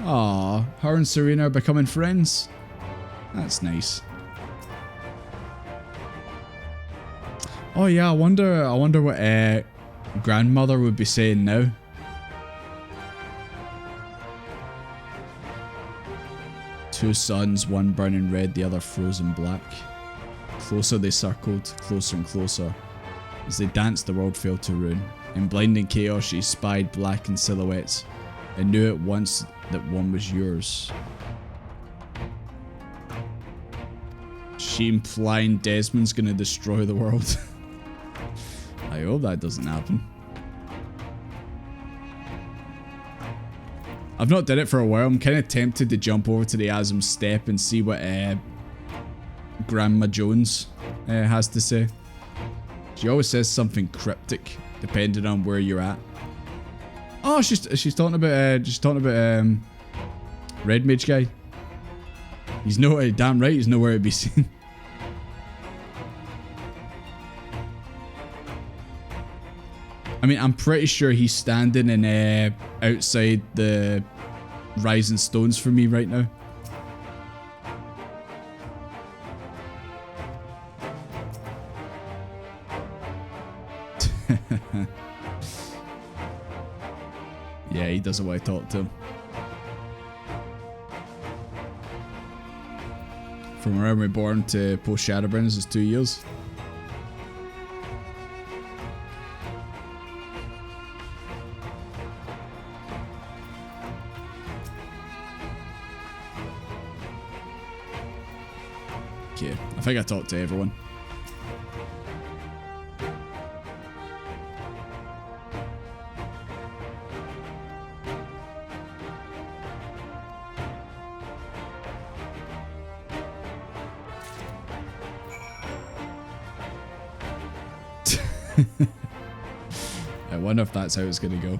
Aw, her and Serena are becoming friends. That's nice. Oh yeah, I wonder what grandmother would be saying now. Two suns, one burning red, the other frozen black. Closer they circled, closer and closer. As they danced, the world fell to ruin. In blinding chaos, she spied blackened silhouettes and knew at once that one was yours. She implying Desmond's gonna destroy the world. I hope that doesn't happen. I've not done it for a while. I'm kind of tempted to jump over to the Asm Step and see what Grandma Jones has to say. She always says something cryptic, depending on where you're at. Oh, she's talking about Red Mage guy. He's nowhere, damn right, he's nowhere to be seen. I mean, I'm pretty sure he's standing in outside the Rising Stones for me right now. Yeah, he doesn't want to talk to him. From around reborn to post Shadowbringers is 2 years. Okay, I think I talked to everyone. I wonder if that's how it's gonna go.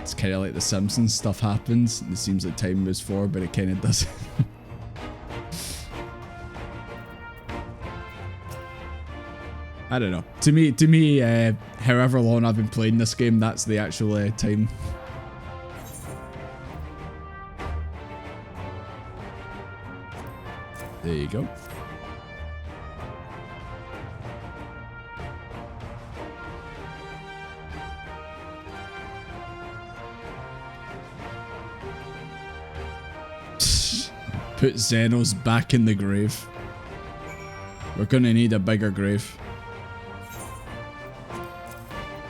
It's kind of like the Simpsons, stuff happens and it seems like time moves forward, but it kind of doesn't. I don't know. To me, however long I've been playing this game, that's the actual time. There you go. Put Xenos back in the grave. We're gonna need a bigger grave.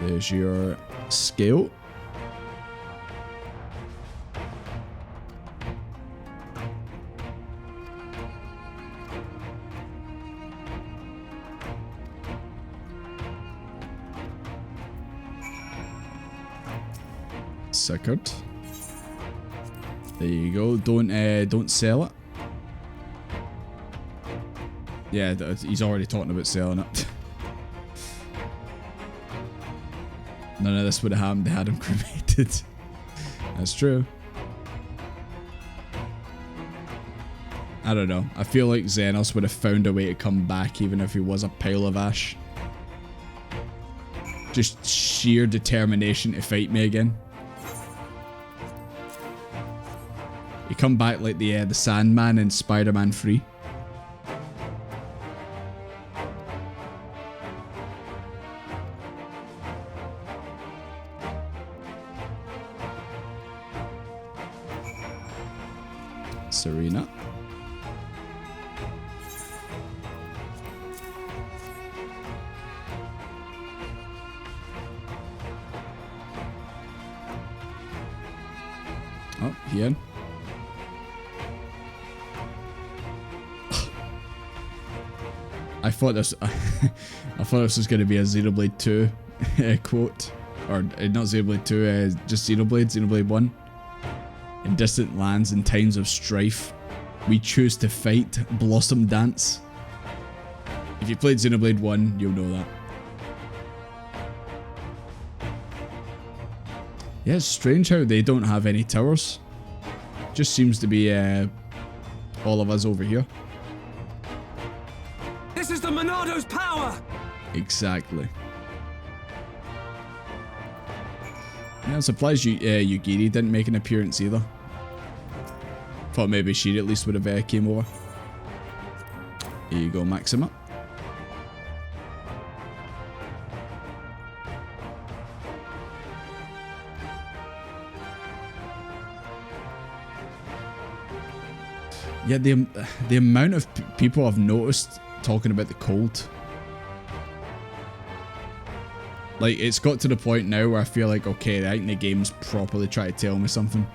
There's your scale. Second. There you go. Don't sell it. Yeah, he's already talking about selling it. None of this would have happened. They had him cremated. That's true. I don't know. I feel like Xenos would have found a way to come back even if he was a pile of ash. Just sheer determination to fight me again. He come back like the Sandman in Spider-Man 3. Serena. Oh, here. I thought this was going to be a Xenoblade 2 quote, or not Xenoblade 2, just Xenoblade 1. In distant lands and times of strife, we choose to fight, blossom dance. If you played Xenoblade 1, you'll know that. Yeah, it's strange how they don't have any towers. Just seems to be all of us over here. This is the Monado's power! Exactly. Yeah, I'm surprised Yugiri didn't make an appearance either. Thought maybe she at least would have came over. Here you go, Maxima. Yeah, the amount of people I've noticed talking about the cold. Like, it's got to the point now where I feel like, okay, I think the game's properly trying to tell me something.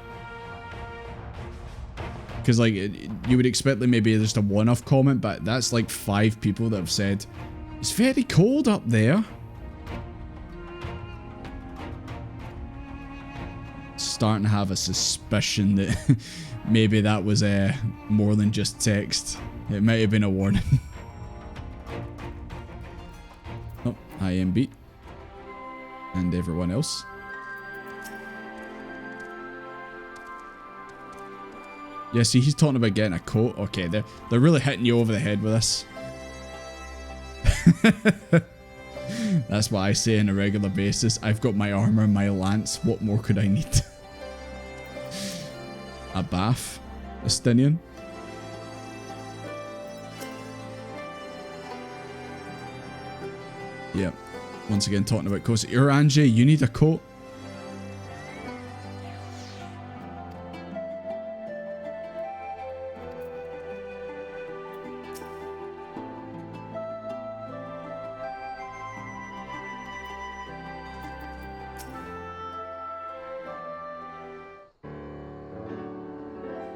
Because, like, you would expect like maybe just a one-off comment, but that's like 5 people that have said, it's very cold up there. Starting to have a suspicion that maybe that was more than just text. It might have been a warning. Oh, IMB. And everyone else. Yeah, see, he's talking about getting a coat. Okay, they're really hitting you over the head with this. That's what I say on a regular basis. I've got my armor and my lance. What more could I need? A bath? Estinian? Yep. Once again, talking about coats. Uranji, you need a coat?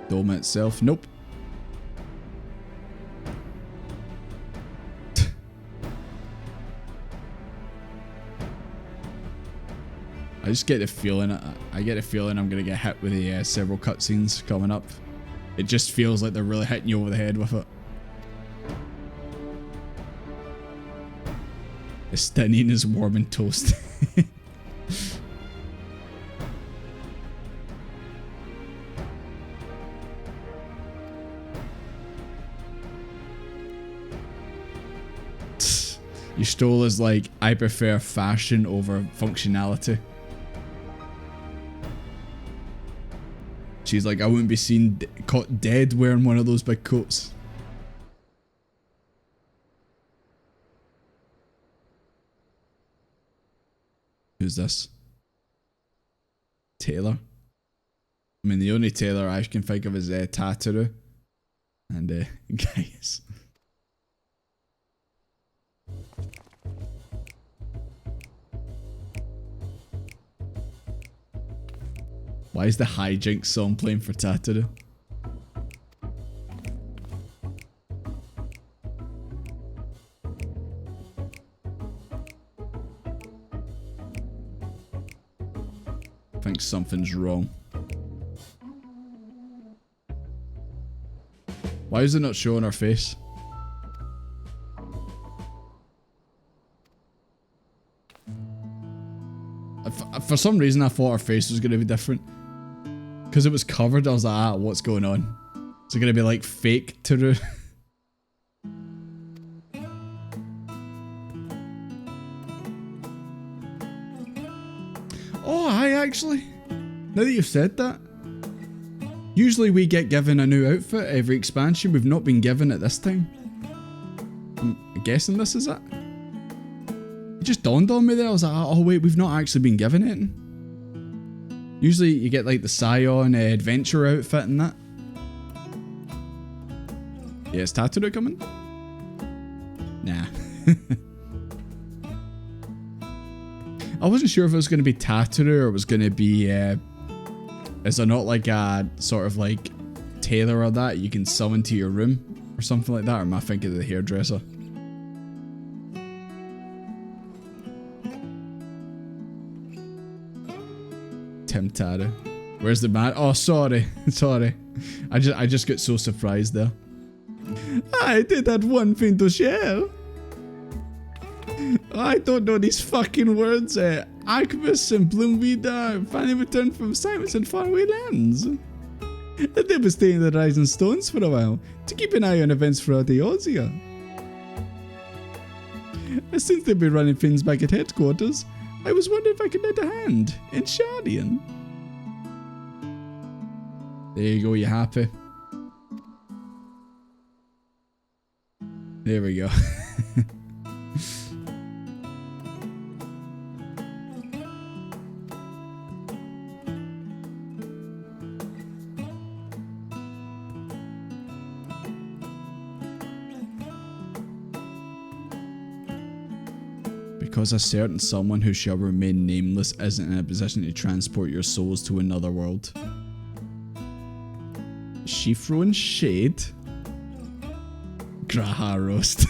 Dome itself, nope. I just get the feeling, I get a feeling I'm gonna get hit with the several cutscenes coming up. It just feels like they're really hitting you over the head with it. Estinian is warm and toast. You stole is like, I prefer fashion over functionality. She's like, I wouldn't be seen caught dead wearing one of those big coats. Who's this? Taylor. I mean, the only Taylor I can think of is Tataru. And guys. Why is the hijinks song playing for Tataru? I think something's wrong. Why is it not showing her face? For some reason I thought her face was going to be different. Because it was covered, I was like, what's going on? Is it going to be like fake Taru? Oh, hi, actually. Now that you've said that. Usually we get given a new outfit every expansion. We've not been given it this time. I'm guessing this is it. It just dawned on me there. I was like, oh wait, we've not actually been given it. Usually you get like the Scion adventure outfit and that. Yeah, is Tataru coming? Nah. I wasn't sure if it was going to be Tataru or it was going to be... is there not like a sort of like tailor or that you can summon to your room or something like that? Or am I thinking of the hairdresser? Tim Taru. Where's the man? Oh, sorry. Sorry. I just got so surprised there. I did have one thing to share. I don't know these fucking words. Agnes and Bloomweed finally returned from assignments in faraway lands. And they will stay in the Rising Stones for a while to keep an eye on events for Adeosia. Since they've been running things back at headquarters, I was wondering if I could lend a hand in Shardian. There you go, you happy? There we go. Because a certain someone who shall remain nameless isn't in a position to transport your souls to another world. Is she throwing shade? Graha roast.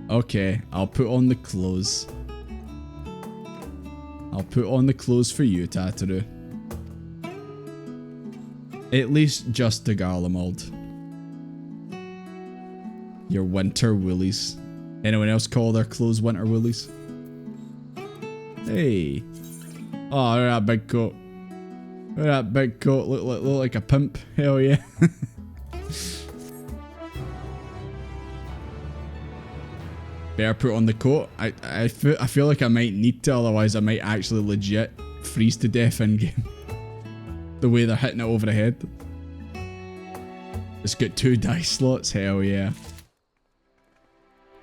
Okay, I'll put on the clothes. I'll put on the clothes for you, Tataru. At least just to Garlemald. Your winter woolies. Anyone else call their clothes winter woolies? Hey. Oh, look at that big coat. Look at that big coat. Look like a pimp. Hell yeah. Better put on the coat. I feel like I might need to, otherwise I might actually legit freeze to death in game. The way they're hitting it over the head. It's got 2 dice slots. Hell yeah.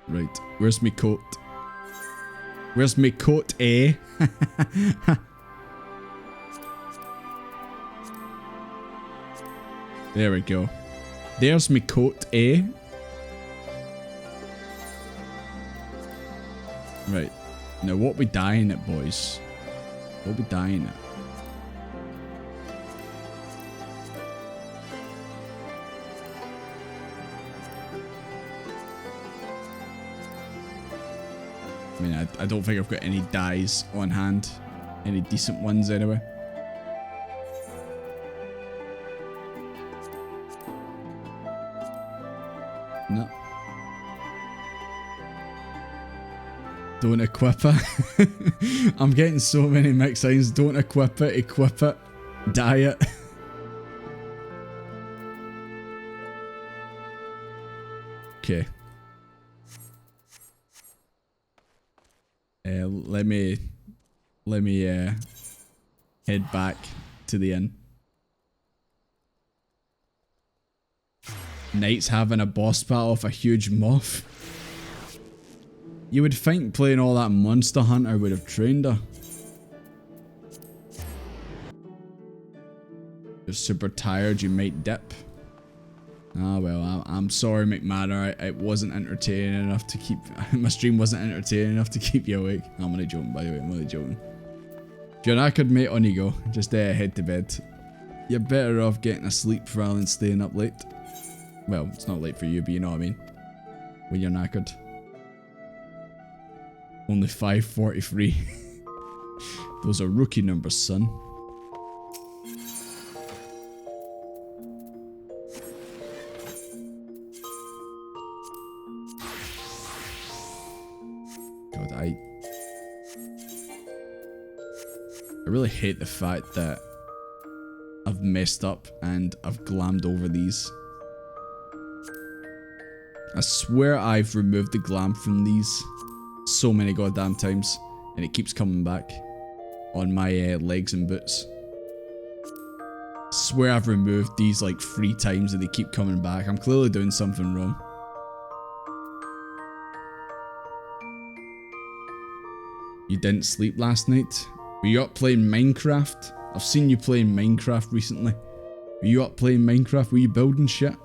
Right, where's me coat? Where's me coat, eh? There we go. There's me coat, eh? Right, now what we dyeing it, boys? What we dyeing it? I mean, I don't think I've got any dyes on hand. Any decent ones, anyway. No. Don't equip it. I'm getting so many mixed signs. Don't equip it, equip it, dye it. Okay. Let me head back to the inn. Knight's having a boss battle with a huge moth. You would think playing all that Monster Hunter would have trained her. You're super tired, you might dip. Ah well, I'm sorry McManor, it wasn't entertaining enough to keep... my stream wasn't entertaining enough to keep you awake. I'm only joking, by the way, I'm only joking. If you're knackered, mate, on you go. Just head to bed. You're better off getting a sleep rather than staying up late. Well, it's not late for you, but you know what I mean. When you're knackered. Only 5:43. Those are rookie numbers, son. God, I really hate the fact that I've messed up and I've glammed over these. I swear I've removed the glam from these so many goddamn times, and it keeps coming back on my legs and boots. I swear I've removed these like 3 times and they keep coming back. I'm clearly doing something wrong. You didn't sleep last night? Were you up playing Minecraft? I've seen you playing Minecraft recently. Were you up playing Minecraft? Were you building shit?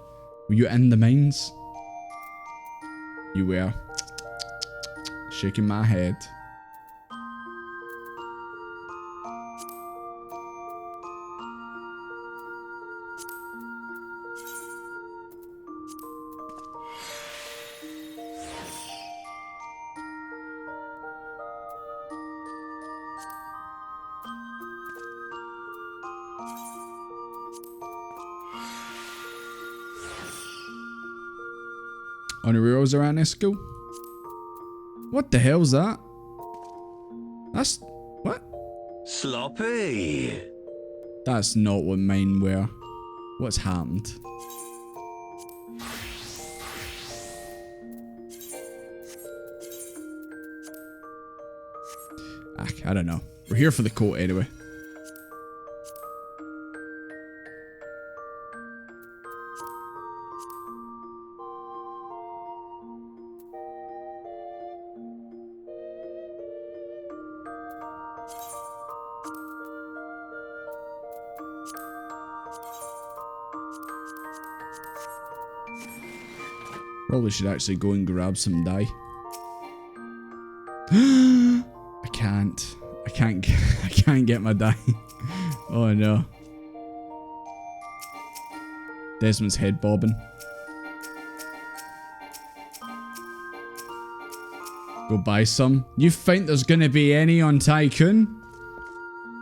Were you in the mines? You were. Shaking my head. Honoreros around this school? What the hell's that? That's... what? Sloppy. That's not what mine were. What's happened? I don't know. We're here for the coat anyway. Probably should actually go and grab some dye. I can't get my dye. Oh no. Desmond's head bobbing. Go buy some. You think there's gonna be any on Tycoon?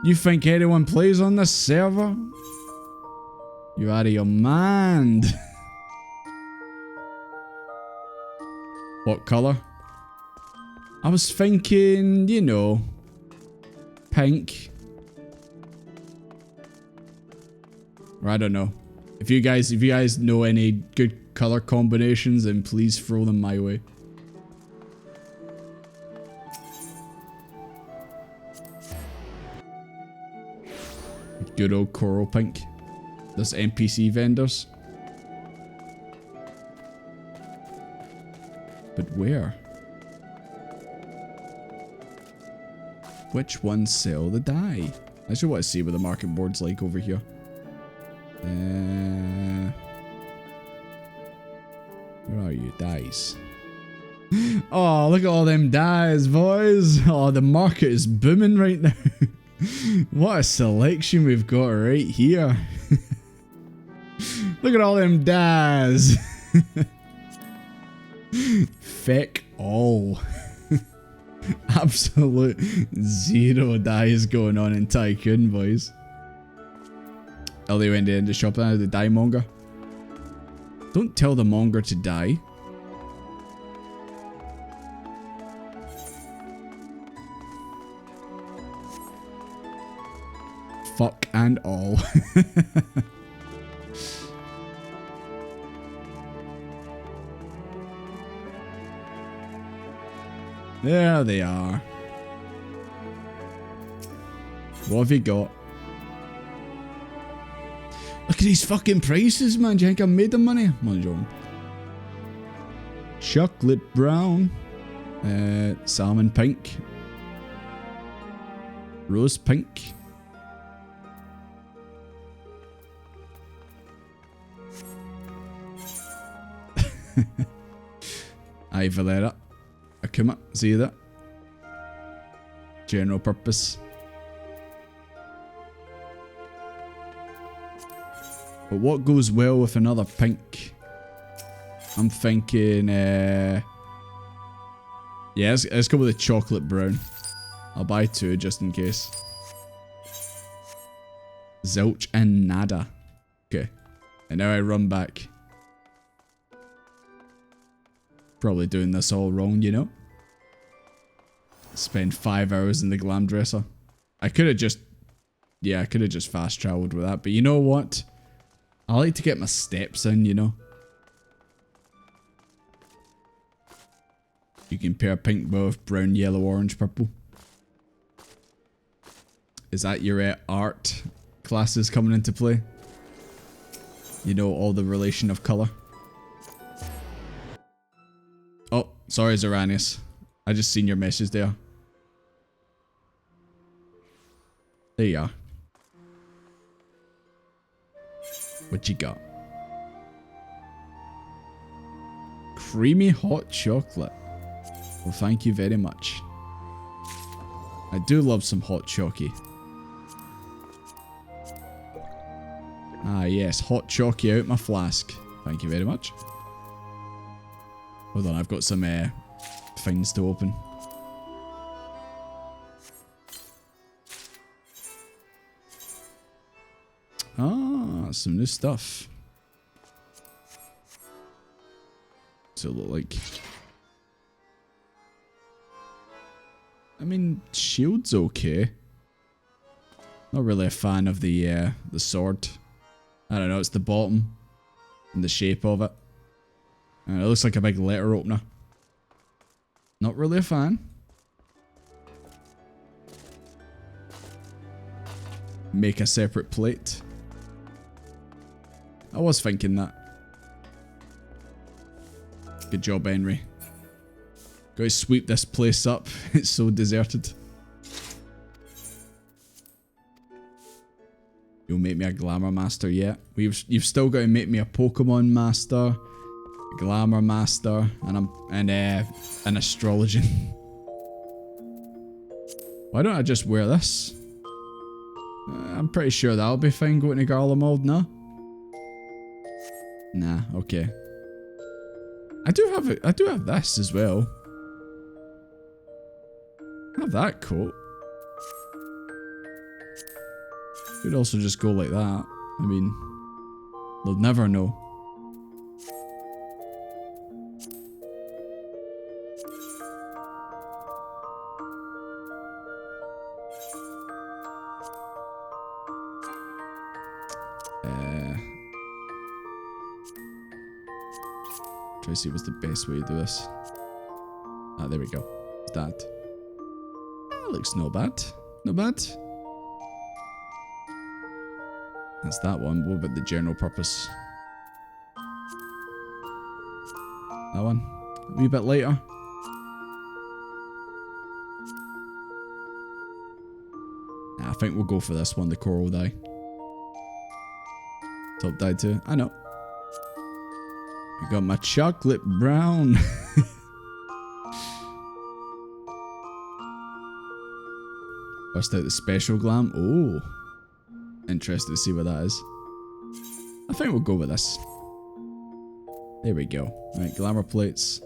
You think anyone plays on this server? You're out of your mind. What colour? I was thinking, you know, pink. Or I don't know. If you guys know any good colour combinations, then please throw them my way. Good old coral pink. There's NPC vendors. But where? Which ones sell the dye? I just want to see what the market board's like over here. Where are you? Dyes. Oh, look at all them dyes, boys. Oh, the market is booming right now. What a selection we've got right here. Look at all them dyes. Feck all. Absolute zero dyes going on in Tycoon, boys. Oh, they went in the shop now, the dye monger. Don't tell the monger to die. Fuck and all. There they are. What have you got? Look at these fucking prices, man. Do you think I made the money? I'm only joking. Chocolate brown. Salmon pink. Rose pink. Aye, Valera. Akuma, see that? General purpose. But what goes well with another pink? I'm thinking, yeah, let's go with the chocolate brown. I'll buy two just in case. Zilch and nada. Okay. And now I run back. Probably doing this all wrong, you know? Spend 5 hours in the glam dresser. I could have just... Yeah, I could have just fast traveled with that. But you know what? I like to get my steps in, you know? You can pair pink both brown, yellow, orange, purple. Is that your art classes coming into play? You know all the relation of colour? Oh, sorry, Zeranius. I just seen your message there. There you are. What you got? Creamy hot chocolate. Well, thank you very much. I do love some hot chocky. Ah, yes, hot chocky out my flask. Thank you very much. Hold on, I've got some things to open. Ah, some new stuff. What's it look like? I mean, shield's okay. Not really a fan of the sword. I don't know, it's the bottom and the shape of it. It looks like a big letter opener. Not really a fan. Make a separate plate. I was thinking that. Good job, Henry. Gotta sweep this place up. It's so deserted. You'll make me a glamour master yet. You've still got to make me a Pokemon master, a glamour master, and an astrologian. Why don't I just wear this? I'm pretty sure that'll be fine going to Garlemald, no? Nah, okay. I do have this as well. I have that coat. Could also just go like that. I mean, they'll never know. Try to see what's the best way to do this. Ah, there we go. It's that. That looks not bad. Not bad. That's that one. What about the general purpose? That one. A wee bit later. Nah, I think we'll go for this one, the coral dye. Top dye too. I know. I got my chocolate brown. Bust out the special glam. Oh. Interested to see what that is. I think we'll go with this. There we go. Right, glamour plates.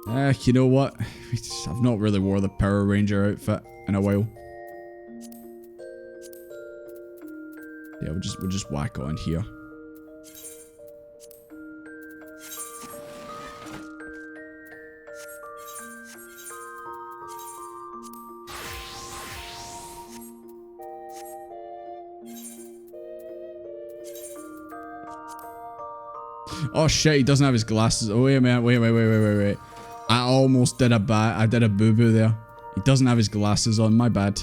You know what? I've not really wore the Power Ranger outfit in a while. Yeah, we'll just whack on here. Oh shit, he doesn't have his glasses. Oh wait a minute, wait. I almost did I did a boo-boo there. He doesn't have his glasses on, my bad.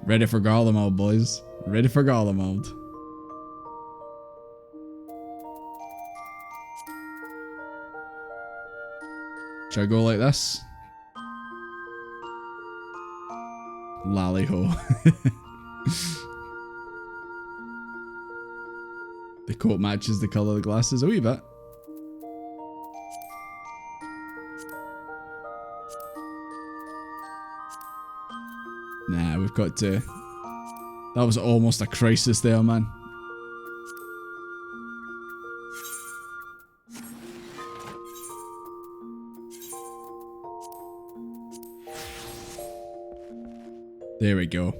Ready for Garlemald, boys. Ready for Garlemald. Should I go like this? Lally-ho. The coat matches the colour of the glasses a wee bit. Nah, we've got to... That was almost a crisis there, man. There we go.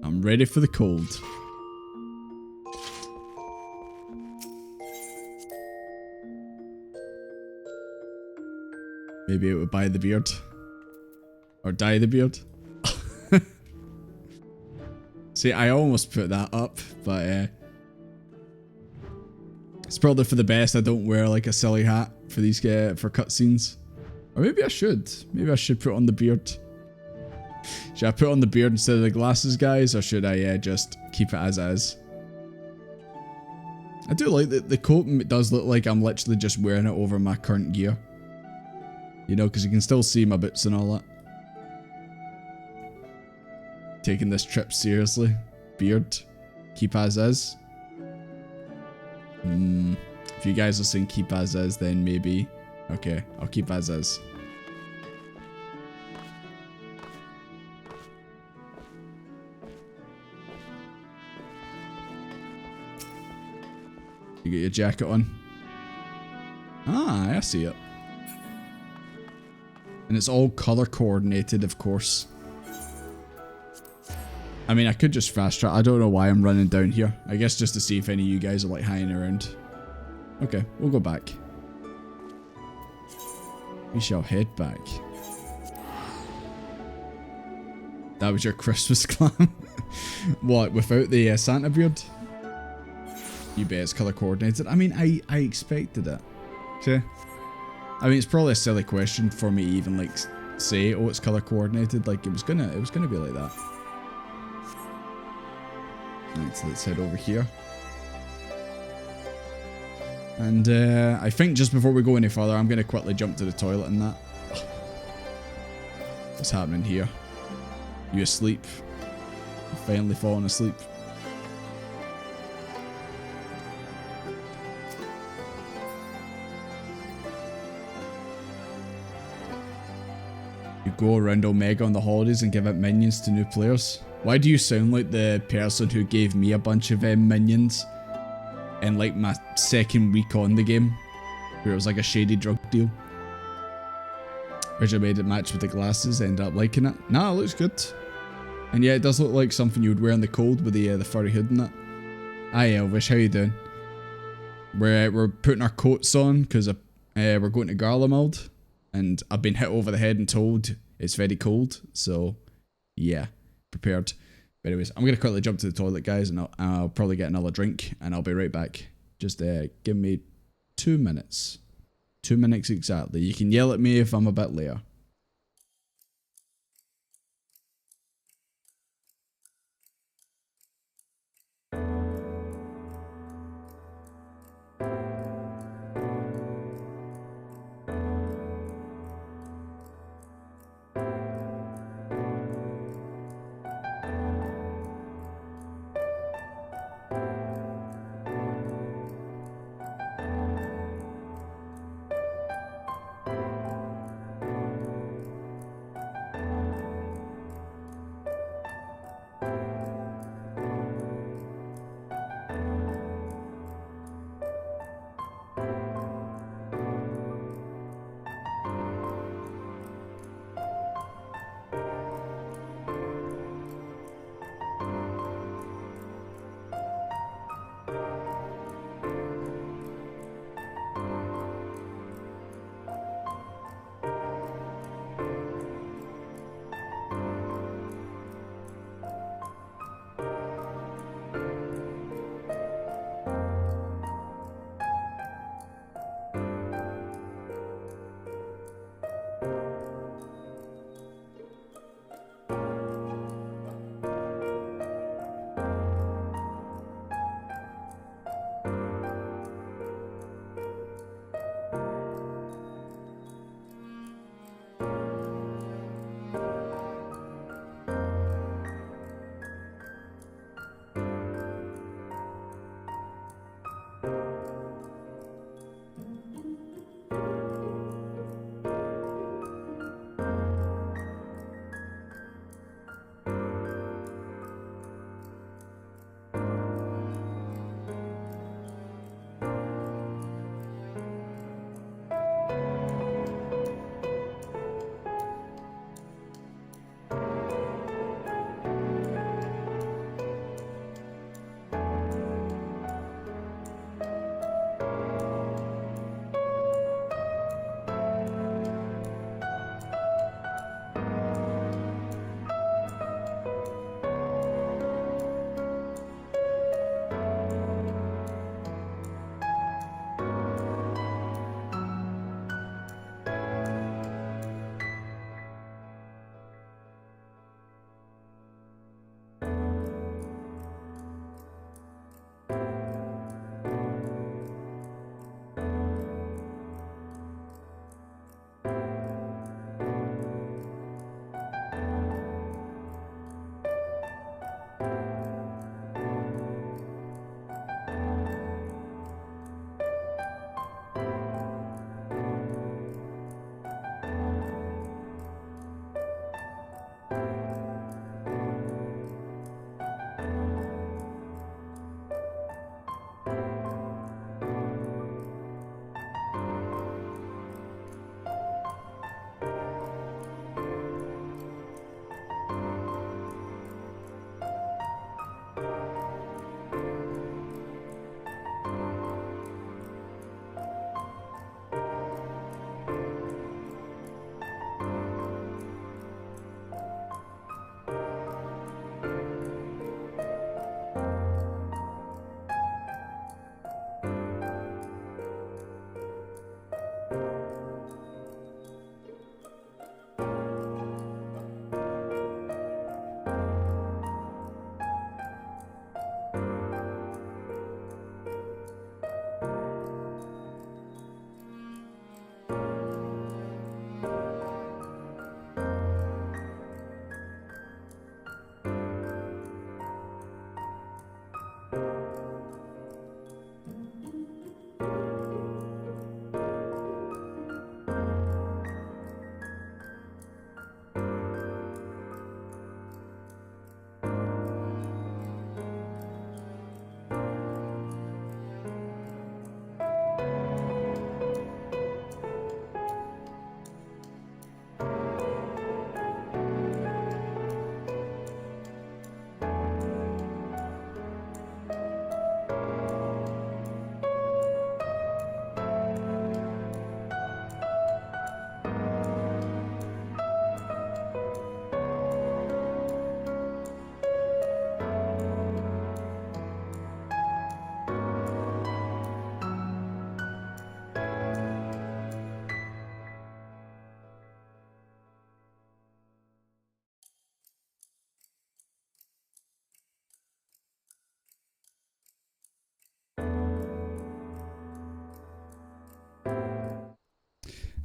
I'm ready for the cold. Maybe it would buy the beard. Or dye the beard. See, I almost put that up, but it's probably for the best I don't wear like a silly hat for these for cutscenes. Or maybe I should. Maybe I should put on the beard. Should I put on the beard instead of the glasses, guys? Or should I just keep it as is? I do like that the coat does look like I'm literally just wearing it over my current gear. You know, because you can still see my boots and all that. Taking this trip seriously. Beard. Keep as is. If you guys are saying keep as is, then maybe... Okay, I'll keep as is. You get your jacket on. Ah, I see it. And it's all color coordinated, of course. I mean, I could just fast travel. I don't know why I'm running down here. I guess just to see if any of you guys are like hanging around. Okay, we'll go back. We shall head back. That was your Christmas clam? What, without the Santa beard? You bet it's colour coordinated. I mean, I expected it. Okay. I mean, it's probably a silly question for me to even like say, oh, it's colour coordinated. Like it was gonna be like that. Right, so let's head over here. And I think just before we go any further, I'm gonna quickly jump to the toilet and that. What's happening here? You asleep? You finally fallen asleep? You go around Omega on the holidays and give out minions to new players. Why do you sound like the person who gave me a bunch of minions in like my second week on the game, where it was like a shady drug deal? Which I made it match with the glasses, ended up liking it. Nah, it looks good. And yeah, it does look like something you would wear in the cold with the furry hood and that. Hi Elvish, how you doing? We're putting our coats on because we're going to Garlemald, and I've been hit over the head and told it's very cold, so yeah, prepared. But anyways, I'm gonna quickly jump to the toilet, guys, and I'll probably get another drink, and I'll be right back. Just give me 2 minutes. 2 minutes exactly. You can yell at me if I'm a bit later.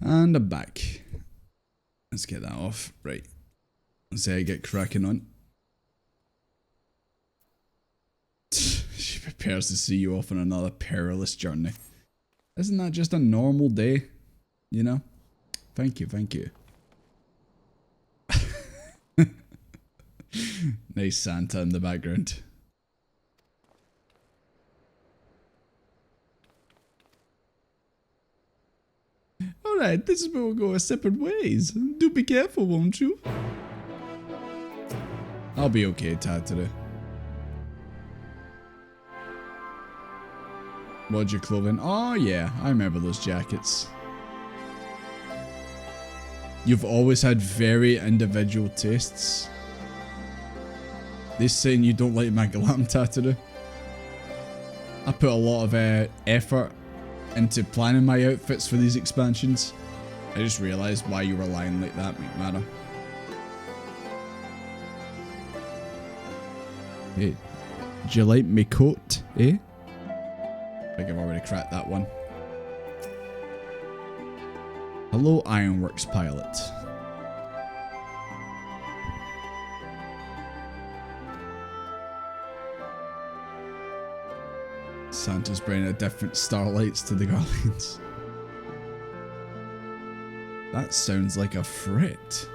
And I'm back. Let's get that off. Right. Let's get cracking on. She prepares to see you off on another perilous journey. Isn't that just a normal day? You know? Thank you, thank you. Nice Santa in the background. Alright, this is where we'll go our separate ways. Do be careful, won't you? I'll be okay, Tatara. What'd your clothing? Oh yeah, I remember those jackets. You've always had very individual tastes. This saying you don't like my glam, Tatara. I put a lot of effort into planning my outfits for these expansions. I just realised why you were lying like that, McMara. Hey, do you like me coat, eh? I think I've already cracked that one. Hello, Ironworks pilot. Santa's bringing different starlights to the Guardians. That sounds like a threat.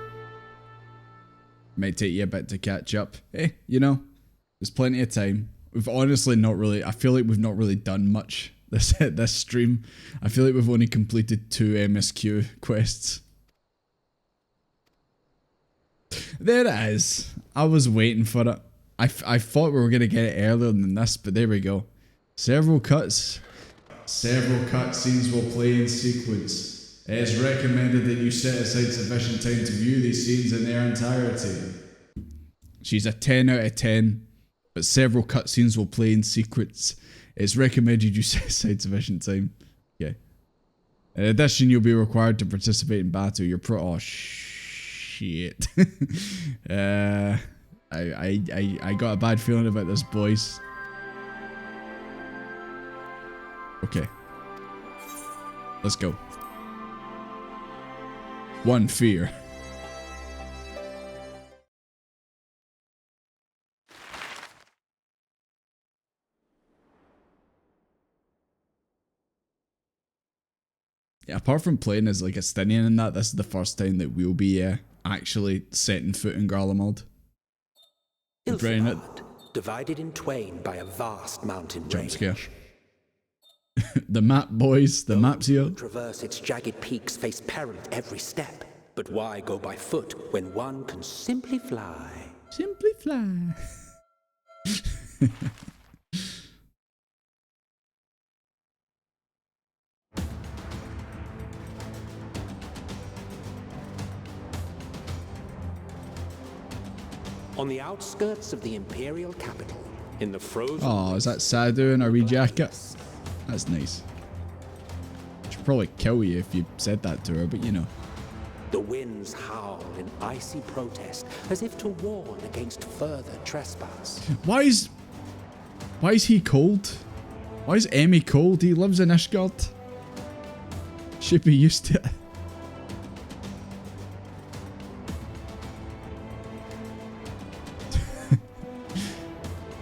Might take you a bit to catch up. Hey, you know, there's plenty of time. We've honestly not really, I feel like we've not really done much this stream. I feel like we've only completed 2 MSQ quests. There it is. I was waiting for it. I thought we were going to get it earlier than this, but there we go. Several cutscenes will play in sequence. It is recommended that you set aside sufficient time to view these scenes in their entirety. She's a 10 out of 10, but several cutscenes will play in sequence. It's recommended you set aside sufficient time. Okay. In addition, you'll be required to participate in battle. You're oh shit. I got a bad feeling about this, boys. Okay. Let's go. One fear. Yeah, apart from playing as like a Stinian and that, this is the first time that we'll be actually setting foot in Garlemald. Ilfrod, divided in twain by a vast mountain Jump range. scare. The map, boys. The map's here. Traverse its jagged peaks, face peril at every step. But why go by foot when one can simply fly? Simply fly. On the outskirts of the Imperial capital, in the frozen... Oh, is that Sadu in a wee jacket? That's nice. She'd probably kill you if you said that to her, but you know. The winds howl in icy protest, as if to warn against further trespass. Why is he cold? Why is Emmy cold? He lives in Ishgard. Should be used to it.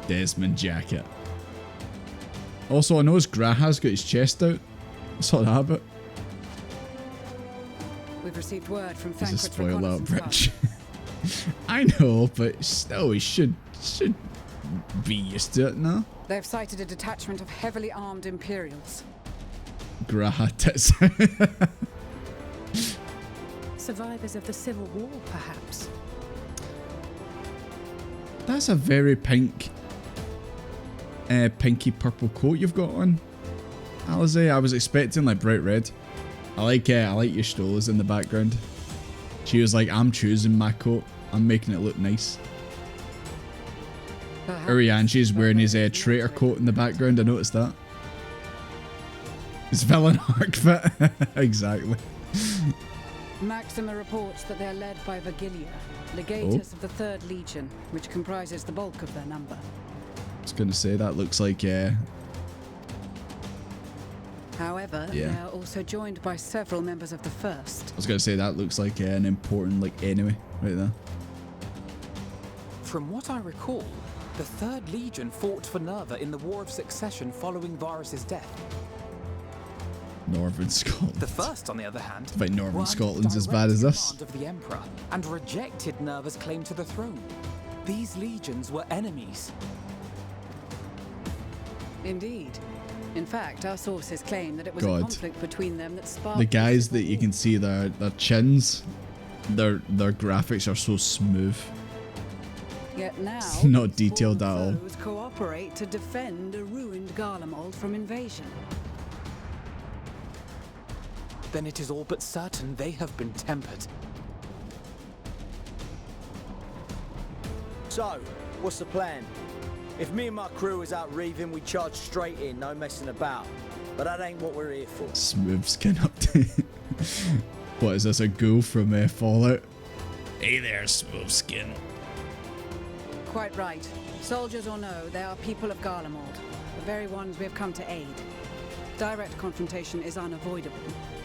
Desmond jacket. Also, I noticed Graha's got his chest out. I saw that bit. We've received word from This is Thancred's spoiled out, reconnaissance Rich. I know, but still, he should be used to it now. They've sighted a detachment of heavily armed Imperials. Graha tits. Survivors of the Civil War, perhaps. That's a very pinky purple coat you've got on, Alize. I was expecting like bright red. I like your stolas in the background. She was like, I'm choosing my coat. I'm making it look nice. Urianshi's wearing his traitor coat in the background. I noticed that. His villain arc fit. Exactly. Maxima reports that they are led by Vergilia, legatus of the 3rd Legion, which comprises the bulk of their number. I was going to say, that looks like... However, they are also joined by several members of the First. I was going to say that looks like an important enemy right there. From what I recall, the 3rd Legion fought for Nerva in the War of Succession following Varus's death. Northern Scotland. The First, on the other hand, I bet Northern were Scotland's as under bad as direct this. command of the Emperor and rejected Nerva's claim to the throne. These legions were enemies. Indeed. In fact, our sources claim that it was a conflict between them that sparked the guys that you can see their chins, their graphics are so smooth. Yet now, not detailed at all. foes cooperate to defend a ruined Garlemald from invasion. Then it is all but certain they have been tempered. So, what's the plan? If me and my crew is out reaving, we charge straight in, no messing about. But that ain't what we're here for. Smooth skin update. What is this, a ghoul from Fallout? Hey there, smooth skin. Quite right. Soldiers or no, they are people of Garlemald, the very ones we have come to aid. Direct confrontation is unavoidable.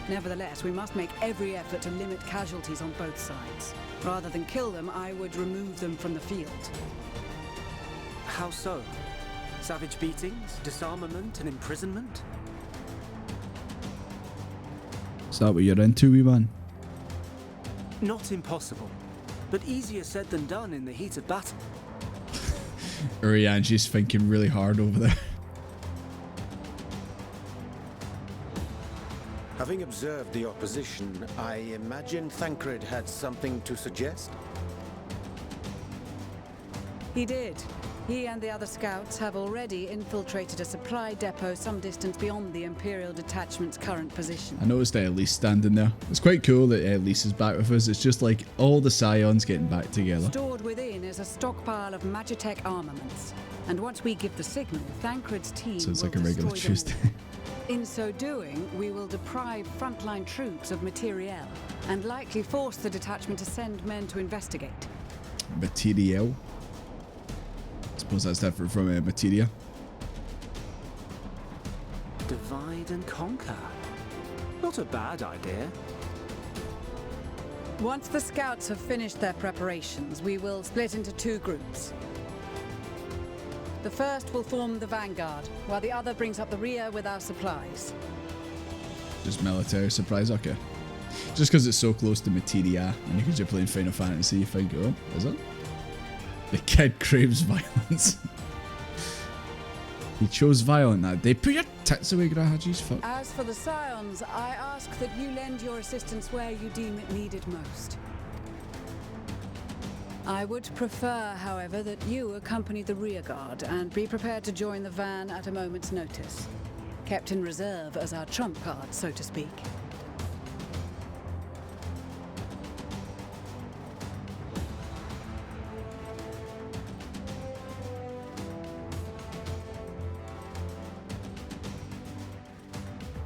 Nevertheless, we must make every effort to limit casualties on both sides. Rather than kill them, I would remove them from the field. How so? Savage beatings, disarmament, and imprisonment? Is that what you're into, wee man? Not impossible, but easier said than done in the heat of battle. Urianji's thinking really hard over there. Having observed the opposition, I imagine Thancred had something to suggest? He did. He and the other scouts have already infiltrated a supply depot some distance beyond the Imperial detachment's current position. I noticed Elise standing there. It's quite cool that Elise is back with us. It's just like all the Scions getting back together. Stored within is a stockpile of Magitech armaments. And once we give the signal, Thancred's team So it's will like a regular destroy them Tuesday. all. In so doing, we will deprive frontline troops of materiel and likely force the detachment to send men to investigate. Materiel? I suppose that's different from materia. Divide and conquer. Not a bad idea. Once the scouts have finished their preparations, we will split into 2 groups. The first will form the vanguard, while the other brings up the rear with our supplies. Just military surprise, okay. Just because it's so close to materia, and because you're playing Final Fantasy, you think, oh, is it? The kid craves violence. He chose violent that day. Put your tits away, Grahaji's fuck. As for the Scions, I ask that you lend your assistance where you deem it needed most. I would prefer, however, that you accompany the rearguard and be prepared to join the van at a moment's notice. Kept in reserve as our trump card, so to speak.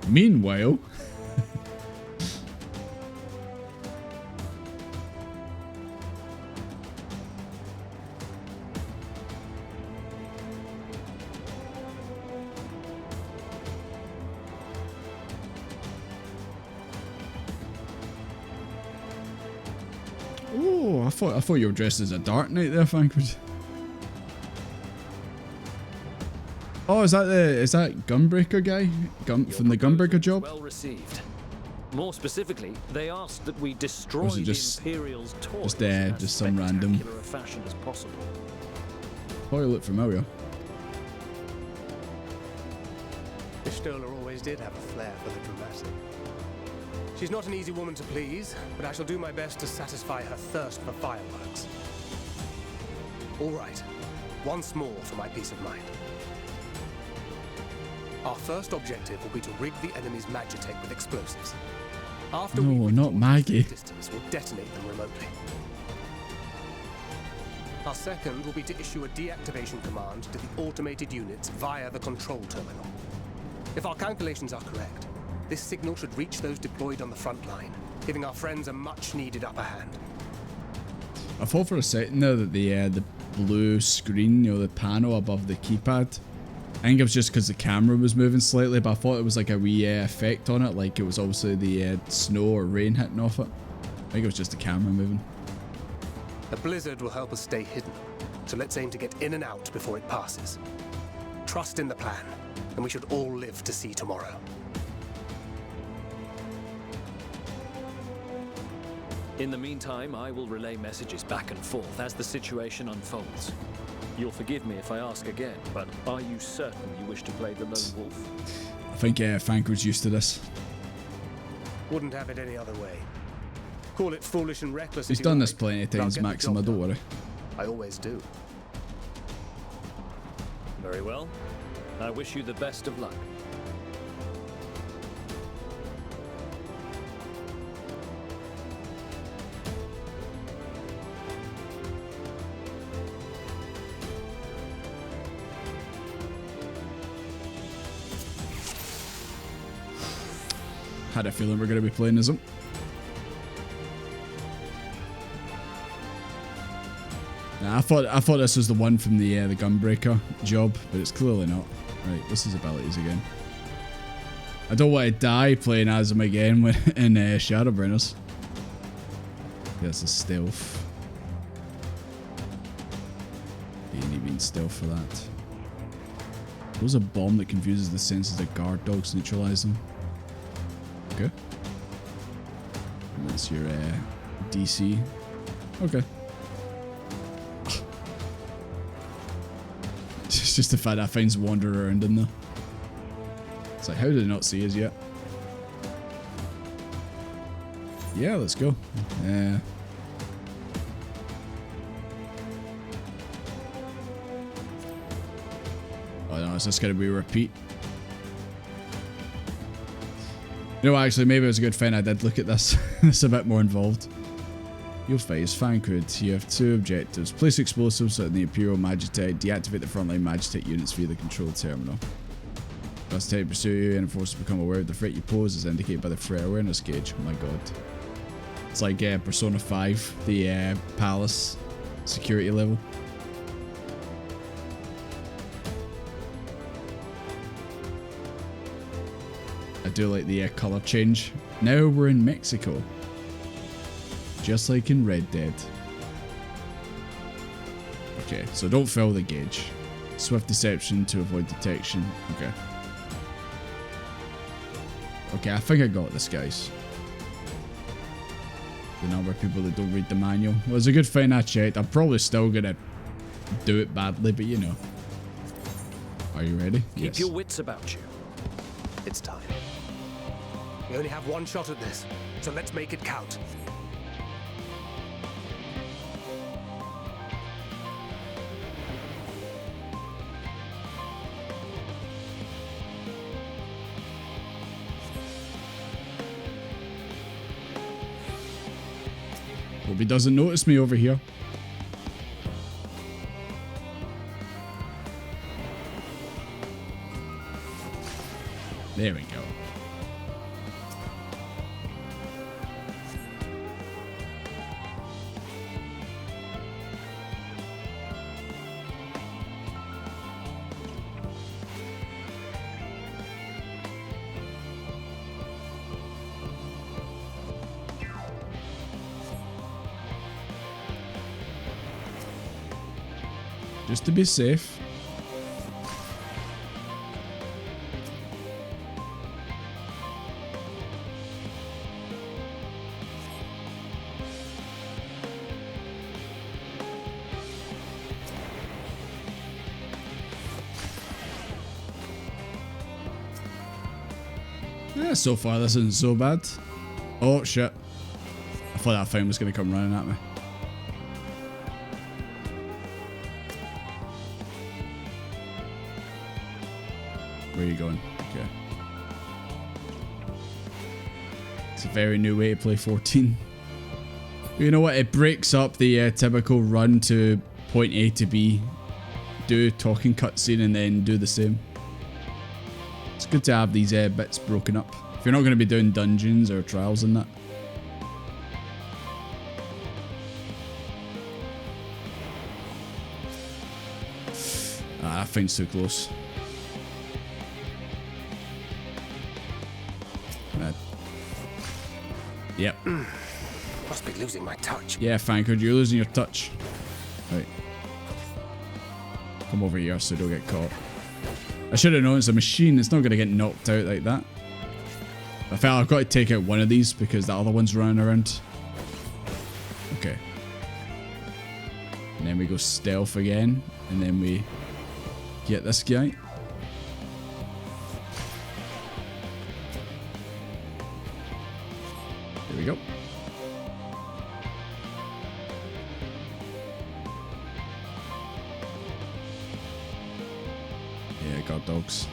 Meanwhile... Oh, I thought you were dressed as a Dark Knight there, Thancred. Oh, is that Gunbreaker guy? From the Gunbreaker job? Well received. More specifically, they asked that we destroy the Imperial's toys in as just some random. spectacular a fashion as possible. Oh, you look familiar. Stoller always did have a flair for the dramatic. She's not an easy woman to please, but I shall do my best to satisfy her thirst for fireworks. All right, once more for my peace of mind. Our first objective will be to rig the enemy's Magitech with explosives. After No, not Maggie. distance, we'll detonate them remotely. Our second will be to issue a deactivation command to the automated units via the control terminal. If our calculations are correct, this signal should reach those deployed on the front line, giving our friends a much-needed upper hand. I thought for a second there that the blue screen, the panel above the keypad, I think it was just because the camera was moving slightly, but I thought it was like a wee effect on it, like it was obviously the snow or rain hitting off it. I think it was just the camera moving. A blizzard will help us stay hidden, so let's aim to get in and out before it passes. Trust in the plan, and we should all live to see tomorrow. In the meantime, I will relay messages back and forth as the situation unfolds. You'll forgive me if I ask again, but are you certain you wish to play the lone wolf? I think Thancred's used to this. Wouldn't have it any other way. Call it foolish and reckless. He's done this plenty of times, Maxima, don't worry. I always do. Very well. I wish you the best of luck. Had a feeling we're going to be playing as him. Nah, I thought this was the one from the Gunbreaker job, but it's clearly not. Right, what's his abilities again? I don't want to die playing as him again when in Shadowbringers. There's a stealth. You need stealth for that. There's a bomb that confuses the senses of guard dogs, neutralize them. Okay. And that's your DC. Okay. It's just the fact that things wander around in there. It's like, how did they not see us yet? Yeah, let's go. Oh no, is this going to be a repeat? You know, actually, maybe it was a good thing I did look at this. It's a bit more involved. You'll face Thancred. You have two objectives. Place explosives at the Imperial Magitek. Deactivate the frontline Magitek units via the control terminal. Plus, to pursue you and force to become aware of the threat you pose as indicated by the threat awareness gauge. Oh my god. It's like Persona 5, the palace security level. I do like the color change. Now we're in Mexico. Just like in Red Dead. Okay, so don't fill the gauge. Swift deception to avoid detection. Okay. Okay, I think I got this, guys. The number of people that don't read the manual. Well, it's a good thing I checked. I'm probably still gonna do it badly, but you know. Are you ready? Keep your wits about you. It's time. We only have one shot at this, so let's make it count. Hope he doesn't notice me over here. There we go. Just to be safe. Yeah, so far this isn't so bad. Oh shit. I thought that thing was going to come running at me. Where are you going? Okay. It's a very new way to play 14. You know what? It breaks up the typical run to point A to B, do talking cutscene, and then do the same. It's good to have these bits broken up. If you're not going to be doing dungeons or trials and that. Ah, that thing's too close. Yep. Must be losing my touch. Yeah, Fankard, you're losing your touch. Right. Come over here so you don't get caught. I should have known it's a machine. It's not going to get knocked out like that. I felt I've got to take out one of these because the other one's running around. Okay. And then we go stealth again. And then we get this guy. There we go. Yeah, guard dogs.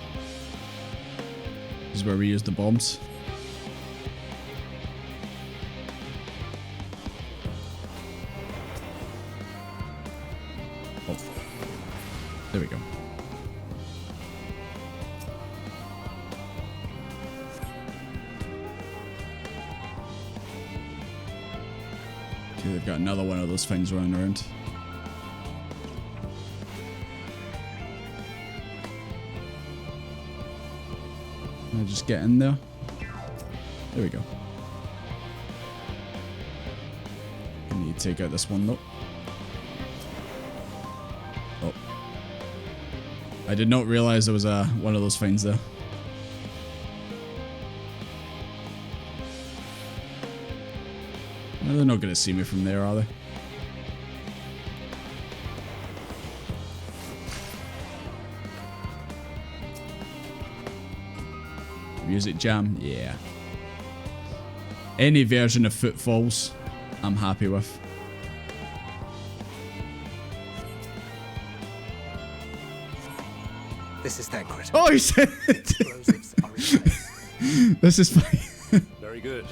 This is where we use the bombs. Oh. There we go. Okay, they've got another one of those things running around. I'll just get in there. There we go. I need to take out this one though. Oh. I did not realize there was one of those things there. Well, they're not going to see me from there, are they? Music jam, yeah. Any version of Footfalls, I'm happy with. This is Thancred. Oh, he said this is fine. Very good.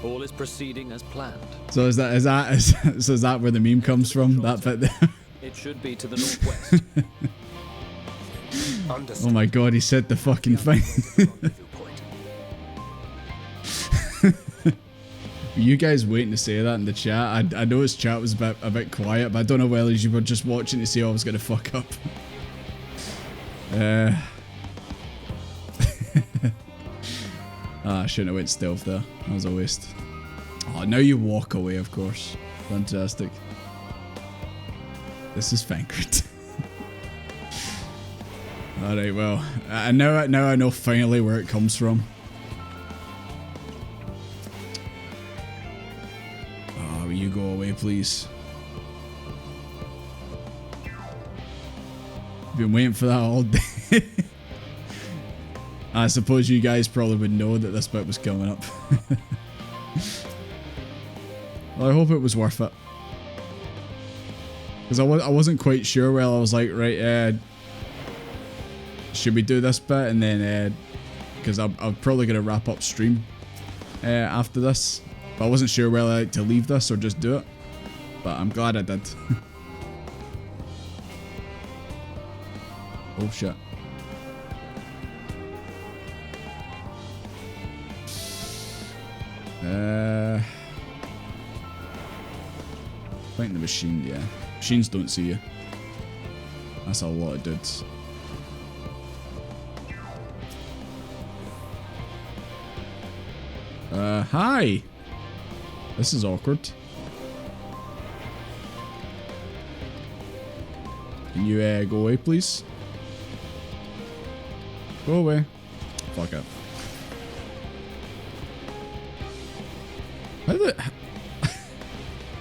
All is proceeding as planned. So is that where the meme comes from? That bit there? It should be to the northwest. Oh my god, he said the fucking thing. Were you guys waiting to say that in the chat? I know his chat was a bit quiet, but I don't know whether you were just watching to see how I was going to fuck up. I shouldn't have went stealth there. That was a waste. Oh, now you walk away, of course. Fantastic. This is Fankard. Alright, well, now I know finally where it comes from. Oh, will you go away, please? Been waiting for that all day. I suppose you guys probably would know that this bit was coming up. Well, I hope it was worth it. Because I wasn't quite sure. Well, I was like, right, should we do this bit? And then, because I'm probably going to wrap up stream after this. But I wasn't sure whether to leave this or just do it. But I'm glad I did. Oh shit. Fighting the machine, yeah. Machines don't see you. That's a lot of dudes. Hi! This is awkward. Can you go away, please? Go away. Fuck up.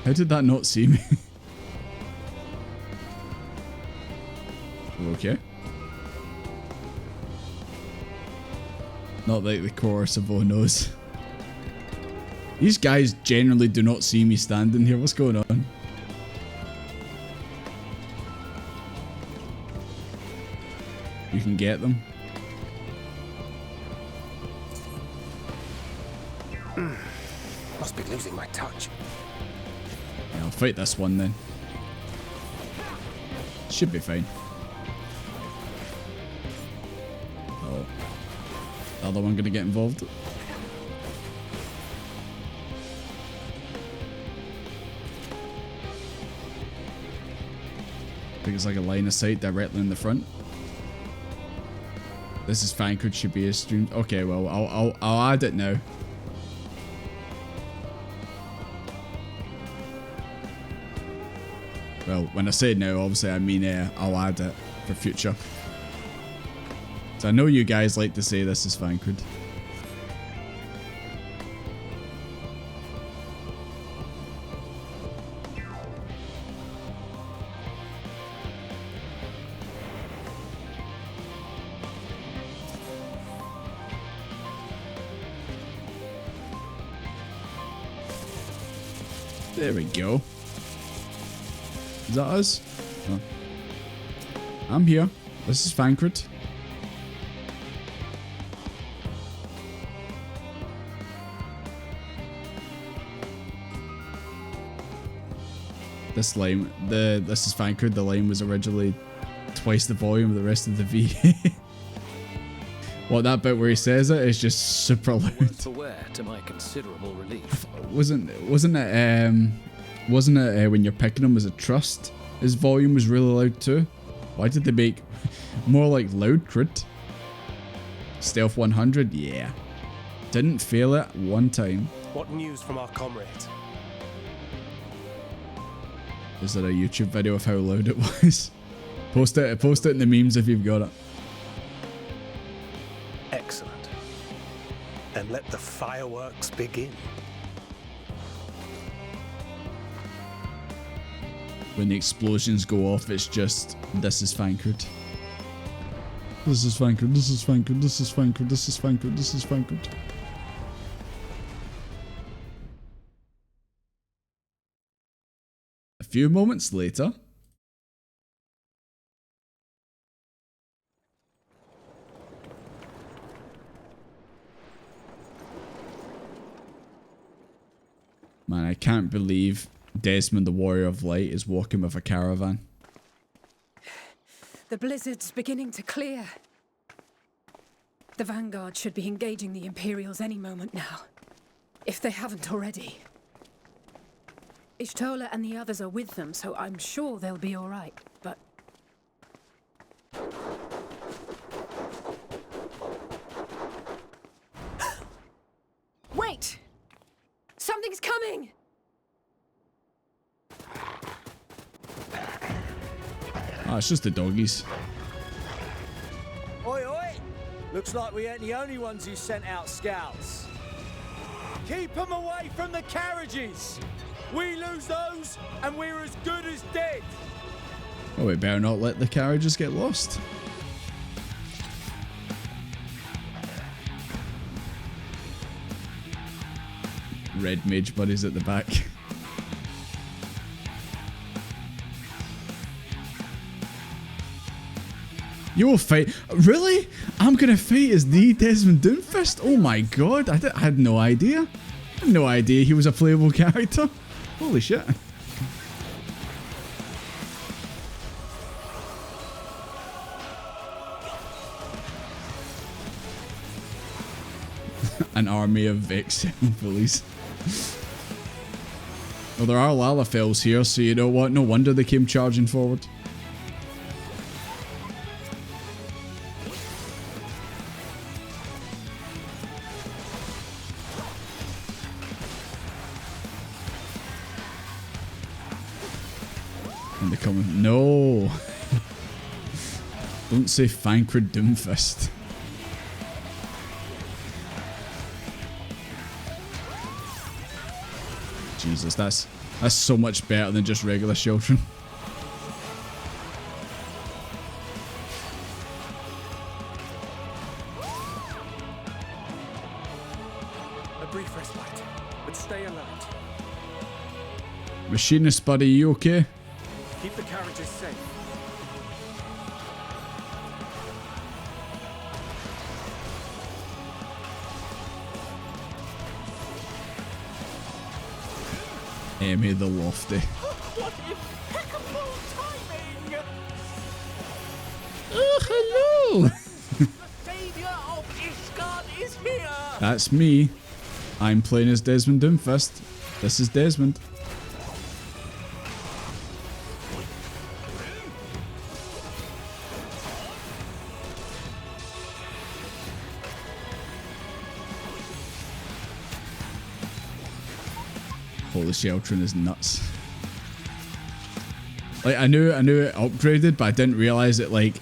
How did that not see me? Okay. Not like the chorus of Oh No's. These guys generally do not see me standing here. What's going on? You can get them. Must be losing my touch. Yeah, I'll fight this one then. Should be fine. Oh. The other one gonna get involved? I think it's like a line of sight directly in the front. This is Fankard should be a stream. Okay, well, I'll add it now. Well, when I say now, obviously I mean I'll add it for future. So I know you guys like to say this is Vanquard. There we go. Is that us? Oh. I'm here. This is Vanquard. This line, this is Vanquard. The line was originally twice the volume of the rest of the VA. What, that bit where he says it is just super loud. For wear, to my considerable relief. Wasn't it when you're picking him as a trust? His volume was really loud too. Why did they make more like loud crit? Stealth 100, yeah. Didn't fail it one time. What news from our comrade? Is there a YouTube video of how loud it was? Post it in the memes if you've got it. Excellent. Then let the fireworks begin. When the explosions go off, it's just, this is Vanquard. This is Vanquard, this is Vanquard, this is Vanquard, this is Vanquard, this is Vanquard. A few moments later. Man, I can't believe Desmond, the Warrior of Light, is walking with a caravan. The blizzard's beginning to clear. The Vanguard should be engaging the Imperials any moment now, if they haven't already. Ishtola and the others are with them, so I'm sure they'll be all right, but... Wait! Something's coming! Oh, it's just the doggies. Oi, oi! Looks like we ain't the only ones who sent out scouts. Keep them away from the carriages! We lose those, and we're as good as dead! Oh, we better not let the carriages get lost. Red mage buddies at the back. You'll fight? Really? I'm gonna fight as the Desmond Doomfist? Oh my god, I had no idea. I had no idea he was a playable character. Holy shit. An army of Vex bullies. Well, there are Lalafels here, so you know what? No wonder they came charging forward. And they're coming. No! Don't say Vanquard Doomfist. Jesus, that's so much better than just regular children. A brief respite, but stay alert. Machinist buddy, you okay? Keep the carriages safe. Amy the Lofty. What impeccable timing! Oh, hello! The savior of Ishgard is here! That's me. I'm playing as Desmond Doomfist. This is Desmond. Holy Sheltron is nuts. Like, I knew it upgraded, but I didn't realize it, like,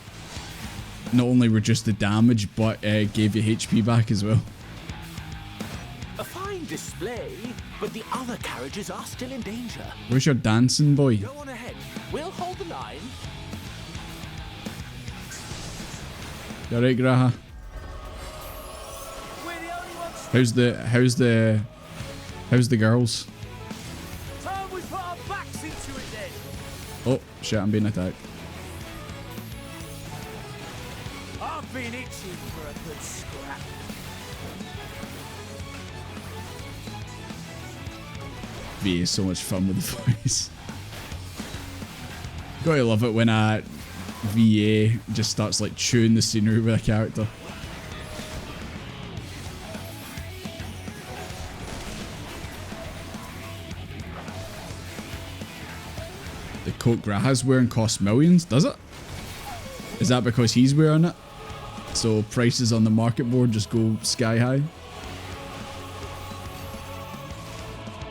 not only reduced the damage, but gave you HP back as well. A fine display, but the other carriages are still in danger. Where's your dancing boy? Go on ahead. We'll hold the line. You alright, Graha? How's the girls? Time we put our backs into it then. Oh shit, I'm being attacked. I've been itching for a good scrap. VA is so much fun with the voice. Gotta love it when a VA just starts like chewing the scenery with a character. The coat Graha's wearing costs millions, does it? Is that because he's wearing it? So prices on the market board just go sky high?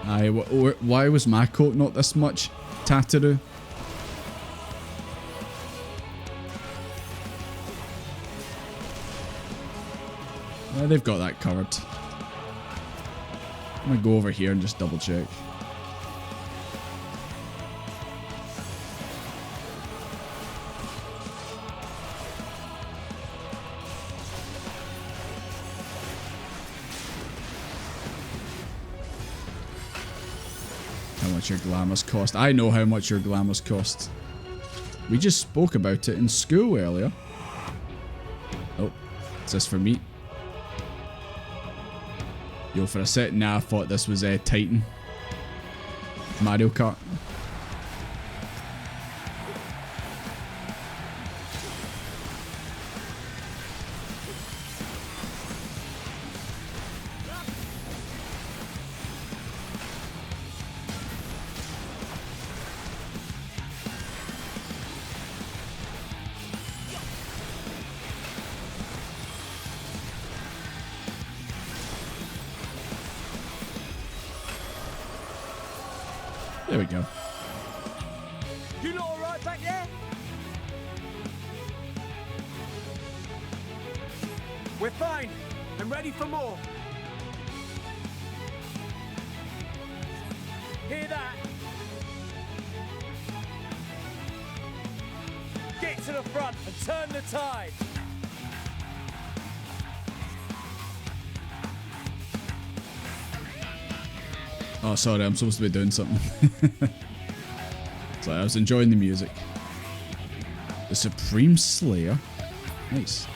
Aye, why was my coat not this much tattoo? Yeah, they've got that covered. I'm gonna go over here and just double check. How much your glamours cost. I know how much your glamours cost. We just spoke about it in school earlier. Oh, is this for me? Yo, for a second now I thought this was Titan. Mario Kart. There we go. You lot alright back there? We're fine and ready for more. Hear that? Get to the front and turn the tide. Oh, sorry, I'm supposed to be doing something. So I was enjoying the music. The Supreme Slayer. Nice.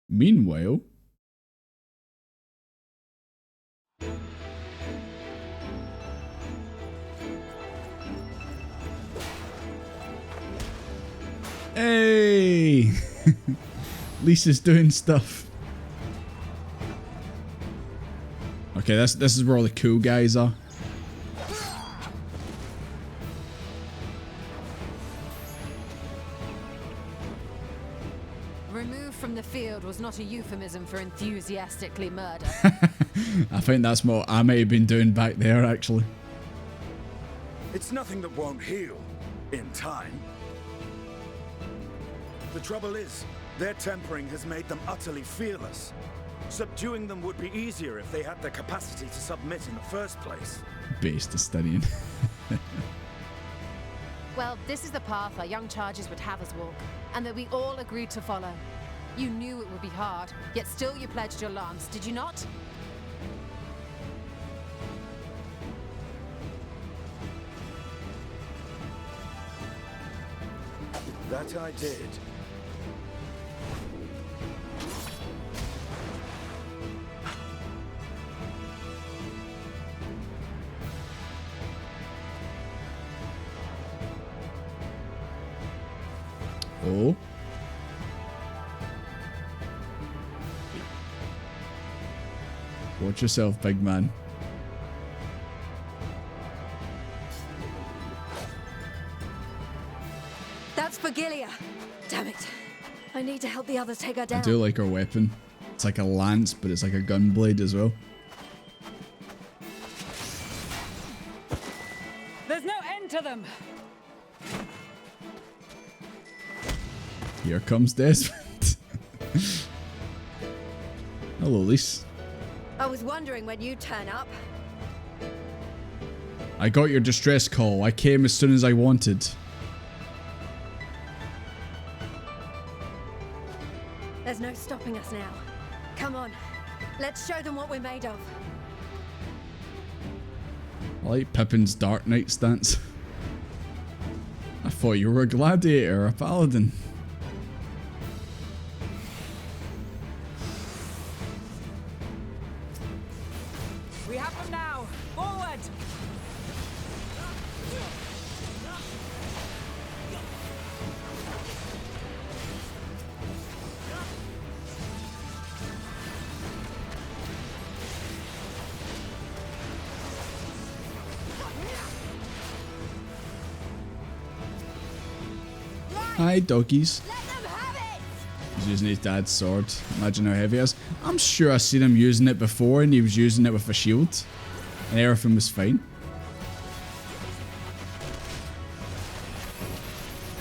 Meanwhile... Hey! Lisa's doing stuff. Okay, this is where all the cool guys are. Removed from the field was not a euphemism for enthusiastically murder. I think that's what I may have been doing back there, actually. It's nothing that won't heal in time. The trouble is, their tempering has made them utterly fearless. Subduing them would be easier if they had the capacity to submit in the first place. Base to studying. Well, this is the path our young charges would have us walk, and that we all agreed to follow. You knew it would be hard, yet still you pledged your lance, did you not? That I did. Oh. Watch yourself, big man. That's for Gilia. Damn it. I need to help the others take her down. I do like her weapon. It's like a lance, but it's like a gun blade as well. There's no end to them. Here comes Desmond. Hello, Lise. I was wondering when you'd turn up. I got your distress call. I came as soon as I wanted. There's no stopping us now. Come on, let's show them what we're made of. I like Pippin's Dark Knight stance. I thought you were a gladiator, a paladin. We have them now. Forward. Hi, doggies. He's using his dad's sword. Imagine how heavy it is. I'm sure I've seen him using it before and he was using it with a shield. And everything was fine.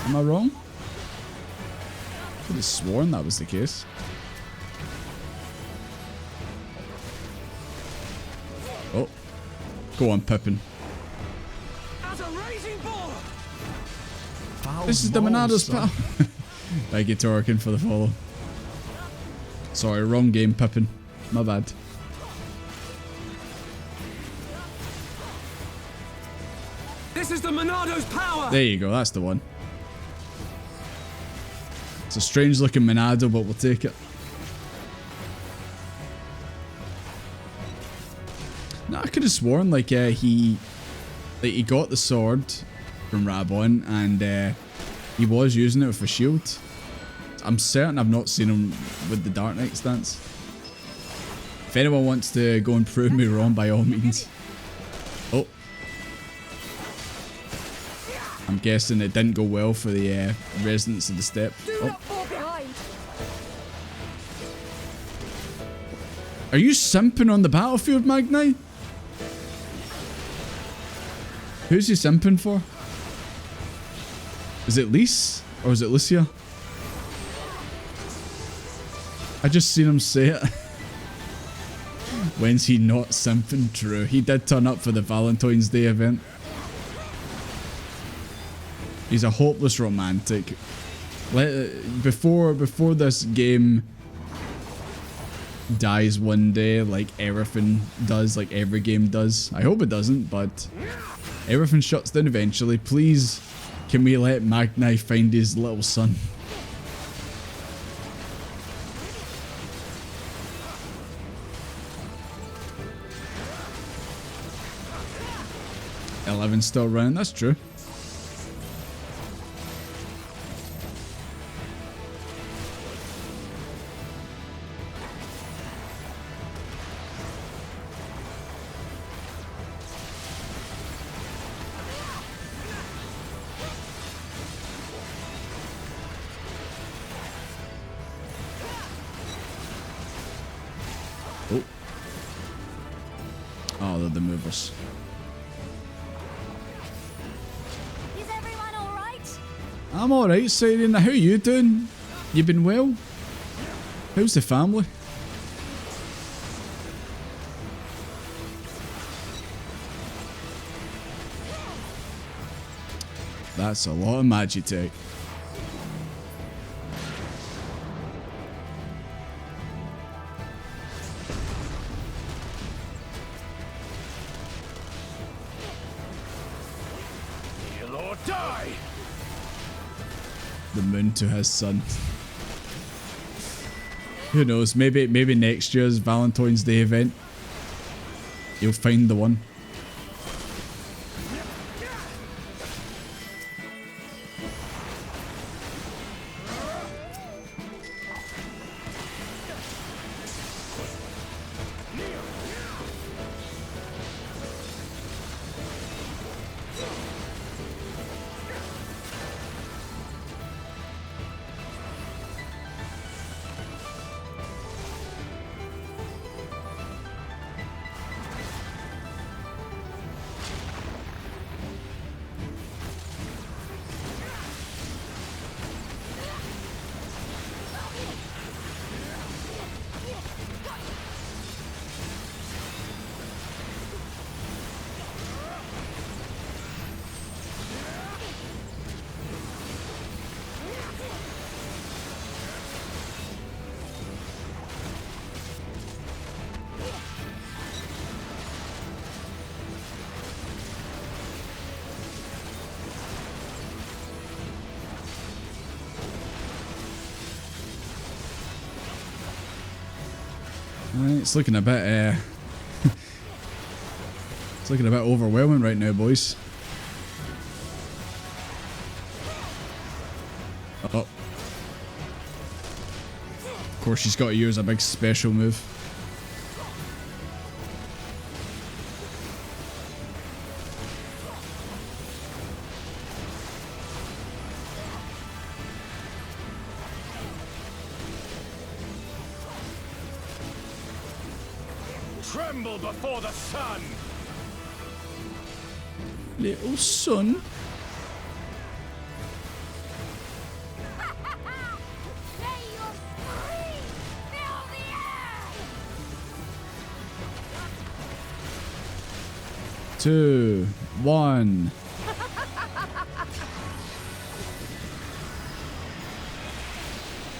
Am I wrong? I could have sworn that was the case. Oh. Go on, Pippin. This is the Monado's power. Thank you, Torkin, for the follow. Sorry, wrong game, Pippin. My bad. This is the Monado's power! There you go, that's the one. It's a strange looking Monado, but we'll take it. No, I could have sworn like he got the sword from Rabon and he was using it with a shield. I'm certain I've not seen him with the Dark Knight stance. If anyone wants to go and prove me wrong, by all means. Oh. I'm guessing it didn't go well for the residents of the steppe. Oh. Are you simping on the battlefield, Magni? Who's he simping for? Is it Lise? Or is it Lucia? I just seen him say it. When's he not simping? True. He did turn up for the Valentine's Day event. He's a hopeless romantic. Before this game dies one day, like everything does, like every game does. I hope it doesn't, but everything shuts down eventually. Please, can we let Magni find his little son? XIV's still running, that's true. Oh, they're the movers. Is everyone all right? I'm alright, Serena. How are you doing? You been well? How's the family? That's a lot of Magitech. The moon to his son. Who knows? Maybe next year's Valentine's Day event, he'll find the one. It's looking a bit it's looking a bit overwhelming right now, boys. Oh. Of course she's got to use a big special move. Tremble before the sun! Little son. Two, one.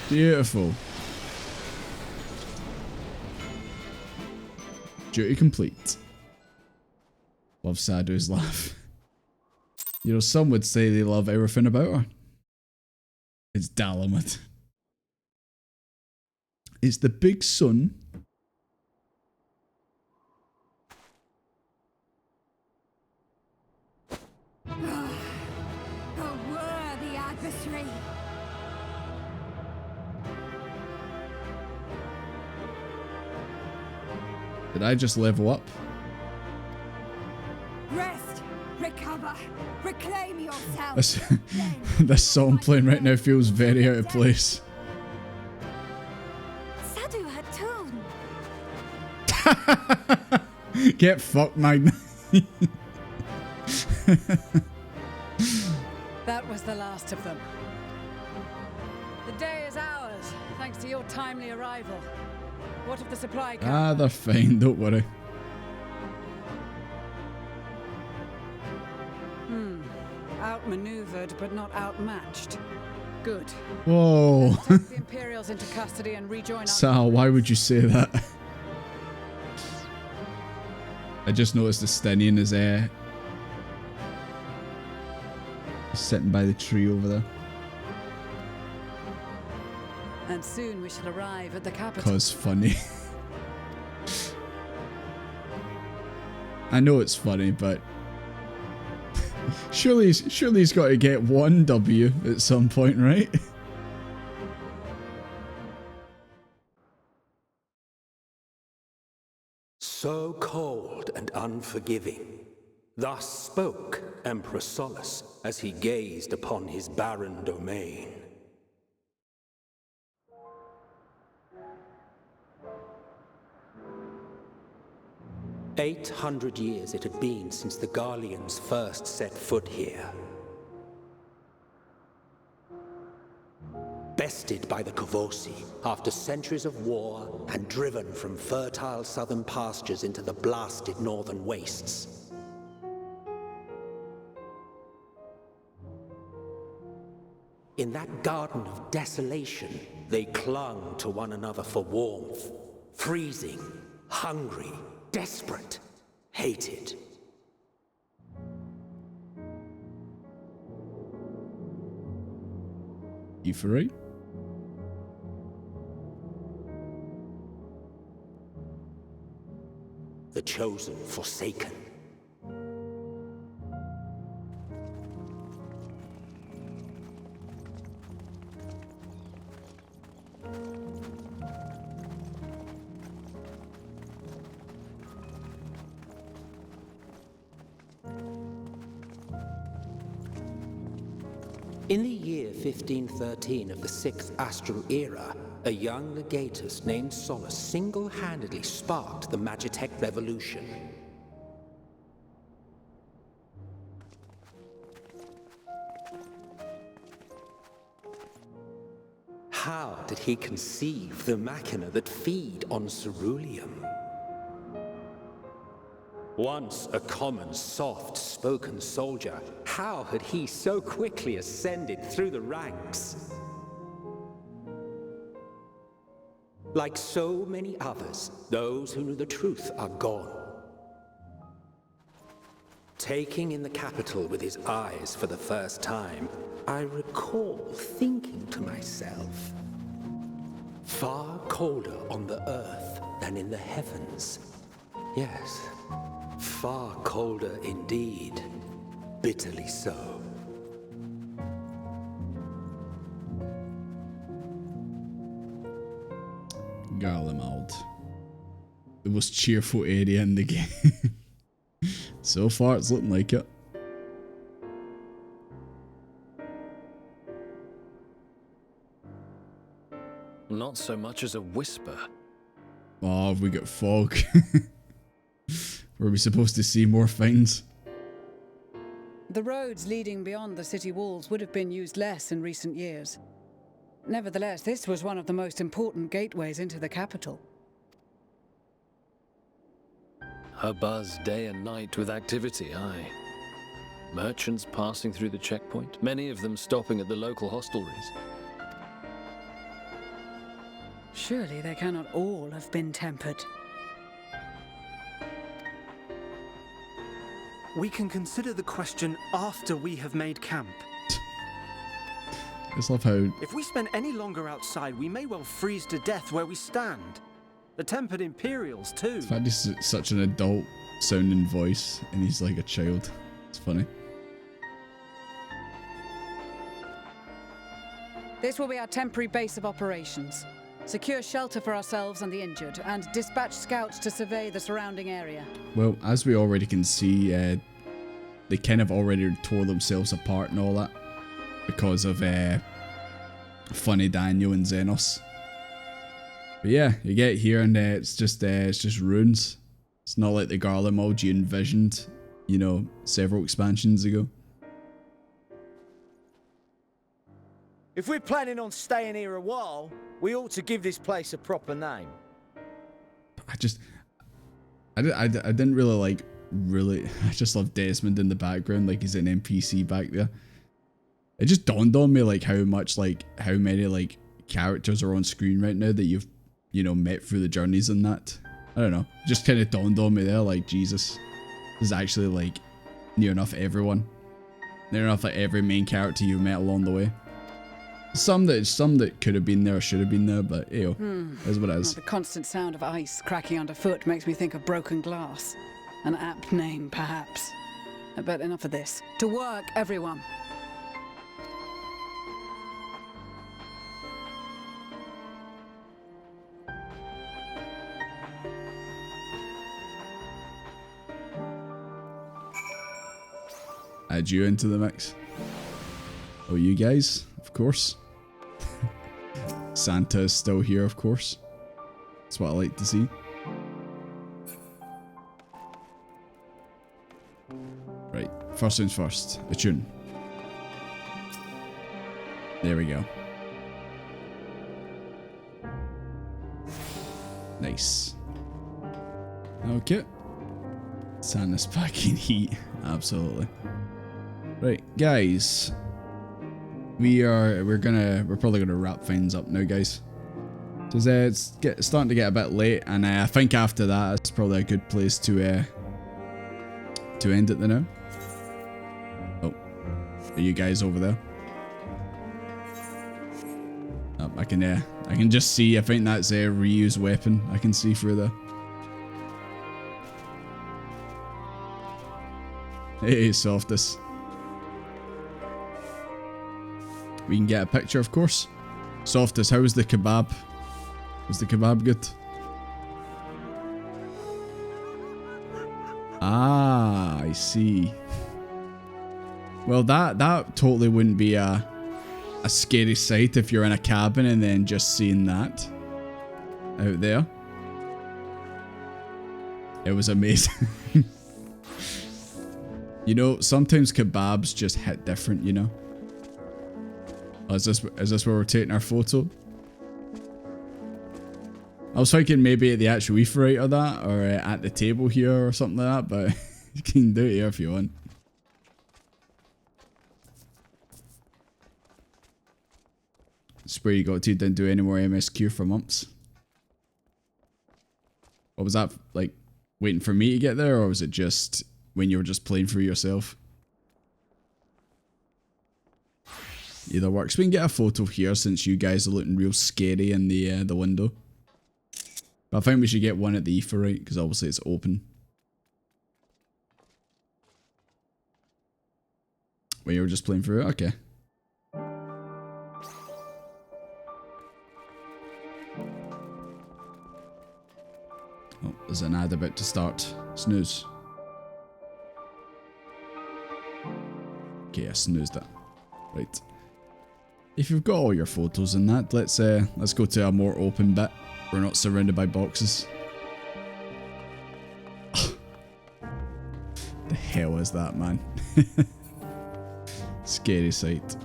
Beautiful. Duty complete. Love Sadu's laugh. You know, some would say they love everything about her. It's Dalamud. It's the big sun. A worthy adversary. Did I just level up? Rest, recover, reclaim yourself. This song playing right now feels very out of place. Sadu had tune. Get fucked, Magna. That was the last of them. The day is ours, thanks to your timely arrival. What of the supply camp? Ah, they're fine, don't worry. Outmaneuvered, but not outmatched. Good. Whoa. Let's take the Imperials into custody and rejoin our... Sal, why would you say that? I just noticed the Stinian is sitting by the tree over there. And soon we shall arrive at the capital. 'Cause funny. I know it's funny, but surely he's got to get one W at some point, right? So cold and unforgiving. Thus spoke Emperor Solus as he gazed upon his barren domain. "800 years it had been since the Garleans first set foot here. Bested by the Kavosi after centuries of war and driven from fertile southern pastures into the blasted northern wastes. In that garden of desolation, they clung to one another for warmth, freezing, hungry, desperate, hated. You for right? The chosen forsaken. In the year 1513 of the 6th Astral Era, a young legatus named Solus single-handedly sparked the Magitech Revolution. How did he conceive the machina that feed on ceruleum? Once a common, soft-spoken soldier, how had he so quickly ascended through the ranks? Like so many others, those who knew the truth are gone. Taking in the capital with his eyes for the first time, I recall thinking to myself, far colder on the earth, than in the heavens. Yes, far colder indeed. Bitterly so. Garlemald. The most cheerful area in the game. So far, it's looking like it. Not so much as a whisper. Oh, have we got fog? Were we supposed to see more things? The roads leading beyond the city walls would have been used less in recent years. Nevertheless, this was one of the most important gateways into the capital. A buzz day and night with activity, aye. Merchants passing through the checkpoint, many of them stopping at the local hostelries. Surely they cannot all have been tempered. We can consider the question after we have made camp. I just love how... If we spend any longer outside, we may well freeze to death where we stand. The tempered Imperials, too. The fact he's such an adult sounding voice and he's like a child. It's funny. This will be our temporary base of operations. Secure shelter for ourselves and the injured, and dispatch scouts to survey the surrounding area. Well, as we already can see, they kind of already tore themselves apart and all that because of Funny Daniel and Xenos. But yeah, you get here and it's just ruins. It's not like the Garlemald you envisioned, you know, several expansions ago. If we're planning on staying here a while, we ought to give this place a proper name. I didn't really I just love Desmond in the background, like he's an NPC back there. It just dawned on me like how many like characters are on screen right now that you've, you know, met through the journeys and that. I don't know, just kind of dawned on me there, like Jesus, this is actually like near enough everyone. Near enough like every main character you've met along the way. Some that could have been there or should have been there, but ew, is what it is. The constant sound of ice cracking underfoot makes me think of broken glass. An apt name, perhaps. But enough of this. To work, everyone. Add you into the mix. Oh, you guys, of course. Santa is still here, of course. That's what I like to see. Right, first things first, a tune. There we go. Nice. Okay. Santa's packing heat, absolutely. Right, guys. We're probably gonna wrap things up now, guys. Because it's starting to get a bit late, and I think after that it's probably a good place to end it now. Oh, are you guys over there? Oh, I can just see. I think that's a reused weapon. I can see through there. Hey, Softus. We can get a picture, of course. Softus, how was the kebab? Was the kebab good? Ah, I see. Well, that totally wouldn't be a scary sight if you're in a cabin and then just seeing that out there. It was amazing. You know, sometimes kebabs just hit different, you know? Oh, is this where we're taking our photo? I was thinking maybe at the actual Easter right or that, or at the table here or something like that, but you can do it here if you want. It's where you got to, didn't do any more MSQ for months. What was that, like, waiting for me to get there, or was it just when you were just playing for yourself? Either works. We can get a photo here since you guys are looking real scary in the window. But I think we should get one at the Aephorite, because obviously it's open. Well, you were just playing through it? Okay. Oh, there's an ad about to start. Snooze. Okay, I snoozed it. Right. If you've got all your photos in that, let's go to a more open bit. We're not surrounded by boxes. The hell is that, man? Scary sight.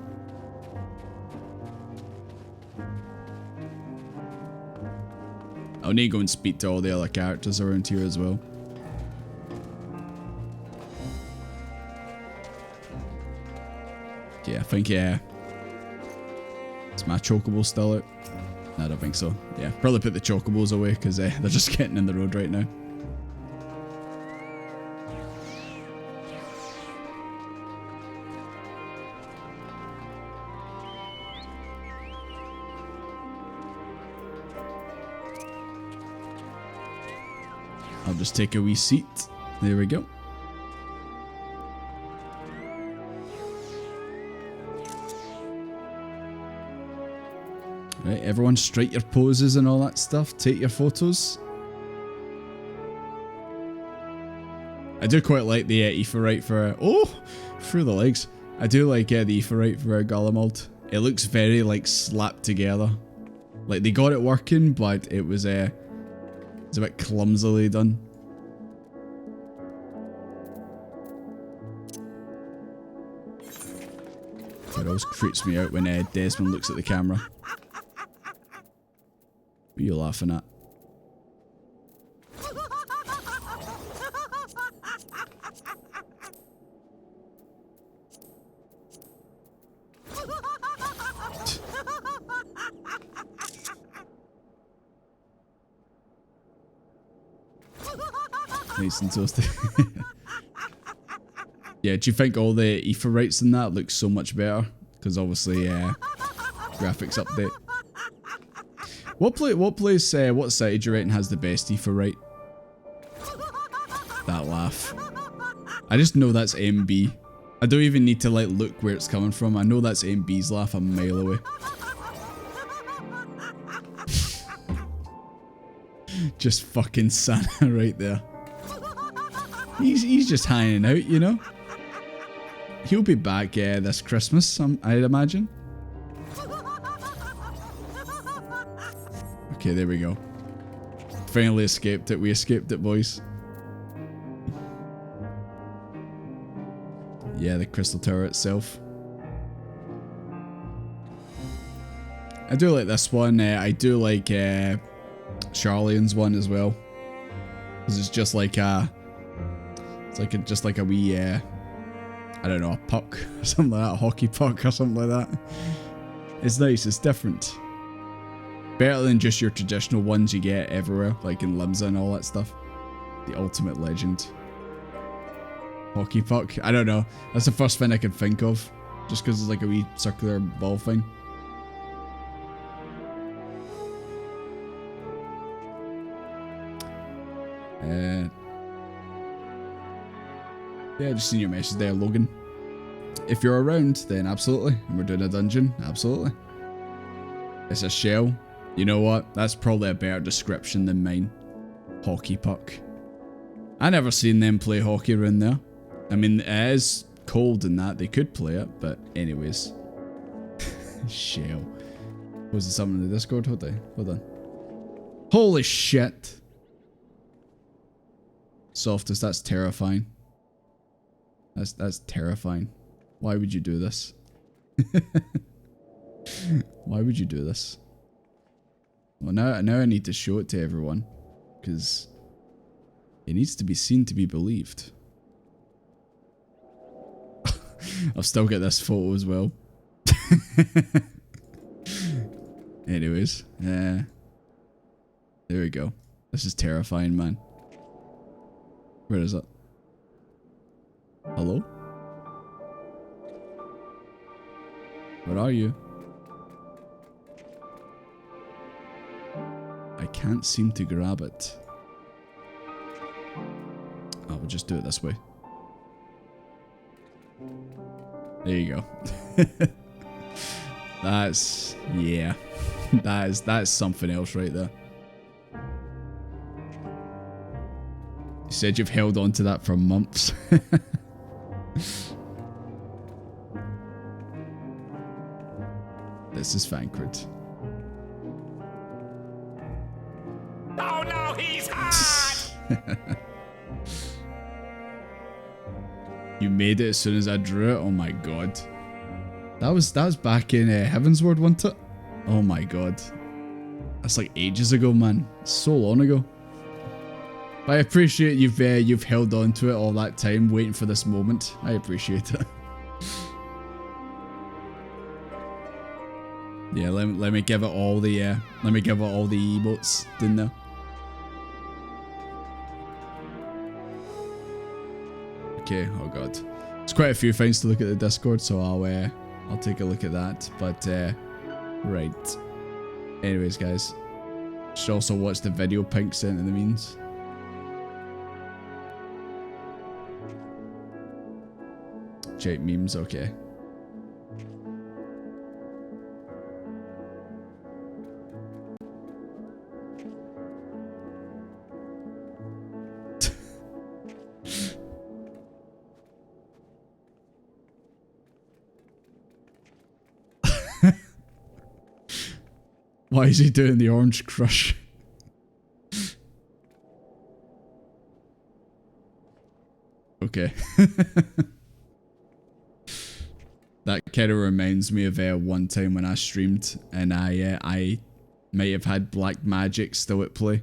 I'll need to go and speak to all the other characters around here as well. Yeah, I think, yeah. Is my chocobo still out? No, I don't think so. Yeah, probably put the chocobos away because they're just getting in the road right now. I'll just take a wee seat. There we go. Right, everyone strike your poses and all that stuff. Take your photos. I do quite like the Aephorite for... oh! Through the legs. I do like the Aephorite for Garlemald. It looks very like slapped together. Like they got it working, but it was a bit clumsily done. It always creeps me out when Desmond looks at the camera. What are you laughing at? Nice and toasty. Yeah, do you think all the Aephorites in that look so much better? Because obviously, graphics update. What city do you reckon has the best Aephorite? That laugh. I just know that's MB. I don't even need to like look where it's coming from. I know that's MB's laugh a mile away. Just fucking Santa right there. He's just hanging out, you know? He'll be back this Christmas, I'd imagine. Okay, there we go. Finally escaped it. We escaped it, boys. Yeah, the Crystal Tower itself. I do like this one. I do like Charlene's one as well. Because it's just like a... it's like just like a wee... I don't know, a puck or something like that. A hockey puck or something like that. It's nice. It's different. Better than just your traditional ones you get everywhere, like in Limsa and all that stuff. The ultimate legend. Hockey puck. I don't know. That's the first thing I could think of. Just because it's like a wee circular ball thing. Yeah, just seen your message there, Logan. If you're around, then absolutely. And we're doing a dungeon, absolutely. It's a shell. You know what? That's probably a better description than mine. Hockey puck. I never seen them play hockey around there. I mean, it is cold in that. They could play it, but anyways. Shell. Was it something in the Discord? Hold on. Holy shit. Softest, that's terrifying. That's terrifying. Why would you do this? Why would you do this? Well, now I need to show it to everyone. Because it needs to be seen to be believed. I've still got this photo as well. Anyways, there we go. This is terrifying, man. Where is it? Hello? Where are you? I can't seem to grab it. Oh, we'll just do it this way. There you go. That's, yeah. That's something else right there. You said you've held on to that for months. This is Thancred. Oh no, he's hard! You made it as soon as I drew it? Oh my god. That was back in Heavensward, wasn't it? Oh my god. That's like ages ago, man. So long ago. But I appreciate you've held on to it all that time, waiting for this moment. I appreciate it. Yeah, let me give it all the emotes, didn't I? Okay, oh god. There's quite a few things to look at the Discord, so I'll take a look at that. But right. Anyways, guys. Should also watch the video Pink sent in the means. Check memes, okay. Why is he doing the orange crush? Okay. That kind of reminds me of one time when I streamed and I might have had black magic still at play.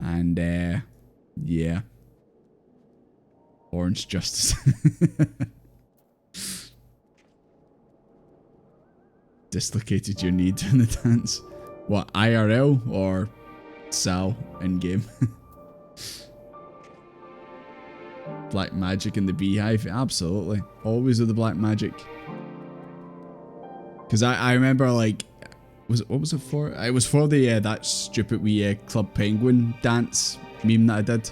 And yeah. Orange Justice. Dislocated your knee during the dance. What, IRL or Sal in game? Black magic in the beehive? Absolutely. Always with the black magic. Because I remember, like, what was it for? It was for the that stupid wee Club Penguin dance meme that I did.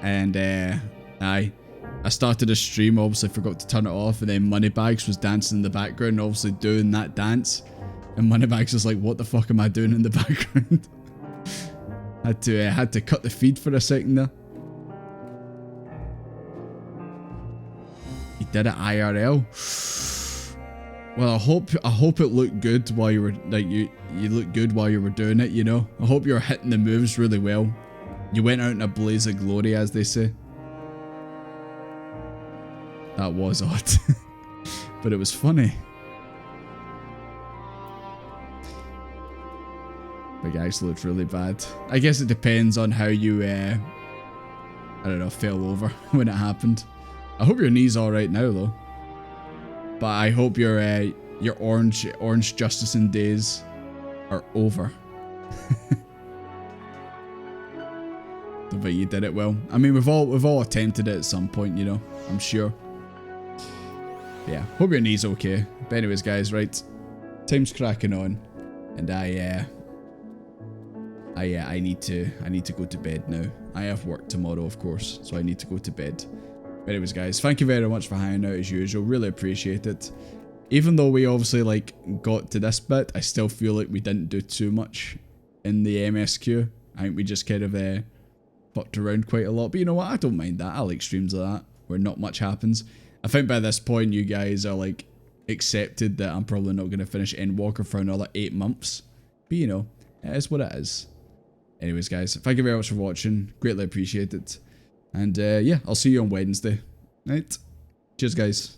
And I started a stream, obviously forgot to turn it off, and then Moneybags was dancing in the background, obviously doing that dance. And Moneybags was like, what the fuck am I doing in the background? had to cut the feed for a second there. You did it IRL. Well, I hope it looked good while you were you looked good while you were doing it, you know. I hope you're hitting the moves really well. You went out in a blaze of glory, as they say. That was odd. But it was funny. Big Axe looked really bad. I guess it depends on how you, I don't know, fell over when it happened. I hope your knee's alright now, though. But I hope your orange justicing days are over. But you did it well. I mean, we've all attempted it at some point, you know. I'm sure. Yeah, hope your knee's okay. But anyways, guys, right, time's cracking on, and I need to go to bed now. I have work tomorrow, of course, so I need to go to bed. But anyways, guys, thank you very much for hanging out as usual. Really appreciate it. Even though we obviously like got to this bit, I still feel like we didn't do too much in the MSQ. I think we just kind of fucked around quite a lot. But you know what? I don't mind that. I like streams like that where not much happens. I think by this point you guys are like accepted that I'm probably not going to finish Endwalker for another 8 months. But you know, it is what it is. Anyways, guys, thank you very much for watching. Greatly appreciate it. And yeah, I'll see you on Wednesday. Right? Cheers, guys.